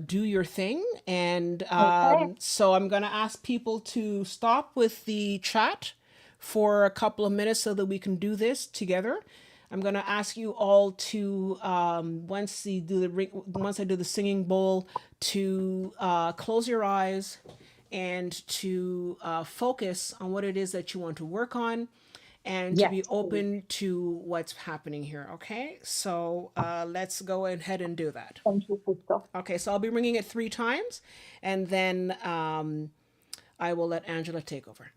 do your thing. And Okay. so I'm going to ask people to stop with the chat for a couple of minutes so that we can do this together. I'm going to ask you all to once I do the singing bowl, to close your eyes and to focus on what it is that you want to work on, and to Yes, be please. open to what's happening here. Okay, so let's go ahead and do that. Thank you, Crystal. Okay, so I'll be ringing it 3 times, and then I will let Angela take over.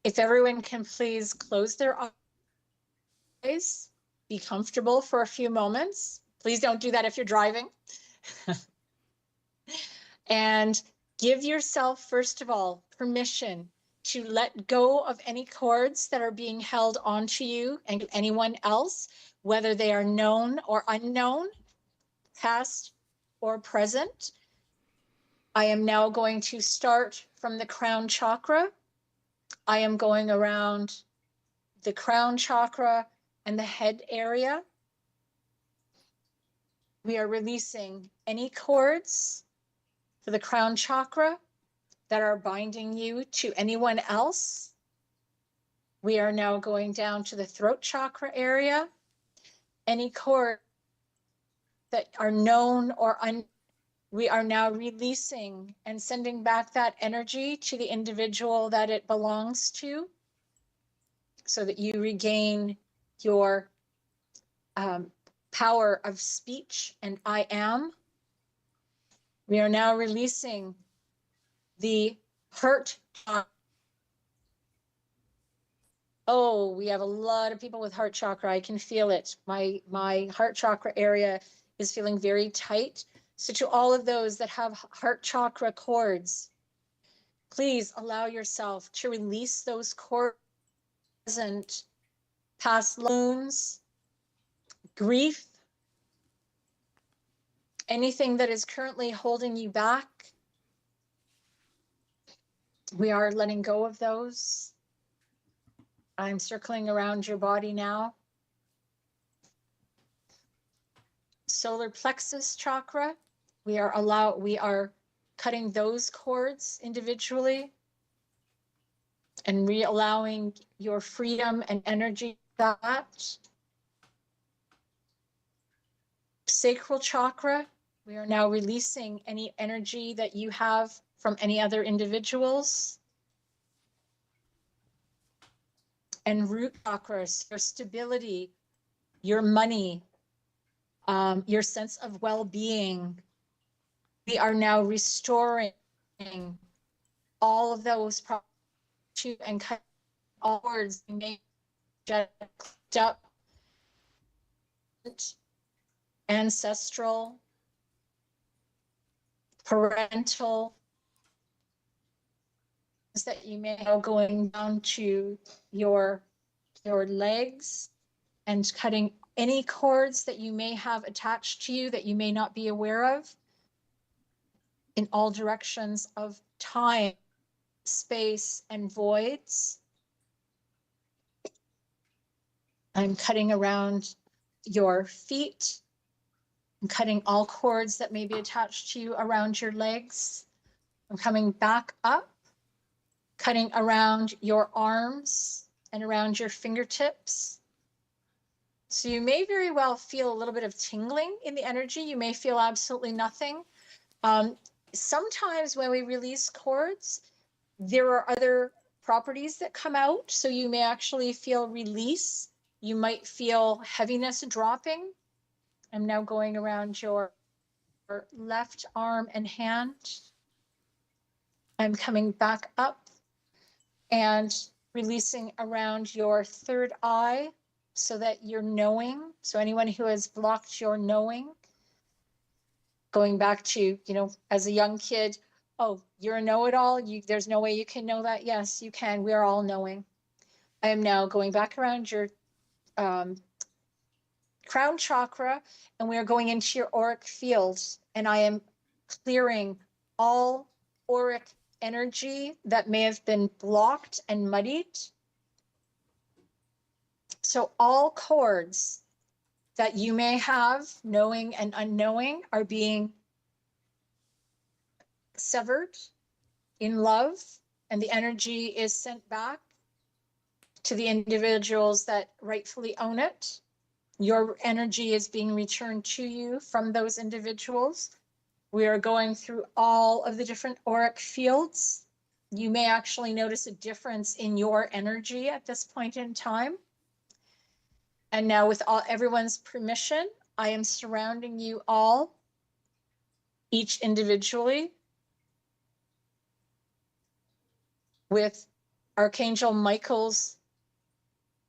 If everyone can please close their eyes, be comfortable for a few moments. Please don't do that if you're driving. And give yourself, first of all, permission to let go of any cords that are being held onto you and anyone else, whether they are known or unknown, past or present. I am now going to start from the crown chakra. I am going around the crown chakra and the head area. We are releasing any cords for the crown chakra that are binding you to anyone else. We are now going down to the throat chakra area. Any cord that are known or unknown, we are now releasing and sending back that energy to the individual that it belongs to, so that you regain your power of speech and I am. We are now releasing the hurt. Oh, we have a lot of people with heart chakra. I can feel it. My heart chakra area is feeling very tight. So to all of those that have heart chakra cords, please allow yourself to release those cords, past wounds, grief, anything that is currently holding you back. We are letting go of those. I'm circling around your body now. Solar plexus chakra, we are cutting those cords individually and allowing your freedom and energy. That sacral chakra, we are now releasing any energy that you have from any other individuals. And root chakras, your stability, your money, your sense of well-being. We are now restoring all of those to and cut all words up, ancestral, parental, that you may have going down to your legs and cutting any cords that you may have attached to you that you may not be aware of, in all directions of time, space, and voids. I'm cutting around your feet. I'm cutting all cords that may be attached to you around your legs. I'm coming back up, cutting around your arms and around your fingertips. So you may very well feel a little bit of tingling in the energy. You may feel absolutely nothing. Um, Sometimes when we release cords, there are other properties that come out. So you may actually feel release. You might feel heaviness dropping. I'm now going around your left arm and hand. I'm coming back up and releasing around your third eye so that you're knowing. So anyone who has blocked your knowing, going back to, as a young kid, oh, you're a know-it-all. There's no way you can know that. Yes, you can. We are all knowing. I am now going back around your um, crown chakra, and we are going into your auric fields. And I am clearing all auric energy that may have been blocked and muddied. So all cords that you may have, knowing and unknowing, are being severed in love, and the energy is sent back to the individuals that rightfully own it. Your energy is being returned to you from those individuals. We are going through all of the different auric fields. You may actually notice a difference in your energy at this point in time. And now, with everyone's permission, I am surrounding you all, each individually, with Archangel Michael's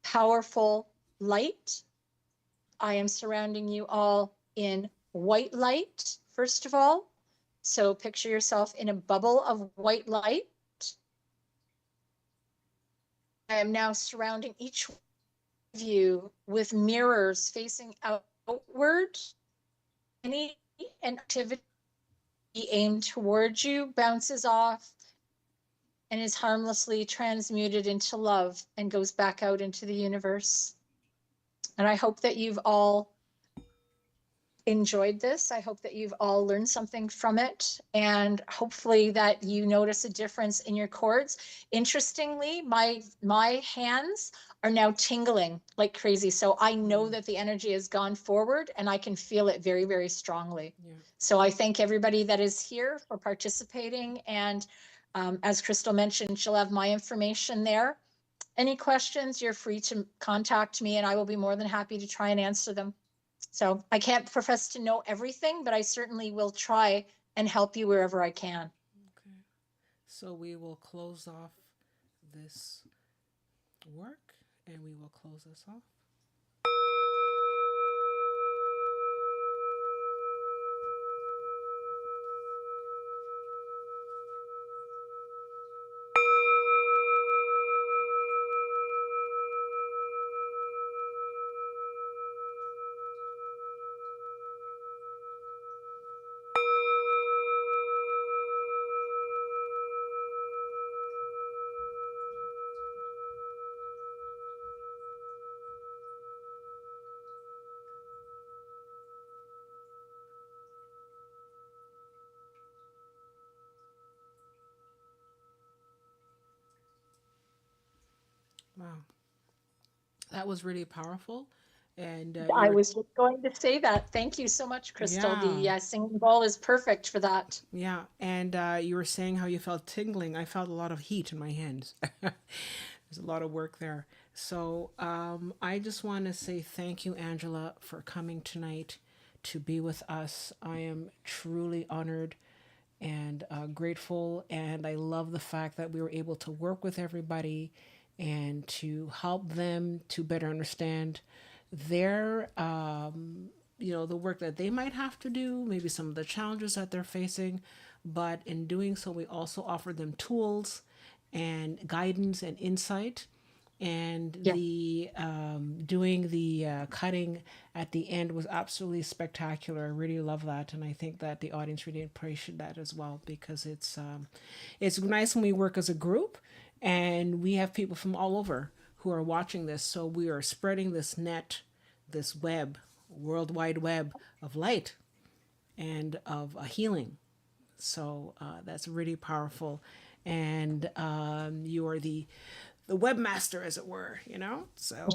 powerful light. I am surrounding you all in white light, first of all. So picture yourself in a bubble of white light. I am now surrounding each of you with mirrors facing outward. Any activity aimed towards you bounces off and is harmlessly transmuted into love and goes back out into the universe. And I hope that you've all enjoyed this. I hope that you've all learned something from it, and hopefully that you notice a difference in your cords. Interestingly, my hands are now tingling like crazy. So I know that the energy has gone forward, and I can feel it very, very strongly. Yeah. So I thank everybody that is here for participating. And as Crystal mentioned, she'll have my information there. Any questions, you're free to contact me, and I will be more than happy to try and answer them. So I can't profess to know everything, but I certainly will try and help you wherever I can. Okay. So we will close off this work, and we will close this off. Wow, that was really powerful. And you I were, was just going to say that. Thank you so much, Crystal. yeah, The singing bowl is perfect for that. yeah. And you were saying how you felt tingling. I felt a lot of heat in my hands. There's a lot of work there. So I just want to say thank you, Angela, for coming tonight to be with us. I am truly honored and grateful. And I love the fact that we were able to work with everybody and to help them to better understand their, the work that they might have to do, maybe some of the challenges that they're facing. But in doing so, we also offer them tools and guidance and insight. And Yeah. the doing the cutting at the end was absolutely spectacular. I really love that, and I think that the audience really appreciated that as well, because it's nice when we work as a group, and we have people from all over who are watching this. So we are spreading this net, this web, world wide web of light and of healing. So that's really powerful, and you are the webmaster, as it were. So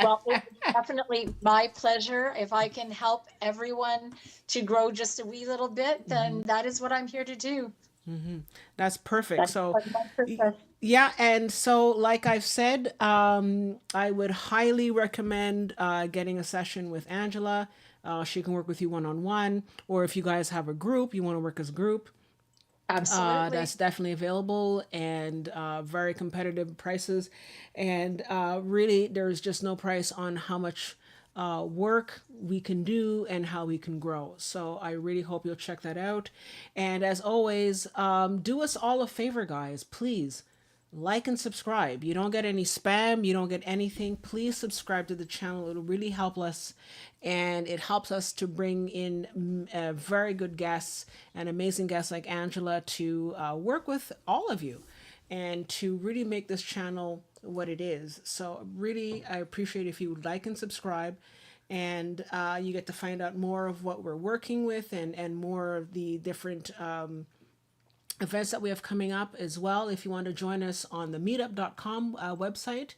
Well, it's definitely my pleasure. If I can help everyone to grow just a wee little bit, then that is what I'm here to do. That's perfect. That's So, part of my y- purpose. yeah, and so like I've said, I would highly recommend getting a session with Angela. She can work with you one on one, or if you guys have a group, you want to work as a group. That's Absolutely. definitely available and very competitive prices. And really, there's just no price on how much work we can do and how we can grow. So I really hope you'll check that out. And as always, do us all a favor, guys, please like and subscribe. You don't get any spam, you don't get anything. Please subscribe to the channel. It'll really help us, and it helps us to bring in very good guests and amazing guests like Angela to work with all of you and to really make this channel what it is. So really, I appreciate if you would like and subscribe, and you get to find out more of what we're working with, and more of the different events that we have coming up as well. If you want to join us on the meetup.com website,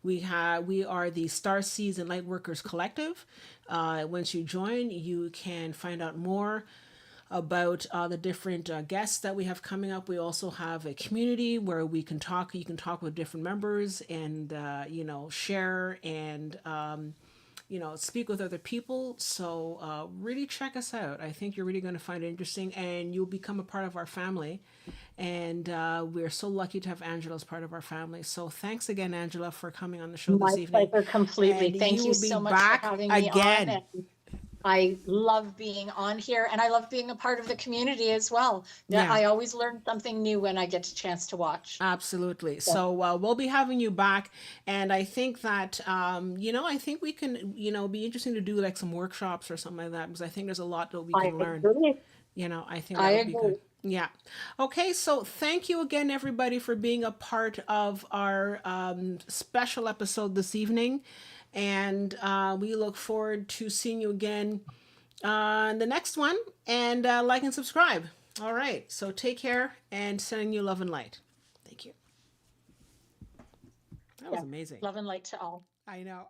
we are the Star Seeds and Lightworkers Collective. Once you join, you can find out more about the different guests that we have coming up. We also have a community where we can talk. You can talk with different members and share and speak with other people. So really check us out. I think you're really going to find it interesting, and you'll become a part of our family. And we're so lucky to have Angela as part of our family. So thanks again, Angela, for coming on the show My this evening. pleasure completely. And Thank you you will be so much for back having me on. again. And I love being on here, and I love being a part of the community as well. Yeah, Yeah. I always learn something new when I get a chance to watch. Absolutely. So So we'll be having you back, and I think that I think we can be interesting to do like some workshops or something like that, because I think there's a lot that we I can learn. agree. I think I that would be good. agree. Yeah. Okay. So thank you again, everybody, for being a part of our special episode this evening, and we look forward to seeing you again on the next one. And like and subscribe. All right. So take care, and sending you love and light. Thank you. That was Yeah. amazing. Love and light to all. I know.